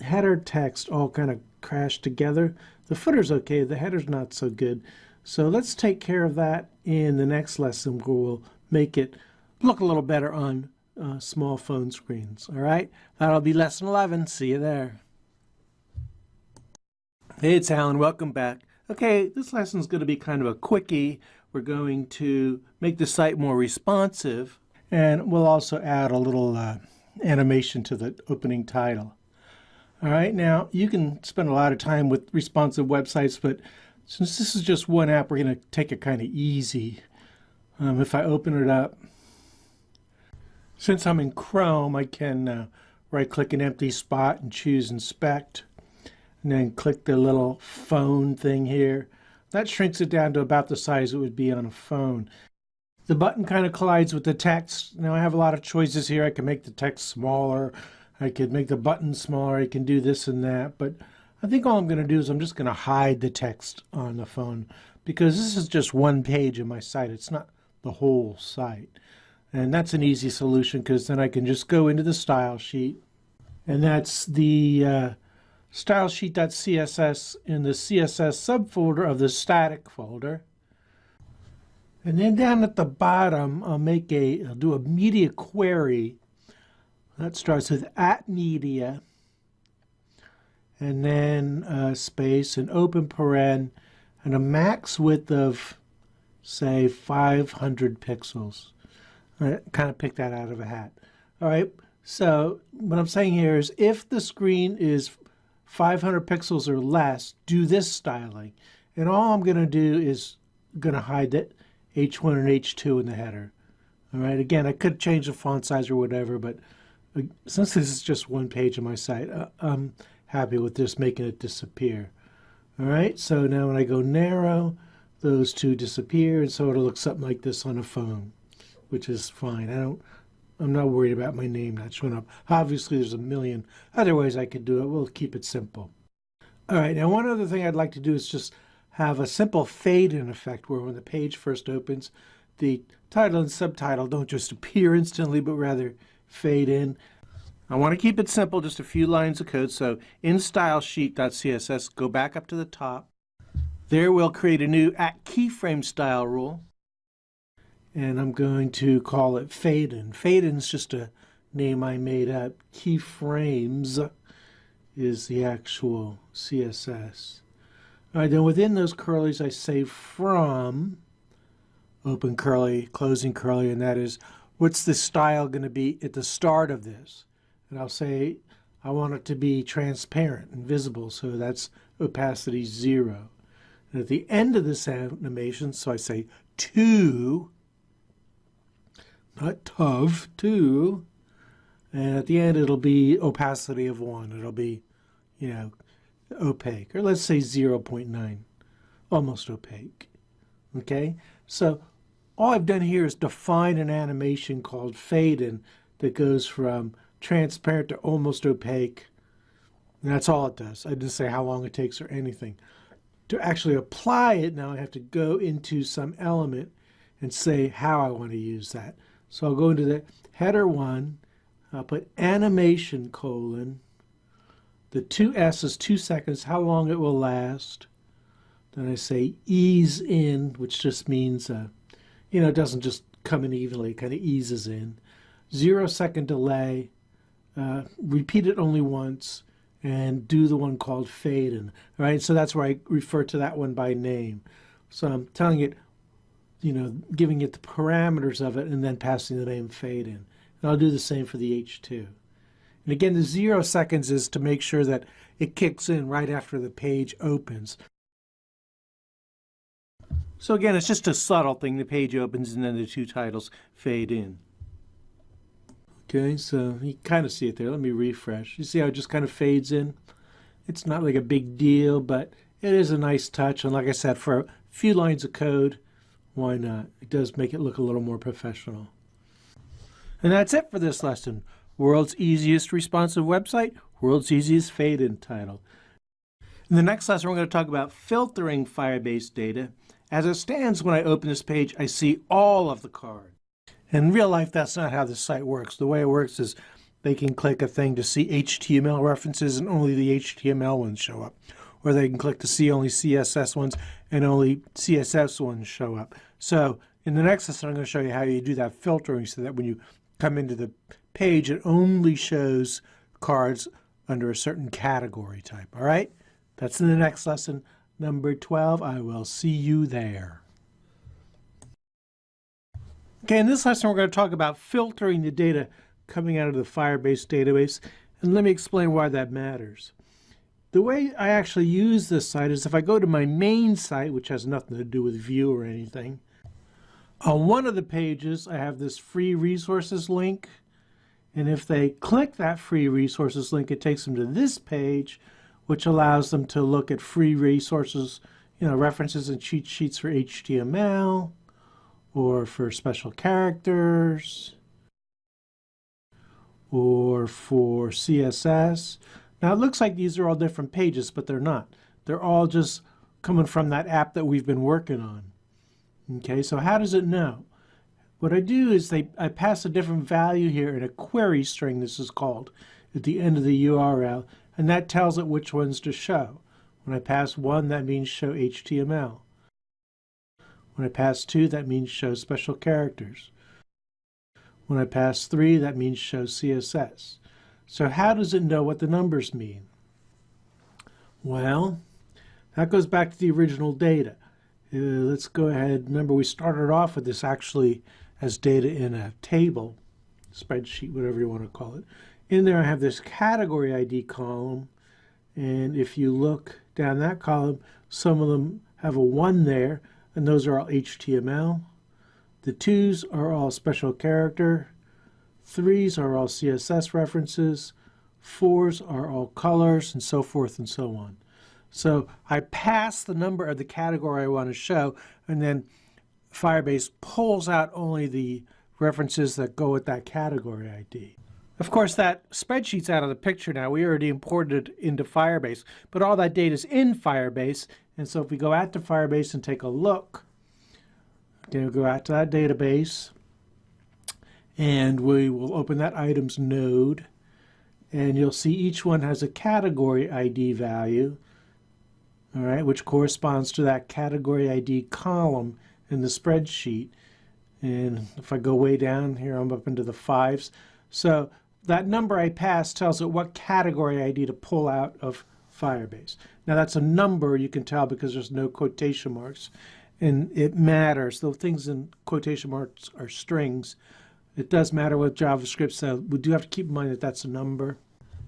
header text all kind of crash together. The footer's okay, the header's not so good. So let's take care of that in the next lesson where we'll make it look a little better on small phone screens. All right, that'll be lesson 11. See you there. Hey, it's Alan. Welcome back. Okay, this lesson is going to be kind of a quickie. We're going to make the site more responsive, and we'll also add a little animation to the opening title. All right, now you can spend a lot of time with responsive websites, but since this is just one app, we're going to take it kind of easy. If I open it up, since I'm in Chrome, I can right-click an empty spot and choose Inspect, and then click the little phone thing here. That shrinks it down to about the size it would be on a phone. The button kind of collides with the text. Now I have a lot of choices here. I can make the text smaller. I could make the button smaller. I can do this and that. But I think all I'm going to do is I'm just going to hide the text on the phone because this is just one page of my site. It's not the whole site. And that's an easy solution because then I can just go into the style sheet. And that's the stylesheet.css in the CSS subfolder of the static folder. And then down at the bottom, I'll do a media query. That starts with @media, and then space and open paren, and a max width of, say, 500 pixels. I kind of picked that out of a hat. All right, so what I'm saying here is if the screen is 500 pixels or less, do this styling. And all I'm going to do is going to hide it, H1 and H2 in the header. All right, again, I could change the font size or whatever, but since this is just one page of my site, I'm happy with just making it disappear. All right, so now when I go narrow, those two disappear, and so it'll look something like this on a phone, which is fine. I'm not worried about my name not showing up. Obviously, there's a million other ways I could do it. We'll keep it simple. All right, now one other thing I'd like to do is just have a simple fade-in effect where when the page first opens, the title and subtitle don't just appear instantly, but rather fade in. I want to keep it simple, just a few lines of code. So in stylesheet.css, go back up to the top. There we'll create a new @keyframe style rule. And I'm going to call it fade-in. Fade-in is just a name I made up. Keyframes is the actual CSS. All right, then within those curlies, I say from, open curly, closing curly, and that is, what's the style going to be at the start of this? And I'll say, I want it to be transparent and visible, so that's opacity 0. And at the end of this animation, so I say to, not tov, to, and at the end it'll be opacity of 1. It'll be, opaque, or let's say 0.9, almost opaque. Okay, so all I've done here is define an animation called fade-in that goes from transparent to almost opaque. And that's all it does. I didn't say how long it takes or anything. To actually apply it, now I have to go into some element and say how I want to use that. So I'll go into the header 1, I'll put animation : The 2S is 2 seconds, how long it will last. Then I say ease in, which just means, it doesn't just come in evenly, it kind of eases in. 0-second delay, repeat it only once, and do the one called fade in. All right, so that's where I refer to that one by name. So I'm telling it, giving it the parameters of it and then passing the name fade in. And I'll do the same for the H2. And again, the 0 seconds is to make sure that it kicks in right after the page opens. So again, it's just a subtle thing. The page opens and then the two titles fade in. Okay, so you kind of see it there. Let me refresh. You see how it just kind of fades in? It's not like a big deal, but it is a nice touch. And like I said, for a few lines of code, why not? It does make it look a little more professional. And that's it for this lesson. World's easiest responsive website, world's easiest fade-in title. In the next lesson, we're going to talk about filtering Firebase data. As it stands, when I open this page, I see all of the cards. In real life, that's not how the site works. The way it works is they can click a thing to see HTML references and only the HTML ones show up. Or they can click to see only CSS ones and only CSS ones show up. So in the next lesson, I'm going to show you how you do that filtering so that when you come into the page, it only shows cards under a certain category type. All right? That's in the next lesson, number 12. I will see you there. Okay, in this lesson, we're going to talk about filtering the data coming out of the Firebase database. And let me explain why that matters. The way I actually use this site is if I go to my main site, which has nothing to do with Vue or anything, on one of the pages, I have this free resources link. And if they click that free resources link, it takes them to this page, which allows them to look at free resources, references and cheat sheets for HTML or for special characters or for CSS. Now, it looks like these are all different pages, but they're not. They're all just coming from that app that we've been working on. Okay, so how does it know? What I do is I pass a different value here in a query string, this is called, at the end of the URL, and that tells it which ones to show. When I pass 1, that means show HTML. When I pass 2, that means show special characters. When I pass 3, that means show CSS. So how does it know what the numbers mean? Well, that goes back to the original data. Let's go ahead. Remember, we started off with this actually as data in a table, spreadsheet, whatever you want to call it. In there, I have this category ID column. And if you look down that column, some of them have a 1 there, and those are all HTML. The 2s are all special character. 3s are all CSS references. 4s are all colors, and so forth and so on. So I pass the number of the category I want to show, and then Firebase pulls out only the references that go with that category ID. Of course, that spreadsheet's out of the picture now. We already imported it into Firebase, but all that data is in Firebase. And so if we go out to Firebase and take a look, we'll go out to that database, and we will open that items node, and you'll see each one has a category ID value, all right, which corresponds to that category ID column in the spreadsheet. And if I go way down here, I'm up into the 5s. So that number I passed tells it what category ID to pull out of Firebase. Now that's a number, you can tell, because there's no quotation marks. And it matters. The things in quotation marks are strings. It does matter what JavaScript says. We do have to keep in mind that that's a number.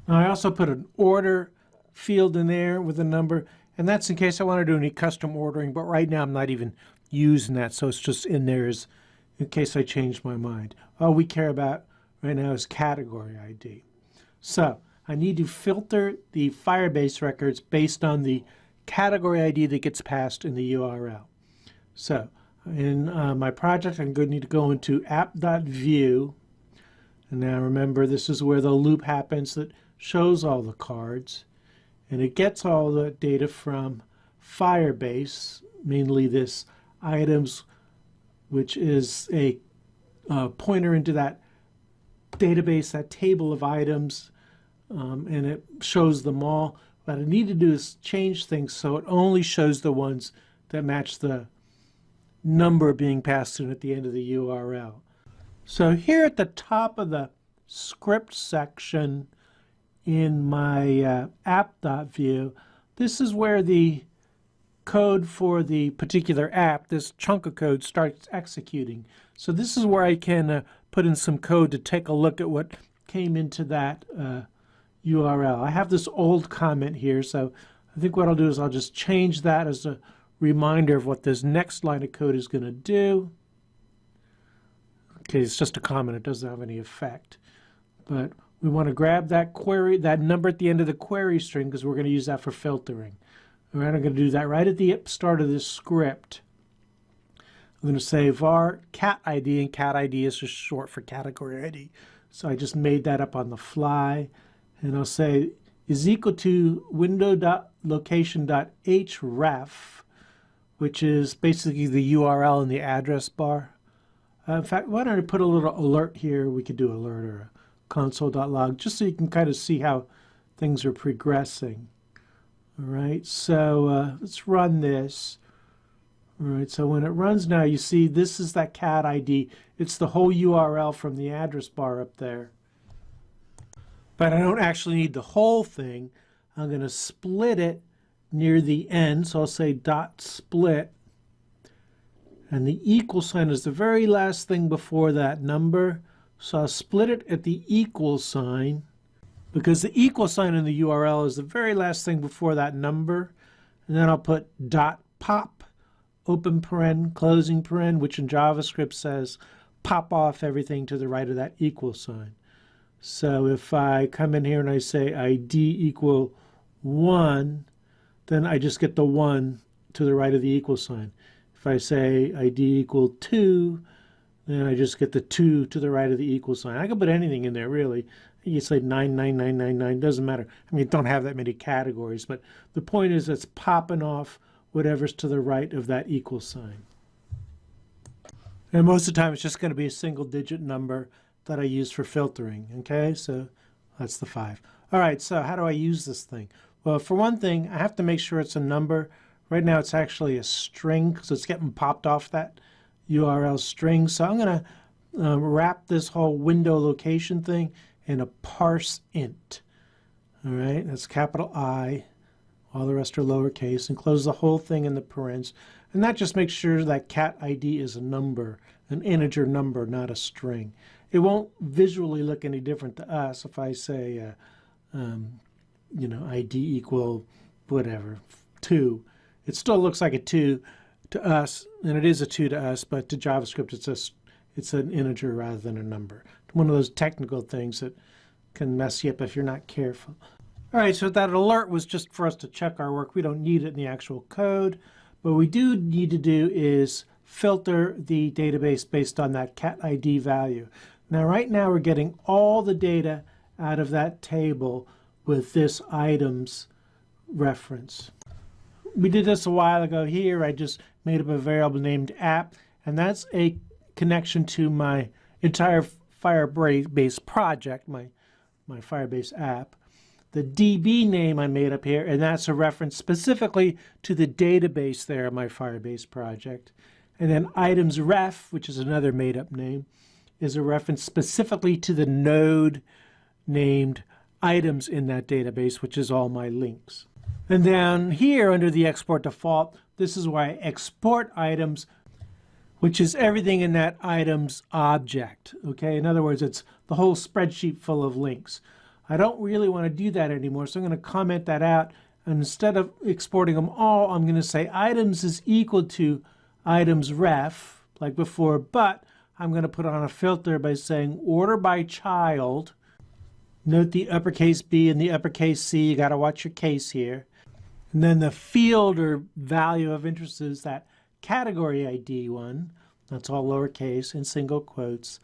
Now I also put an order field in there with a number, and that's in case I want to do any custom ordering, but right now I'm not even using that, so it's just in there as in case I change my mind. All we care about right now is category ID. So I need to filter the Firebase records based on the category ID that gets passed in the URL. So in my project, I'm going to need to go into app.vue. And now remember, this is where the loop happens that shows all the cards. And it gets all the data from Firebase, mainly this items, which is a pointer into that database, that table of items and it shows them all. What I need to do is change things so it only shows the ones that match the number being passed in at the end of the URL. So here at the top of the script section in my app.vue, this is where the code for the particular app, this chunk of code, starts executing. So this is where I can put in some code to take a look at what came into that URL. I have this old comment here, so I think what I'll do is I'll just change that as a reminder of what this next line of code is going to do. Okay, it's just a comment. It doesn't have any effect. But we want to grab that query, that number at the end of the query string, because we're going to use that for filtering. All right, I'm going to do that right at the start of this script. I'm going to say var cat ID, and cat ID is just short for category ID. So I just made that up on the fly. And I'll say is equal to window.location.href, which is basically the URL in the address bar. In fact, why don't I put a little alert here? We could do alert or a console.log, just so you can kind of see how things are progressing. All right, so let's run this. All right, so when it runs now, you see this is that cat ID. It's the whole URL from the address bar up there. But I don't actually need the whole thing. I'm going to split it near the end. So I'll say dot split. And the equal sign is the very last thing before that number. So I'll split it at the equal sign, because the equal sign in the URL is the very last thing before that number. And then I'll put dot pop, open paren, closing paren, which in JavaScript says pop off everything to the right of that equal sign. So if I come in here and I say ID equal 1, then I just get the 1 to the right of the equal sign. If I say ID equal 2, then I just get the 2 to the right of the equal sign. I can put anything in there, really. You say 99999, doesn't matter. I mean, don't have that many categories, but the point is it's popping off whatever's to the right of that equal sign. And most of the time, it's just going to be a single-digit number that I use for filtering. Okay, so that's the 5. All right, so how do I use this thing? Well, for one thing, I have to make sure it's a number. Right now, it's actually a string, so it's getting popped off that URL string. So I'm going to wrap this whole window location thing in a parse int. All right, that's capital I. All the rest are lowercase, and close the whole thing in the parens. And that just makes sure that cat ID is a number, an integer number, not a string. It won't visually look any different to us if I say, you know, ID equal whatever, 2. It still looks like a 2 to us, and it is a 2 to us, but to JavaScript it's an integer rather than a number. One of those technical things that can mess you up if you're not careful. All right, so that alert was just for us to check our work. We don't need it in the actual code. What we do need to do is filter the database based on that cat ID value. Now, right now, we're getting all the data out of that table with this items reference. We did this a while ago here. I just made up a variable named app, and that's a connection to my entire Firebase project, my Firebase app. The DB name I made up here, and that's a reference specifically to the database there, my Firebase project. And then items ref, which is another made-up name, is a reference specifically to the node named items in that database, which is all my links. And down here under the export default, this is where I export items, which is everything in that items object. Okay, in other words, it's the whole spreadsheet full of links. I don't really want to do that anymore, so I'm going to comment that out. And instead of exporting them all, I'm going to say items is equal to items ref, like before, but I'm going to put on a filter by saying order by child. Note the uppercase B and the uppercase C. You got to watch your case here. And then the field or value of interest is that category ID one. That's all lowercase in single quotes.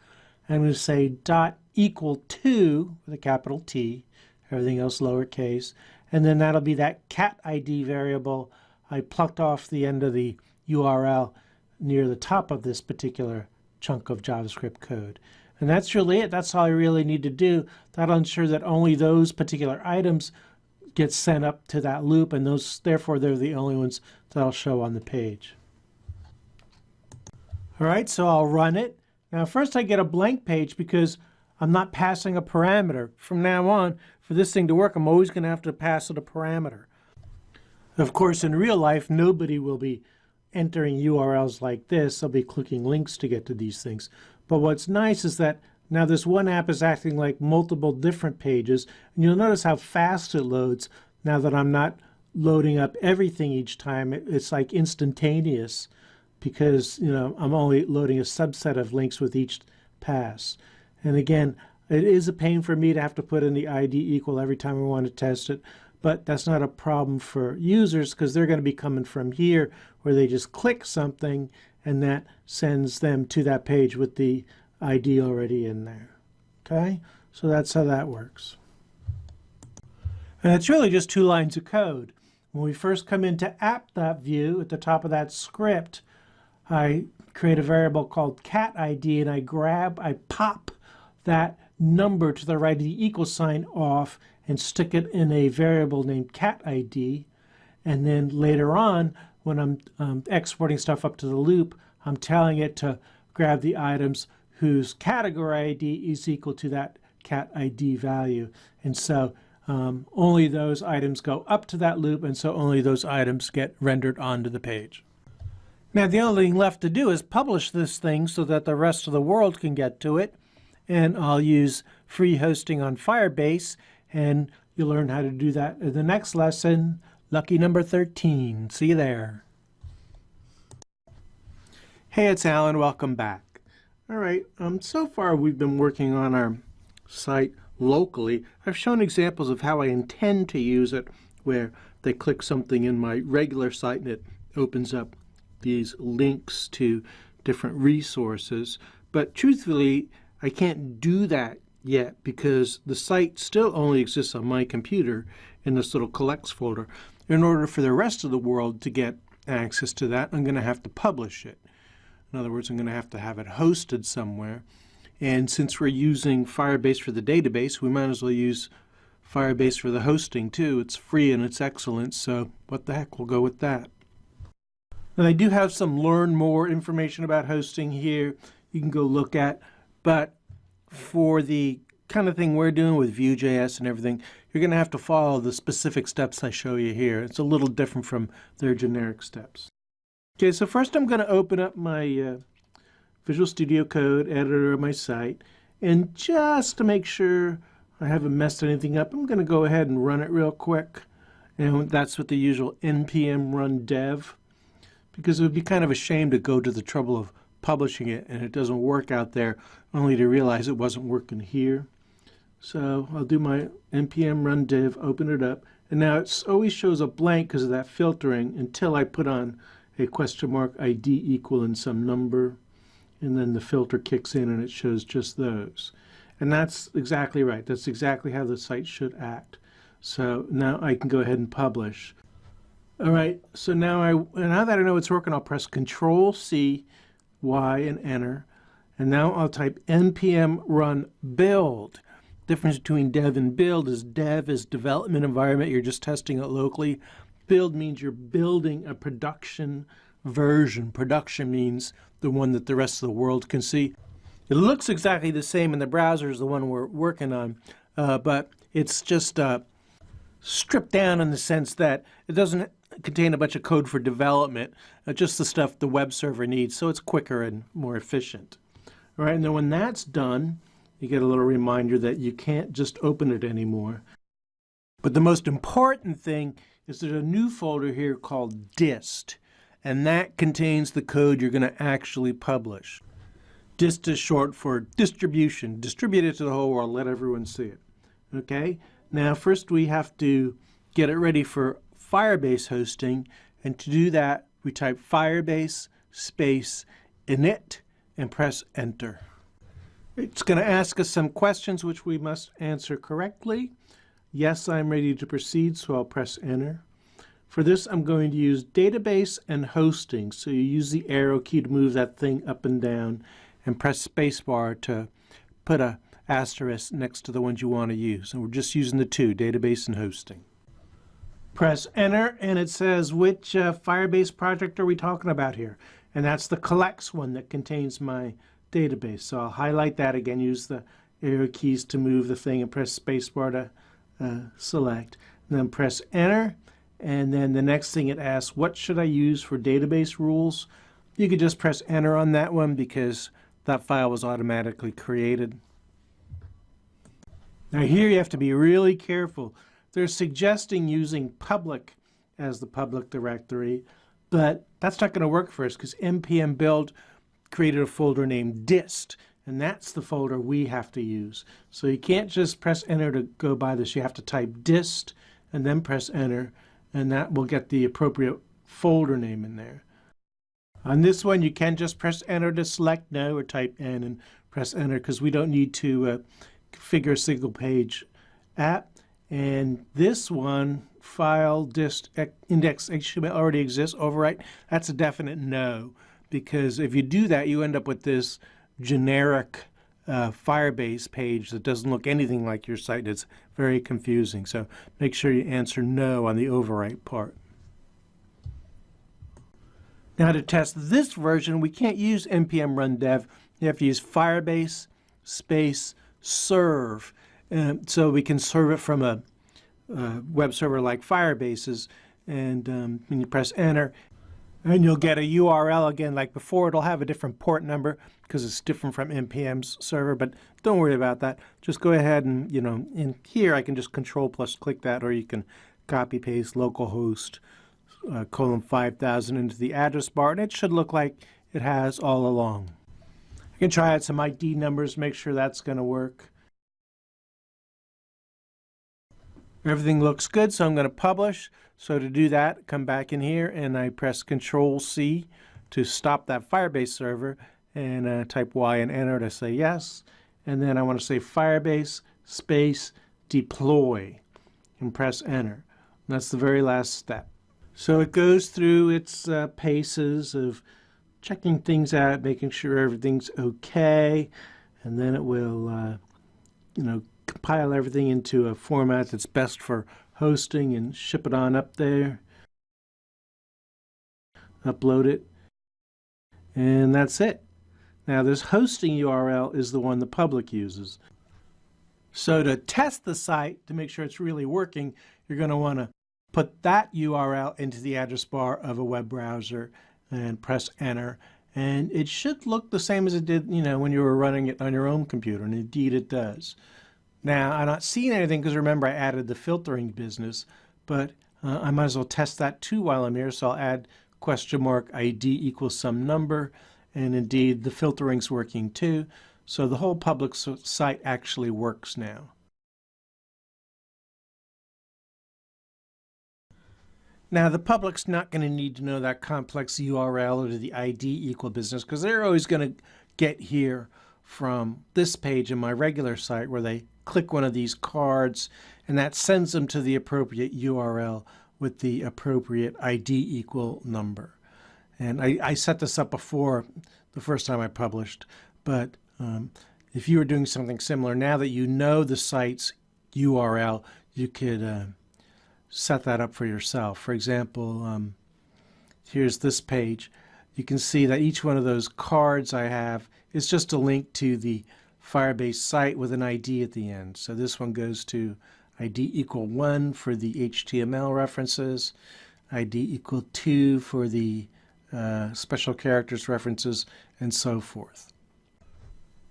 I'm going to say dot equal to with a capital T, everything else lowercase. And then that'll be that cat ID variable I plucked off the end of the URL near the top of this particular chunk of JavaScript code. And that's really it. That's all I really need to do. That'll ensure that only those particular items get sent up to that loop, and those, therefore, they're the only ones that I'll show on the page. All right, so I'll run it. Now, first I get a blank page because I'm not passing a parameter. From now on, for this thing to work, I'm always going to have to pass it a parameter. Of course, in real life, nobody will be entering URLs like this. They'll be clicking links to get to these things. But what's nice is that now this one app is acting like multiple different pages. And you'll notice how fast it loads now that I'm not loading up everything each time. It's like instantaneous because, you know, I'm only loading a subset of links with each pass. And again, it is a pain for me to have to put in the ID equal every time I want to test it. But that's not a problem for users because they're going to be coming from here where they just click something and that sends them to that page with the ID already in there. Okay, so that's how that works. And it's really just 2 lines of code. When we first come into app.vue, at the top of that script, I create a variable called cat ID and I pop that number to the right of the equal sign off and stick it in a variable named cat ID. And then later on, when I'm exporting stuff up to the loop, I'm telling it to grab the items whose category ID is equal to that cat ID value. And so only those items go up to that loop, and so only those items get rendered onto the page. Now, the only thing left to do is publish this thing so that the rest of the world can get to it. And I'll use free hosting on Firebase, and you'll learn how to do that in the next lesson. Lucky number 13. See you there. Hey, it's Alan. Welcome back. All right, so far we've been working on our site locally. I've shown examples of how I intend to use it, where they click something in my regular site and it opens up these links to different resources. But truthfully, I can't do that yet because the site still only exists on my computer in this little collects folder. In order for the rest of the world to get access to that, I'm going to have to publish it. In other words, I'm going to have it hosted somewhere. And since we're using Firebase for the database, we might as well use Firebase for the hosting too. It's free and it's excellent, so what the heck, we'll go with that. And I do have some learn more information about hosting here you can go look at, but for the kind of thing we're doing with Vue.js and everything, you're going to have to follow the specific steps I show you here. It's a little different from their generic steps. Okay, so first I'm going to open up my Visual Studio Code editor of my site, and just to make sure I haven't messed anything up, I'm going to go ahead and run it real quick. And that's with the usual npm run dev, because it would be kind of a shame to go to the trouble of publishing it and it doesn't work out there, only to realize it wasn't working here. So I'll do my npm run dev, open it up, and now it always shows a blank because of that filtering until I put on a question mark ID equal and some number, and then the filter kicks in and it shows just those. And that's exactly right. That's exactly how the site should act. So now I can go ahead and publish. All right, so now that I know it's working, I'll press Control-C, Y, and Enter. And now I'll type npm run build. Difference between dev and build is dev is development environment. You're just testing it locally. Build means you're building a production version. Production means the one that the rest of the world can see. It looks exactly the same in the browser as the one we're working on, but it's just stripped down in the sense that it doesn't contain a bunch of code for development, just the stuff the web server needs, so it's quicker and more efficient. All right, and then when that's done, you get a little reminder that you can't just open it anymore. But the most important thing is there's a new folder here called dist, and that contains the code you're going to actually publish. Dist is short for distribution. Distribute it to the whole world, let everyone see it. Okay, now first we have to get it ready for Firebase hosting, and to do that we type Firebase space init and press enter. It's going to ask us some questions which we must answer correctly. Yes, I'm ready to proceed, so I'll press enter. For this, I'm going to use database and hosting. So you use the arrow key to move that thing up and down and press spacebar to put a asterisk next to the ones you want to use. And we're just using the two, database and hosting. Press enter and it says which Firebase project are we talking about here. And that's the collects one that contains my database. So I'll highlight that again, use the arrow keys to move the thing and press spacebar to select. And then press enter. And then the next thing it asks, what should I use for database rules? You could just press enter on that one because that file was automatically created. Now here you have to be really careful. They're suggesting using public as the public directory, but that's not going to work for us because npm build created a folder named dist, and that's the folder we have to use. So you can't just press enter to go by this. You have to type dist and then press enter, and that will get the appropriate folder name in there. On this one, you can just press enter to select no or type N and press enter because we don't need to configure a single page app. And this one, file dist index HTML already exists, overwrite, that's a definite no, because if you do that, you end up with this generic Firebase page that doesn't look anything like your site. It's very confusing. So make sure you answer no on the overwrite part. Now to test this version, we can't use npm run dev. You have to use Firebase space serve. So we can serve it from a web server like Firebase's. And when you press enter, and you'll get a URL again like before. It'll have a different port number because it's different from npm's server, but don't worry about that. Just go ahead and, in here I can just control plus click that, or you can copy paste localhost :5000 into the address bar, and it should look like it has all along. I can try out some ID numbers, make sure that's going to work. Everything looks good, so I'm going to publish. So to do that, come back in here and I press Control-C to stop that Firebase server, and type Y and enter to say yes. And then I want to say Firebase space deploy and press enter. And that's the very last step. So it goes through its paces of checking things out, making sure everything's okay, and then it will, compile everything into a format that's best for hosting and ship it on up there. Upload it, and that's it. Now this hosting URL is the one the public uses. So to test the site to make sure it's really working, you're going to want to put that URL into the address bar of a web browser and press enter. And it should look the same as it did, when you were running it on your own computer, and indeed it does. Now, I'm not seeing anything because remember I added the filtering business, but I might as well test that too while I'm here. So I'll add $ID equals some number, and indeed the filtering's working too. So the whole public site actually works now. Now the public's not going to need to know that complex URL or the ID equal business because they're always going to get here from this page in my regular site where they click one of these cards and that sends them to the appropriate URL with the appropriate ID equal number. And I set this up before the first time I published, but if you were doing something similar, now that you know the site's URL, you could set that up for yourself. For example, here's this page. You can see that each one of those cards I have is just a link to the Firebase site with an ID at the end. So this one goes to ID equal 1 for the HTML references, ID equal 2 for the special characters references, and so forth.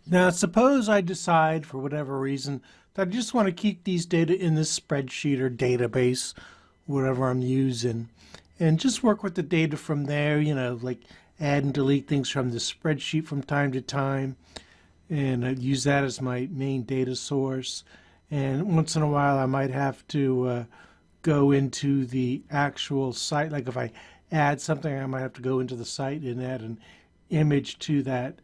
Now suppose I decide for whatever reason that I just want to keep these data in this spreadsheet or database, whatever I'm using, and just work with the data from there, like add and delete things from the spreadsheet from time to time, and I'd use that as my main data source. And once in a while I might have to go into the actual site. Like if I add something, I might have to go into the site and add an image to that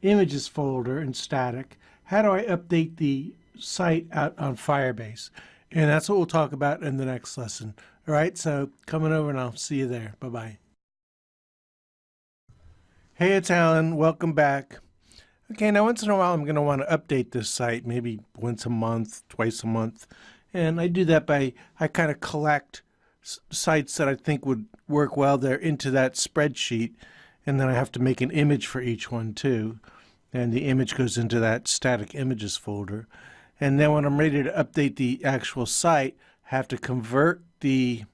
images folder in static. How do I update the site out on Firebase? And that's what we'll talk about in the next lesson. All right, so coming over and I'll see you there. Bye-bye. Hey, it's Alan. Welcome back. Okay, now once in a while I'm going to want to update this site, maybe once a month, twice a month. And I do that by, I kind of collect sites that I think would work well there into that spreadsheet. And then I have to make an image for each one too. And the image goes into that static images folder. And then when I'm ready to update the actual site, I have to convert the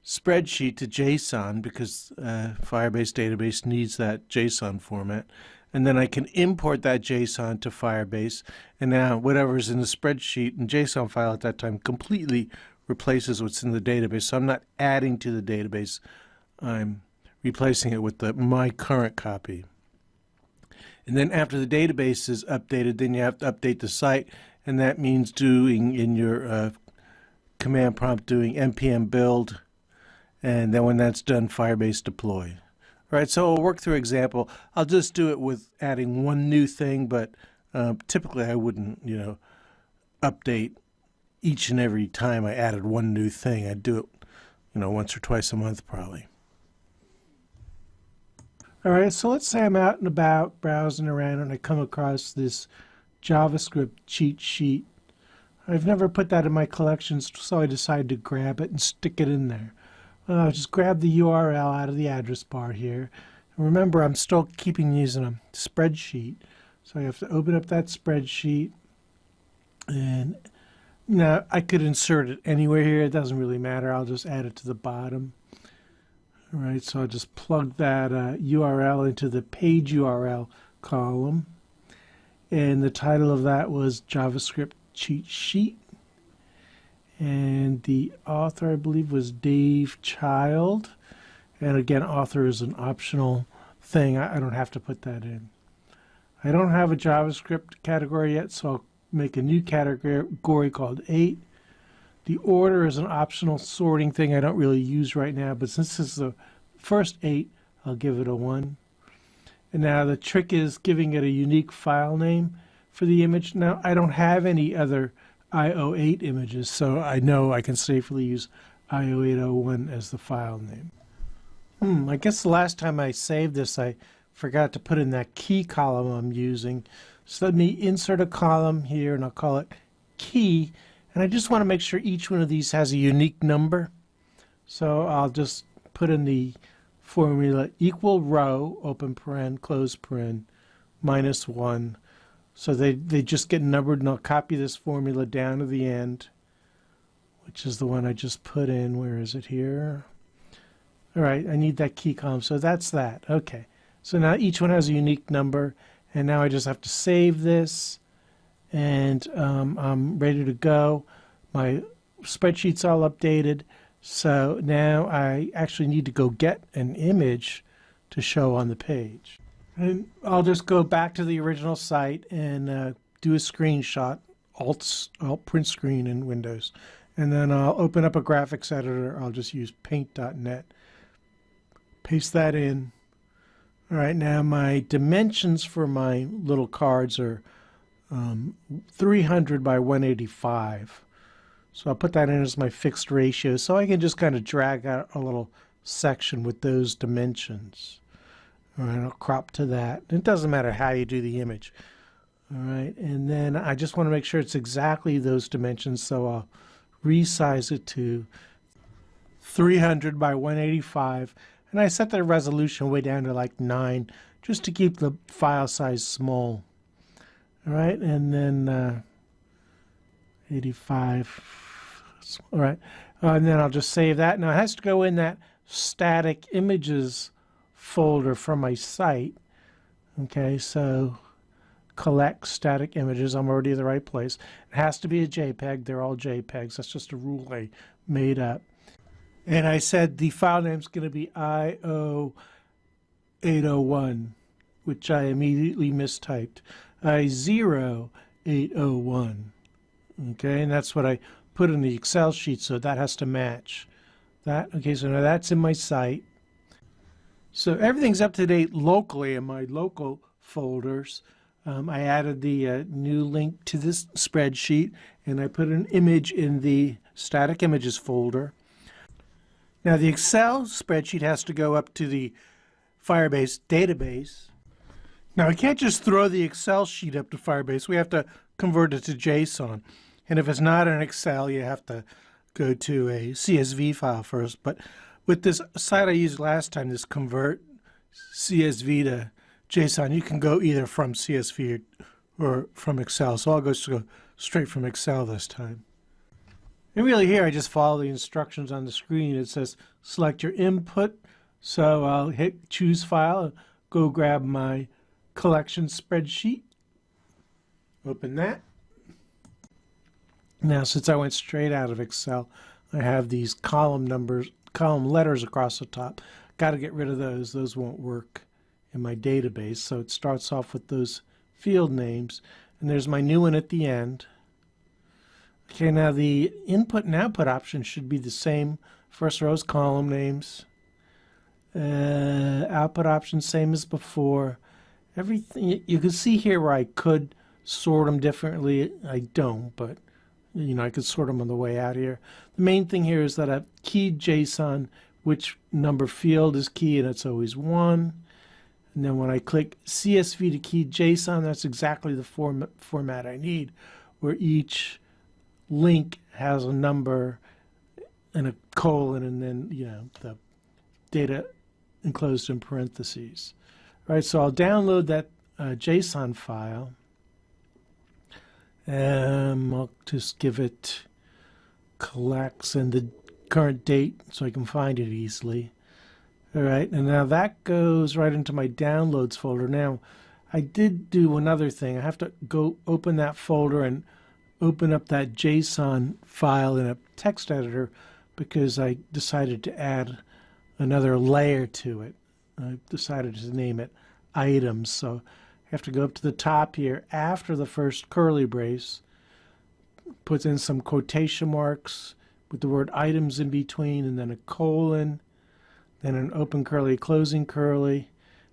spreadsheet to JSON because Firebase database needs that JSON format. And then I can import that JSON to Firebase. And now whatever's in the spreadsheet and JSON file at that time completely replaces what's in the database. So I'm not adding to the database. I'm replacing it with my current copy. And then after the database is updated, then you have to update the site. And that means doing in your command prompt, doing npm build. And then when that's done, Firebase deploy. All right, so I'll work through an example. I'll just do it with adding one new thing, but typically I wouldn't, update each and every time I added one new thing. I'd do it, once or twice a month probably. All right, so let's say I'm out and about browsing around and I come across this JavaScript cheat sheet. I've never put that in my collections, so I decided to grab it and stick it in there. Just grab the URL out of the address bar here. And remember, I'm still using a spreadsheet. So I have to open up that spreadsheet. And now I could insert it anywhere here. It doesn't really matter. I'll just add it to the bottom. All right, so I'll just plug that URL into the page URL column. And the title of that was JavaScript Cheat Sheet. And the author, I believe, was Dave Child. And again, author is an optional thing. I don't have to put that in. I don't have a JavaScript category yet, so I'll make a new category called 8. The order is an optional sorting thing I don't really use right now, but since this is the first 8, I'll give it a 1. And now the trick is giving it a unique file name for the image. Now, I don't have any other IO8 images, so I know I can safely use IO801 as the file name. I guess the last time I saved this, I forgot to put in that key column I'm using. So let me insert a column here, and I'll call it key. And I just want to make sure each one of these has a unique number. So I'll just put in the formula equal row, open paren, close paren, -1. So they just get numbered, and I'll copy this formula down to the end, which is the one I just put in. Where is it here? All right, I need that key column, so that's that. Okay, so now each one has a unique number, and now I just have to save this, and I'm ready to go. My spreadsheet's all updated, so now I actually need to go get an image to show on the page. And I'll just go back to the original site and do a screenshot, Alt print screen in Windows. And then I'll open up a graphics editor. I'll just use paint.net. Paste that in. All right, now my dimensions for my little cards are 300 by 185. So I'll put that in as my fixed ratio, so I can just kind of drag out a little section with those dimensions. All right, I'll crop to that. It doesn't matter how you do the image. All right, and then I just want to make sure it's exactly those dimensions, so I'll resize it to 300 by 185. And I set the resolution way down to like 9, just to keep the file size small. All right, and then 85. All right, and then I'll just save that. Now it has to go in that static images folder from my site. Okay, so collect static images. I'm already in the right place. It has to be a JPEG. They're all JPEGs. That's just a rule I made up. And I said the file name's going to be IO801, which I immediately mistyped. I0801. Okay, and that's what I put in the Excel sheet, so that has to match that. Okay, so now that's in my site. So everything's up to date locally in my local folders. I added the new link to this spreadsheet, and I put an image in the static images folder. Now the Excel spreadsheet has to go up to the Firebase database. Now, I can't just throw the Excel sheet up to Firebase. We have to convert it to JSON. And if it's not in Excel, you have to go to a CSV file first. But with this site I used last time, this convert CSV to JSON, you can go either from CSV or from Excel. So I'll go straight from Excel this time. And really here, I just follow the instructions on the screen. It says select your input. So I'll hit choose file, go grab my collection spreadsheet, open that. Now, since I went straight out of Excel, I have these column letters across the top. Got to get rid of those. Those won't work in my database. So it starts off with those field names, and there's my new one at the end. Okay, now the input and output options should be the same. First row is column names. Output options same as before. Everything you can see here where I could sort them differently. I don't, but I could sort them on the way out here. The main thing here is that I've keyed JSON, which number field is key, and it's always 1. And then when I click CSV to key JSON, that's exactly the format I need, where each link has a number and a colon, and then the data enclosed in parentheses. All right, so I'll download that JSON file. I'll just give it collects and the current date so I can find it easily. All right, and now that goes right into my downloads folder. Now, I did do another thing. I have to go open that folder and open up that JSON file in a text editor because I decided to add another layer to it. I decided to name it items. So I have to go up to the top here after the first curly brace, put in some quotation marks with the word items in between, and then a colon, then an open curly, closing curly,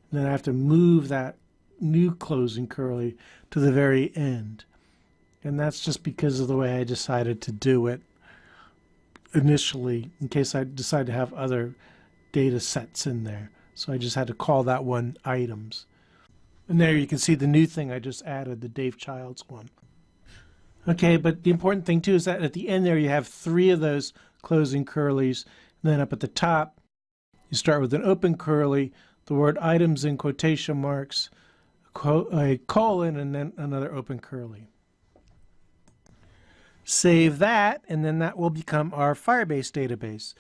and then I have to move that new closing curly to the very end. And that's just because of the way I decided to do it initially, in case I decide to have other data sets in there. So I just had to call that one items. And there you can see the new thing I just added, the Dave Childs one. Okay, but the important thing too is that at the end there you have 3 of those closing curlies. And then up at the top, you start with an open curly, the word items in quotation marks, a colon, and then another open curly. Save that, and then that will become our Firebase database.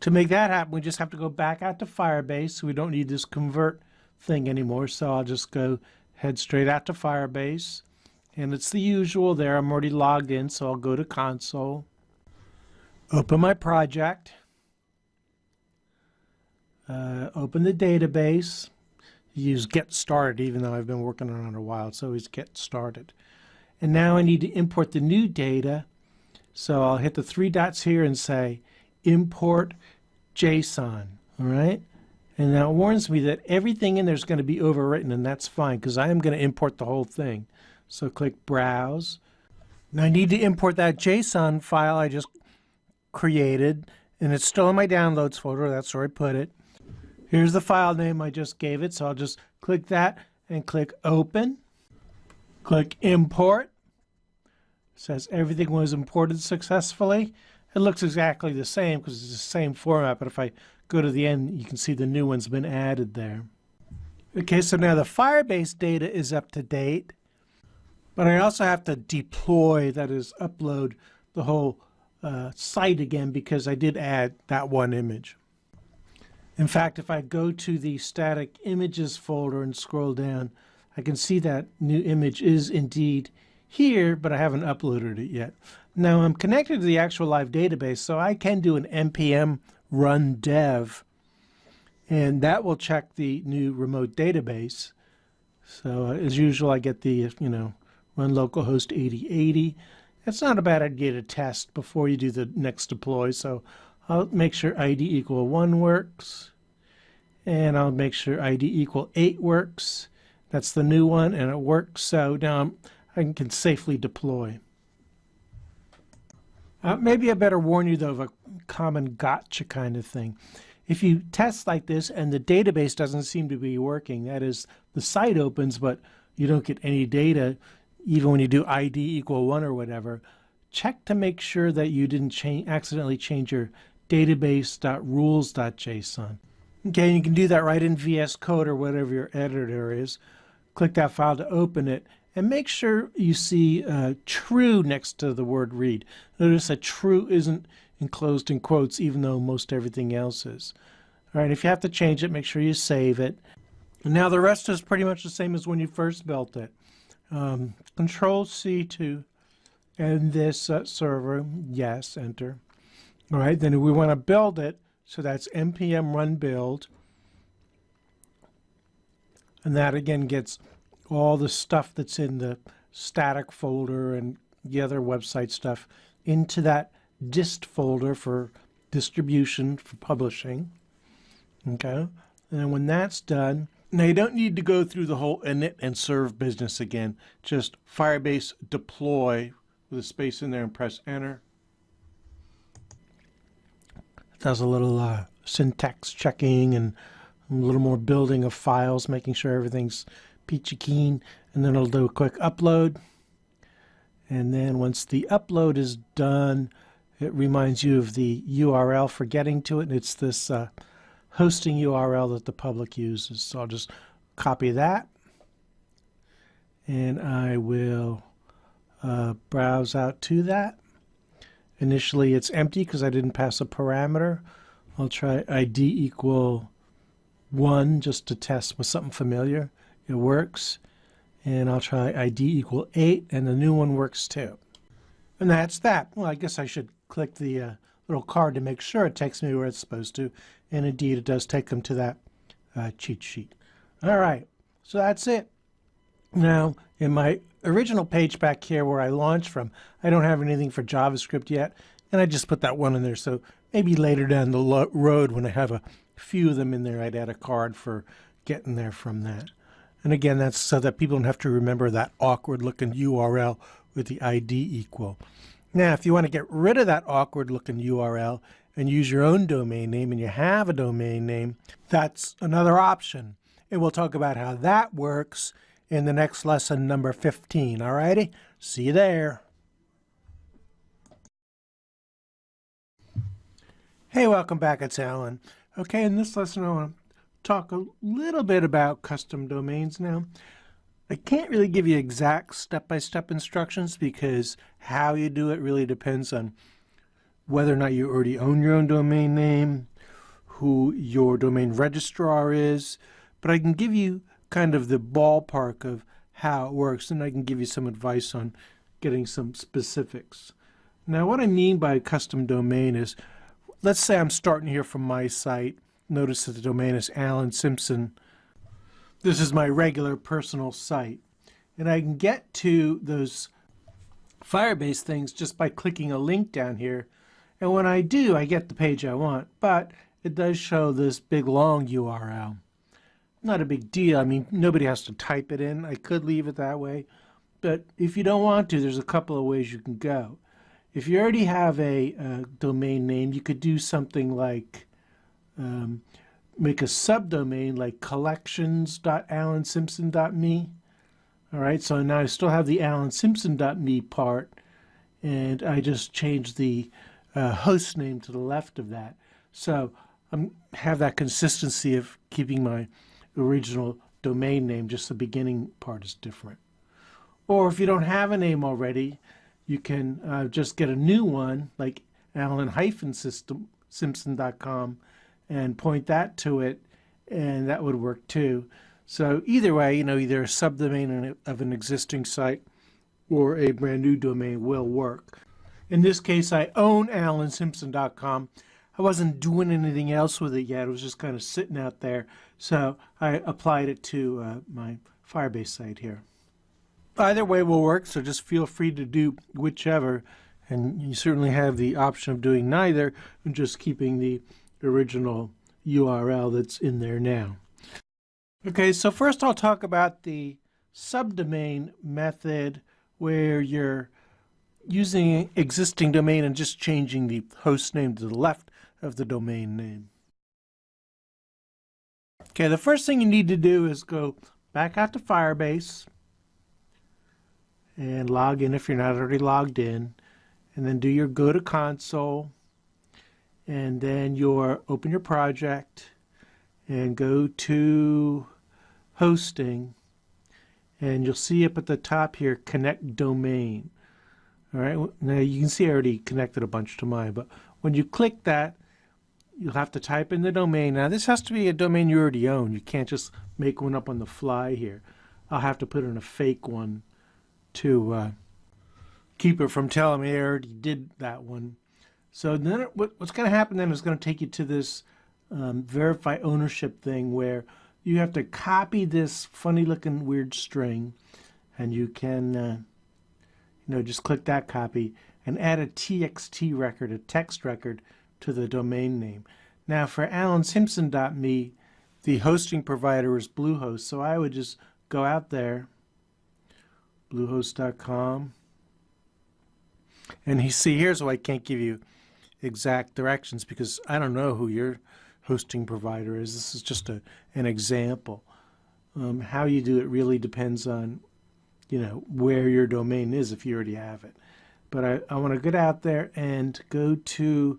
To make that happen, we just have to go back out to Firebase. We don't need this convert thing anymore, so I'll just head straight out to Firebase. And it's the usual there. I'm already logged in, so I'll go to console, open my project, open the database, use get started, even though I've been working on it a while. It's always get started. And now I need to import the new data. So I'll hit the 3 dots here and say import JSON. All right. And now it warns me that everything in there is going to be overwritten, and that's fine because I am going to import the whole thing. So click browse. Now I need to import that JSON file I just created, and it's still in my downloads folder. That's where I put it. Here's the file name I just gave it. So I'll just click that and click open. Click import. It says everything was imported successfully. It looks exactly the same because it's the same format, but if I go to the end, you can see the new one's been added there. Okay, so now the Firebase data is up to date, but I also have to deploy, that is, upload the whole site again because I did add that one image. In fact, if I go to the static images folder and scroll down, I can see that new image is indeed here, but I haven't uploaded it yet. Now I'm connected to the actual live database, so I can do an npm run dev, and that will check the new remote database. So as usual, I get the run localhost 8080. That's not a bad idea to test before you do the next deploy. So I'll make sure ID equal 1 works, and I'll make sure ID equal 8 works. That's the new one, and it works. So now I can safely deploy. Maybe I better warn you, though, of a common gotcha kind of thing. If you test like this and the database doesn't seem to be working, that is, the site opens but you don't get any data, even when you do ID = 1 or whatever, check to make sure that you didn't accidentally change your database.rules.json. Okay, you can do that right in VS Code or whatever your editor is. Click that file to open it, and make sure you see true next to the word read. Notice that true isn't enclosed in quotes, even though most everything else is. All right, if you have to change it, make sure you save it. And now the rest is pretty much the same as when you first built it. Control-C to end this server. Yes, enter. All right, then we want to build it, so that's npm run build. And that again gets all the stuff that's in the static folder and the other website stuff into that dist folder for distribution, for publishing. Okay, and then when that's done, now you don't need to go through the whole init and serve business again. Just Firebase deploy with a space in there and press enter. It does a little syntax checking and a little more building of files, making sure everything's peachy keen, and then it'll do a quick upload. And then once the upload is done, it reminds you of the URL for getting to it, and it's this hosting URL that the public uses. So I'll just copy that, and I will browse out to that. Initially it's empty because I didn't pass a parameter. I'll try ID = 1 just to test with something familiar. It works. And I'll try ID = 8, and the new one works too. And that's that. Well, I guess I should click the little card to make sure it takes me where it's supposed to. And indeed, it does take them to that cheat sheet. All right, so that's it. Now, in my original page back here where I launched from, I don't have anything for JavaScript yet, and I just put that one in there. So maybe later down the road when I have a few of them in there, I'd add a card for getting there from that. And again, that's so that people don't have to remember that awkward looking URL with the ID =. Now, if you want to get rid of that awkward looking URL and use your own domain name, and you have a domain name, that's another option. And we'll talk about how that works in the next lesson, number 15. Alrighty? See you there. Hey, welcome back. It's Alan. Okay, in this lesson, I want to talk a little bit about custom domains now. I can't really give you exact step-by-step instructions because how you do it really depends on whether or not you already own your own domain name, who your domain registrar is, but I can give you kind of the ballpark of how it works, and I can give you some advice on getting some specifics. Now, what I mean by a custom domain is, let's say I'm starting here from my site. Notice that the domain is Alan Simpson. This is my regular personal site. And I can get to those Firebase things just by clicking a link down here. And when I do, I get the page I want. But it does show this big long URL. Not a big deal. I mean, nobody has to type it in. I could leave it that way. But if you don't want to, there's a couple of ways you can go. If you already have a domain name, you could do something like make a subdomain like collections.alansimpson.me. All right, so now I still have the alansimpson.me part, and I just changed the host name to the left of that. So I have that consistency of keeping my original domain name, just the beginning part is different. Or if you don't have a name already, you can just get a new one like alan-simpson.com and point that to it, and that would work too. So either way, either a subdomain of an existing site or a brand new domain will work. In this case, I own alansimpson.com. I wasn't doing anything else with it yet. It was just kind of sitting out there. So I applied it to my Firebase site here. Either way will work, so just feel free to do whichever. And you certainly have the option of doing neither and just keeping the original URL that's in there now. Okay, so first I'll talk about the subdomain method where you're using an existing domain and just changing the host name to the left of the domain name. Okay, the first thing you need to do is go back out to Firebase and log in if you're not already logged in, and then do your go to console, and then open your project and go to hosting, and you'll see up at the top here connect domain. All right, now you can see I already connected a bunch to mine, but when you click that, you'll have to type in the domain. Now this has to be a domain you already own. You can't just make one up on the fly here. I'll have to put in a fake one to keep it from telling me I already did that one. So then what's going to happen then is going to take you to this verify ownership thing where you have to copy this funny looking weird string, and you can just click that copy and add a TXT record, a text record, to the domain name. Now for alansimpson.me, the hosting provider is Bluehost, so I would just go out there, bluehost.com, and here's why I can't give you exact directions, because I don't know who your hosting provider is. This is just an example. How you do it really depends on where your domain is if you already have it. But I want to get out there and go to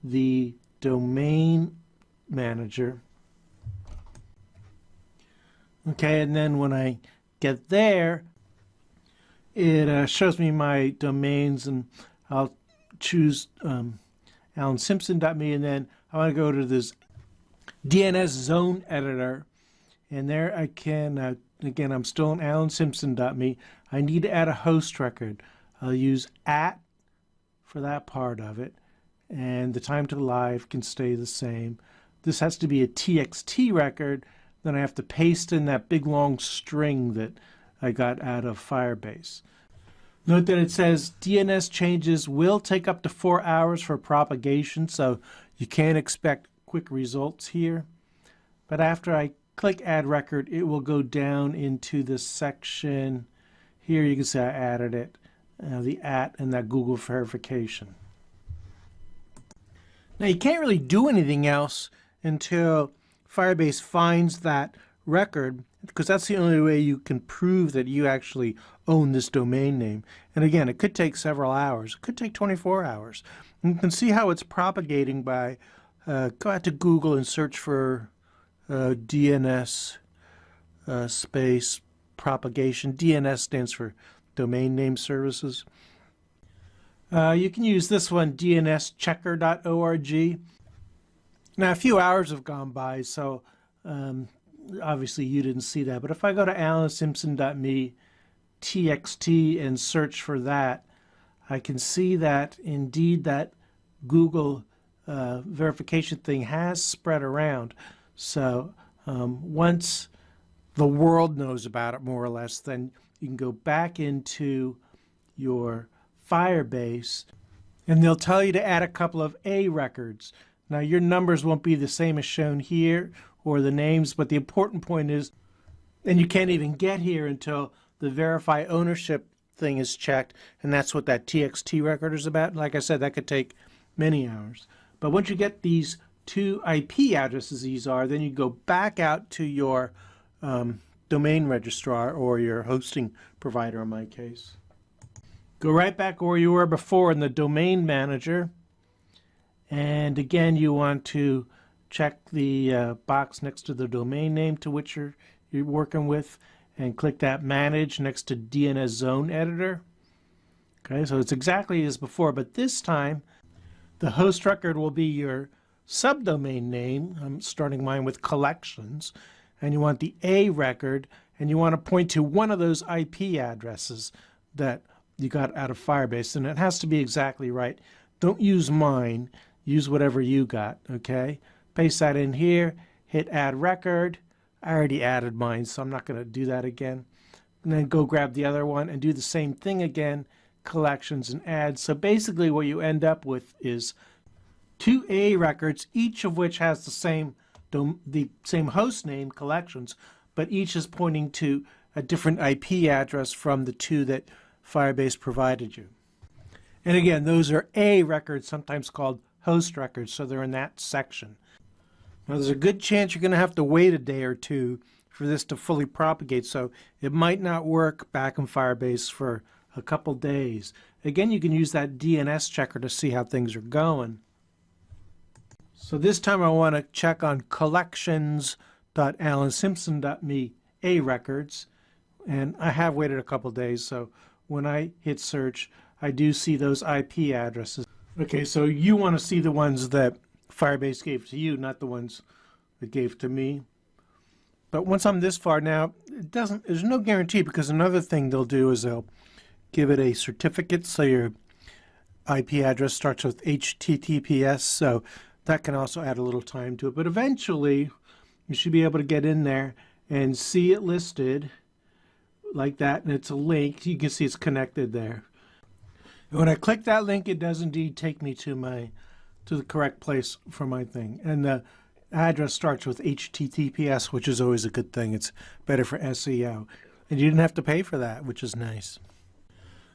the domain manager. Okay, and then when I get there, it shows me my domains, and I'll choose alansimpson.me, and then I want to go to this DNS zone editor, and there I can, again, I'm still on alansimpson.me. I need to add a host record. I'll use @ for that part of it, and the time to live can stay the same. This has to be a TXT record. Then I have to paste in that big long string that I got out of Firebase. Note that it says DNS changes will take up to 4 hours for propagation, so you can't expect quick results here. But after I click add record, it will go down into this section. Here you can see I added it, the @ and that Google verification. Now you can't really do anything else until Firebase finds that record, because that's the only way you can prove that you actually own this domain name. And again, it could take several hours. It could take 24 hours. And you can see how it's propagating by go out to Google and search for DNS space propagation. DNS stands for Domain Name Services. You can use this one, dnschecker.org. Now, a few hours have gone by, so obviously you didn't see that. But if I go to alansimpson.me, TXT, and search for that, I can see that indeed that Google verification thing has spread around. So once the world knows about it, more or less, then you can go back into your Firebase, and they'll tell you to add a couple of A records. Now your numbers won't be the same as shown here, or the names, but the important point is, and you can't even get here until the verify ownership thing is checked, and that's what that TXT record is about. Like I said, that could take many hours. But once you get these two IP addresses, then you go back out to your domain registrar, or your hosting provider in my case. Go right back where you were before in the domain manager, and again you want to check the box next to the domain name to which you're working with, and click that manage next to DNS zone editor. Okay, so it's exactly as before, but this time the host record will be your subdomain name. I'm starting mine with collections, and you want the A record, and you want to point to one of those IP addresses that you got out of Firebase, and it has to be exactly right. Don't use mine, use whatever you got, okay? Paste that in here, hit add record. I already added mine, so I'm not going to do that again. And then go grab the other one and do the same thing again, collections and add. So basically what you end up with is 2 A records, each of which has the same host name, collections, but each is pointing to a different IP address from the 2 that Firebase provided you. And again, those are A records, sometimes called host records, so they're in that section. Now, there's a good chance you're going to have to wait a day or two for this to fully propagate, so it might not work back in Firebase for a couple days. Again, you can use that DNS checker to see how things are going. So this time I want to check on collections.alansimpson.me A records, and I have waited a couple days, so when I hit search, I do see those IP addresses. Okay, so you want to see the ones that Firebase gave to you, not the ones it gave to me. But once I'm this far now, there's no guarantee, because another thing they'll do is they'll give it a certificate, so your IP address starts with HTTPS, so that can also add a little time to it. But eventually, you should be able to get in there and see it listed like that, and it's a link. You can see it's connected there. And when I click that link, it does indeed take me to the correct place for my thing. And the address starts with HTTPS, which is always a good thing. It's better for SEO. And you didn't have to pay for that, which is nice.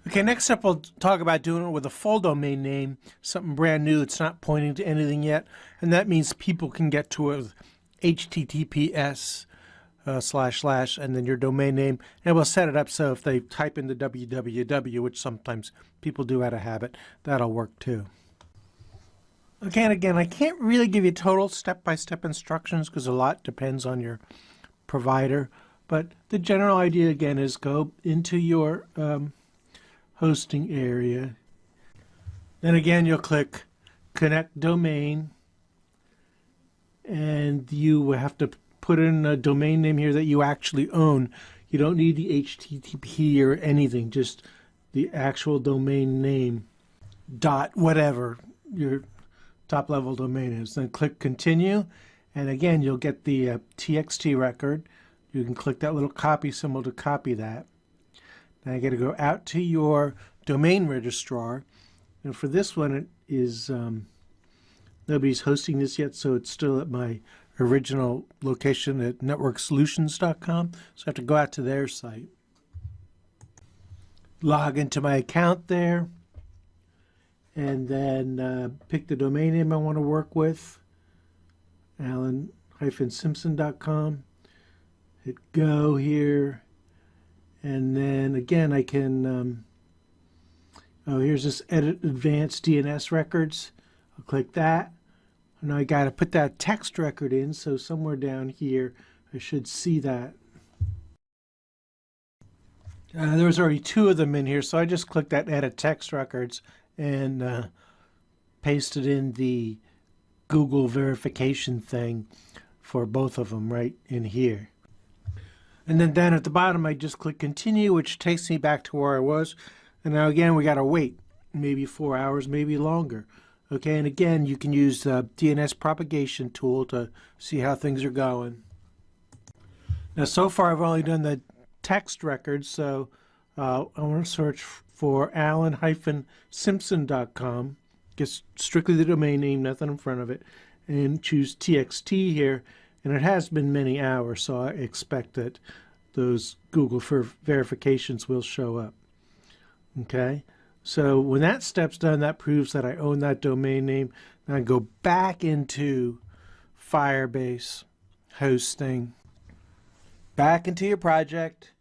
Okay, next up we'll talk about doing it with a full domain name, something brand new that's not pointing to anything yet. And that means people can get to it with HTTPS / and then your domain name. And we'll set it up so if they type in the www, which sometimes people do out of habit, that'll work too. Okay, and again, I can't really give you total step-by-step instructions because a lot depends on your provider. But the general idea, again, is go into your hosting area. Then again, you'll click Connect Domain. And you will have to put in a domain name here that you actually own. You don't need the HTTP or anything, just the actual domain name, dot whatever your top level domain is. Then click Continue, and again you'll get the TXT record. You can click that little copy symbol to copy that. Now you got to go out to your domain registrar, and for this one it is nobody's hosting this yet, so it's still at my original location at networksolutions.com, so I have to go out to their site. Log into my account there, and then pick the domain name I want to work with, alan-simpson.com. Hit go here, and then again I can, here's this Edit Advanced DNS Records. I'll click that. Now I got to put that text record in, so somewhere down here I should see that. There's already two of them in here, so I just clicked that Edit Text Records and pasted in the Google verification thing for both of them right in here. And then down at the bottom I just click Continue, which takes me back to where I was. And now again we got to wait maybe 4 hours, maybe longer. Okay, and again, you can use the DNS propagation tool to see how things are going. Now, so far, I've only done the text records, so I want to search for alan-simpson.com. Get strictly the domain name, nothing in front of it, and choose TXT here. And it has been many hours, so I expect that those Google verifications will show up. Okay. So when that step's done, that proves that I own that domain name. Now I go back into Firebase hosting, back into your project,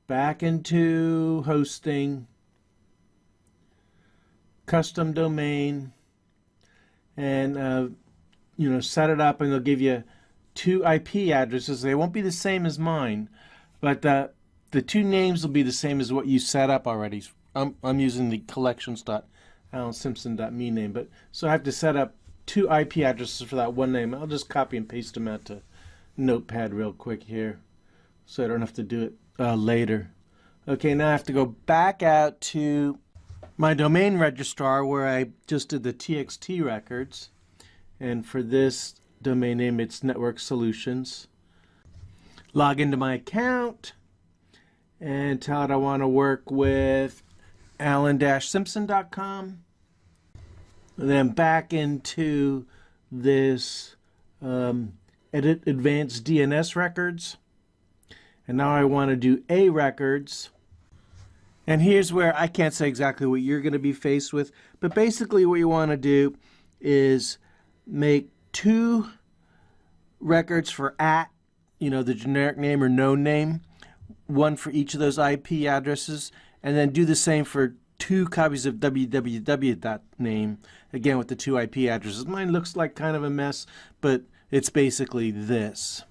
back into hosting, custom domain, and set it up, and they'll give you 2 IP addresses. They won't be the same as mine, but the 2 names will be the same as what you set up already. I'm using the collections.alansimpson.me name, but so I have to set up 2 IP addresses for that one name. I'll just copy and paste them out to Notepad real quick here, so I don't have to do it later. Okay, now I have to go back out to my domain registrar where I just did the TXT records, and for this domain name it's Network Solutions. Log into my account and tell it I want to work with alan-simpson.com, and then back into this Edit Advanced DNS Records, and now I want to do A records. And here's where I can't say exactly what you're going to be faced with, but basically what you want to do is make 2 records for the generic name or known name, 1 for each of those IP addresses, and then do the same for 2 copies of www.name, again with the 2 IP addresses. Mine looks like kind of a mess, but it's basically this.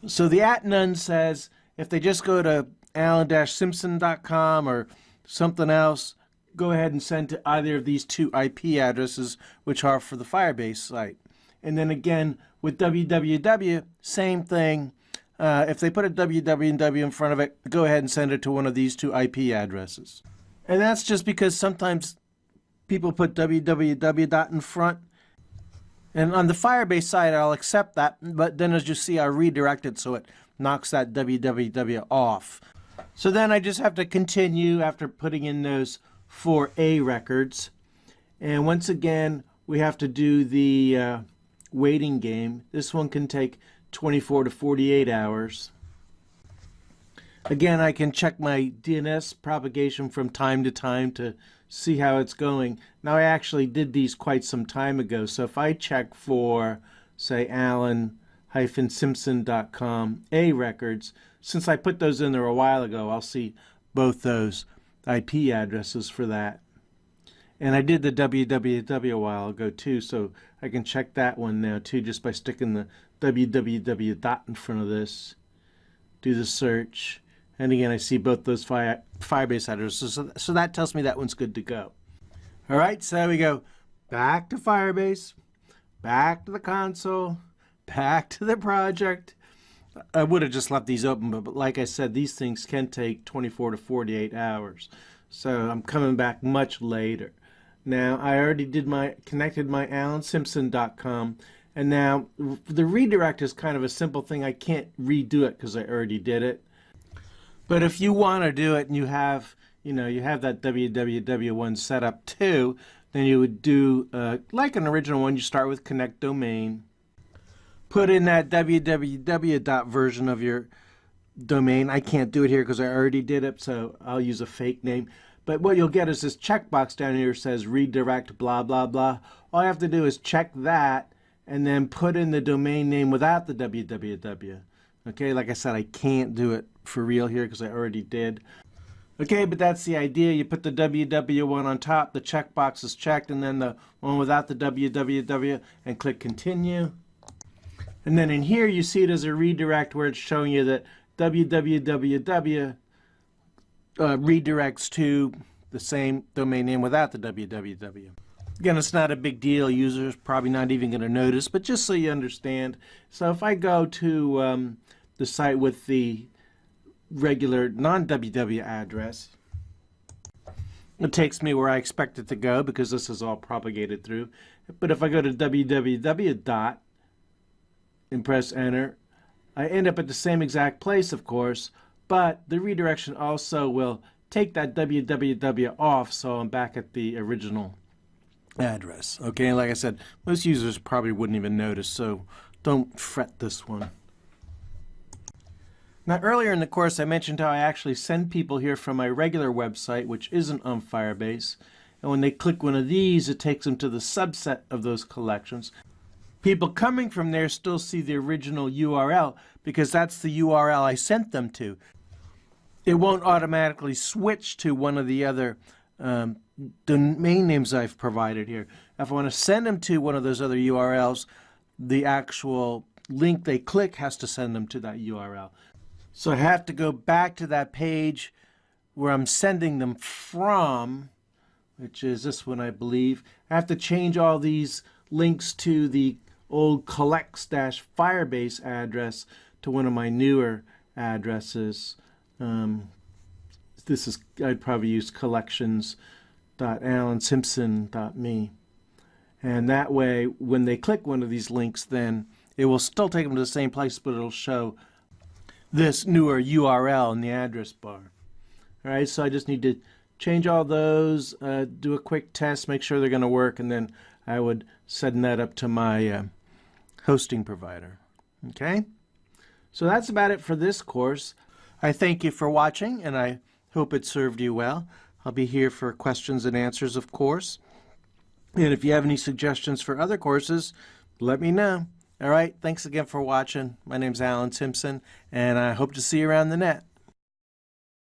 So the @none says if they just go to alan-simpson.com or something else, go ahead and send to either of these 2 IP addresses, which are for the Firebase site. And then again, with www, same thing. If they put a www in front of it, go ahead and send it to one of these 2 IP addresses. And that's just because sometimes people put www in front. And on the Firebase side, I'll accept that, but then as you see, I'll redirect it so it knocks that www off. So then I just have to continue after putting in those 4 A records. And once again, we have to do the waiting game. This one can take 24 to 48 hours. Again, I can check my DNS propagation from time to time to see how it's going. Now, I actually did these quite some time ago, so if I check for, say, alan-simpson.com A records, since I put those in there a while ago, I'll see both those IP addresses for that. And I did the www a while ago too, so I can check that one now too just by sticking the www dot in front of this. Do the search, and again I see both those Firebase addresses, so that tells me that one's good to go. All right, so we go back to Firebase, back to the console, back to the project. I would have just left these open, but like I said, these things can take 24 to 48 hours. So I'm coming back much later. Now, I already connected my alan-simpson.com, and now the redirect is kind of a simple thing. I can't redo it because I already did it. But if you want to do it and you have that www one set up too, then you would do like an original one. You start with connect domain, put in that www version of your domain. I can't do it here because I already did it, so I'll use a fake name. But what you'll get is this checkbox down here says redirect blah blah blah. All I have to do is check that and then put in the domain name without the www. Okay, like I said, I can't do it for real here because I already did. Okay, but that's the idea. You put the www one on top, the checkbox is checked, and then the one without the www, and click continue. And then in here you see it as a redirect where it's showing you that www redirects to the same domain name without the www. Again, it's not a big deal. Users probably not even going to notice, but just so you understand. So if I go to the site with the regular non-www address, it takes me where I expect it to go because this is all propagated through. But if I go to www dot and press enter, I end up at the same exact place, of course, but the redirection also will take that www off, so I'm back at the original address. Okay, and like I said, most users probably wouldn't even notice, so don't fret this one. Now, earlier in the course, I mentioned how I actually send people here from my regular website, which isn't on Firebase, and when they click one of these, it takes them to the subset of those collections. People coming from there still see the original URL because that's the URL I sent them to. It won't automatically switch to one of the other domain names I've provided here. If I want to send them to one of those other URLs, the actual link they click has to send them to that URL. So I have to go back to that page where I'm sending them from, which is this one, I believe. I have to change all these links to the old collects-Firebase address to one of my newer addresses. I'd probably use collections.alansimpson.me. And that way, when they click one of these links, then it will still take them to the same place, but it'll show this newer URL in the address bar. All right, so I just need to change all those, do a quick test, make sure they're going to work, and then I would send that up to my hosting provider. Okay, so that's about it for this course. I thank you for watching, and I hope it served you well. I'll be here for questions and answers, of course. And if you have any suggestions for other courses, let me know. All right, thanks again for watching. My name's Alan Timpson, and I hope to see you around the net.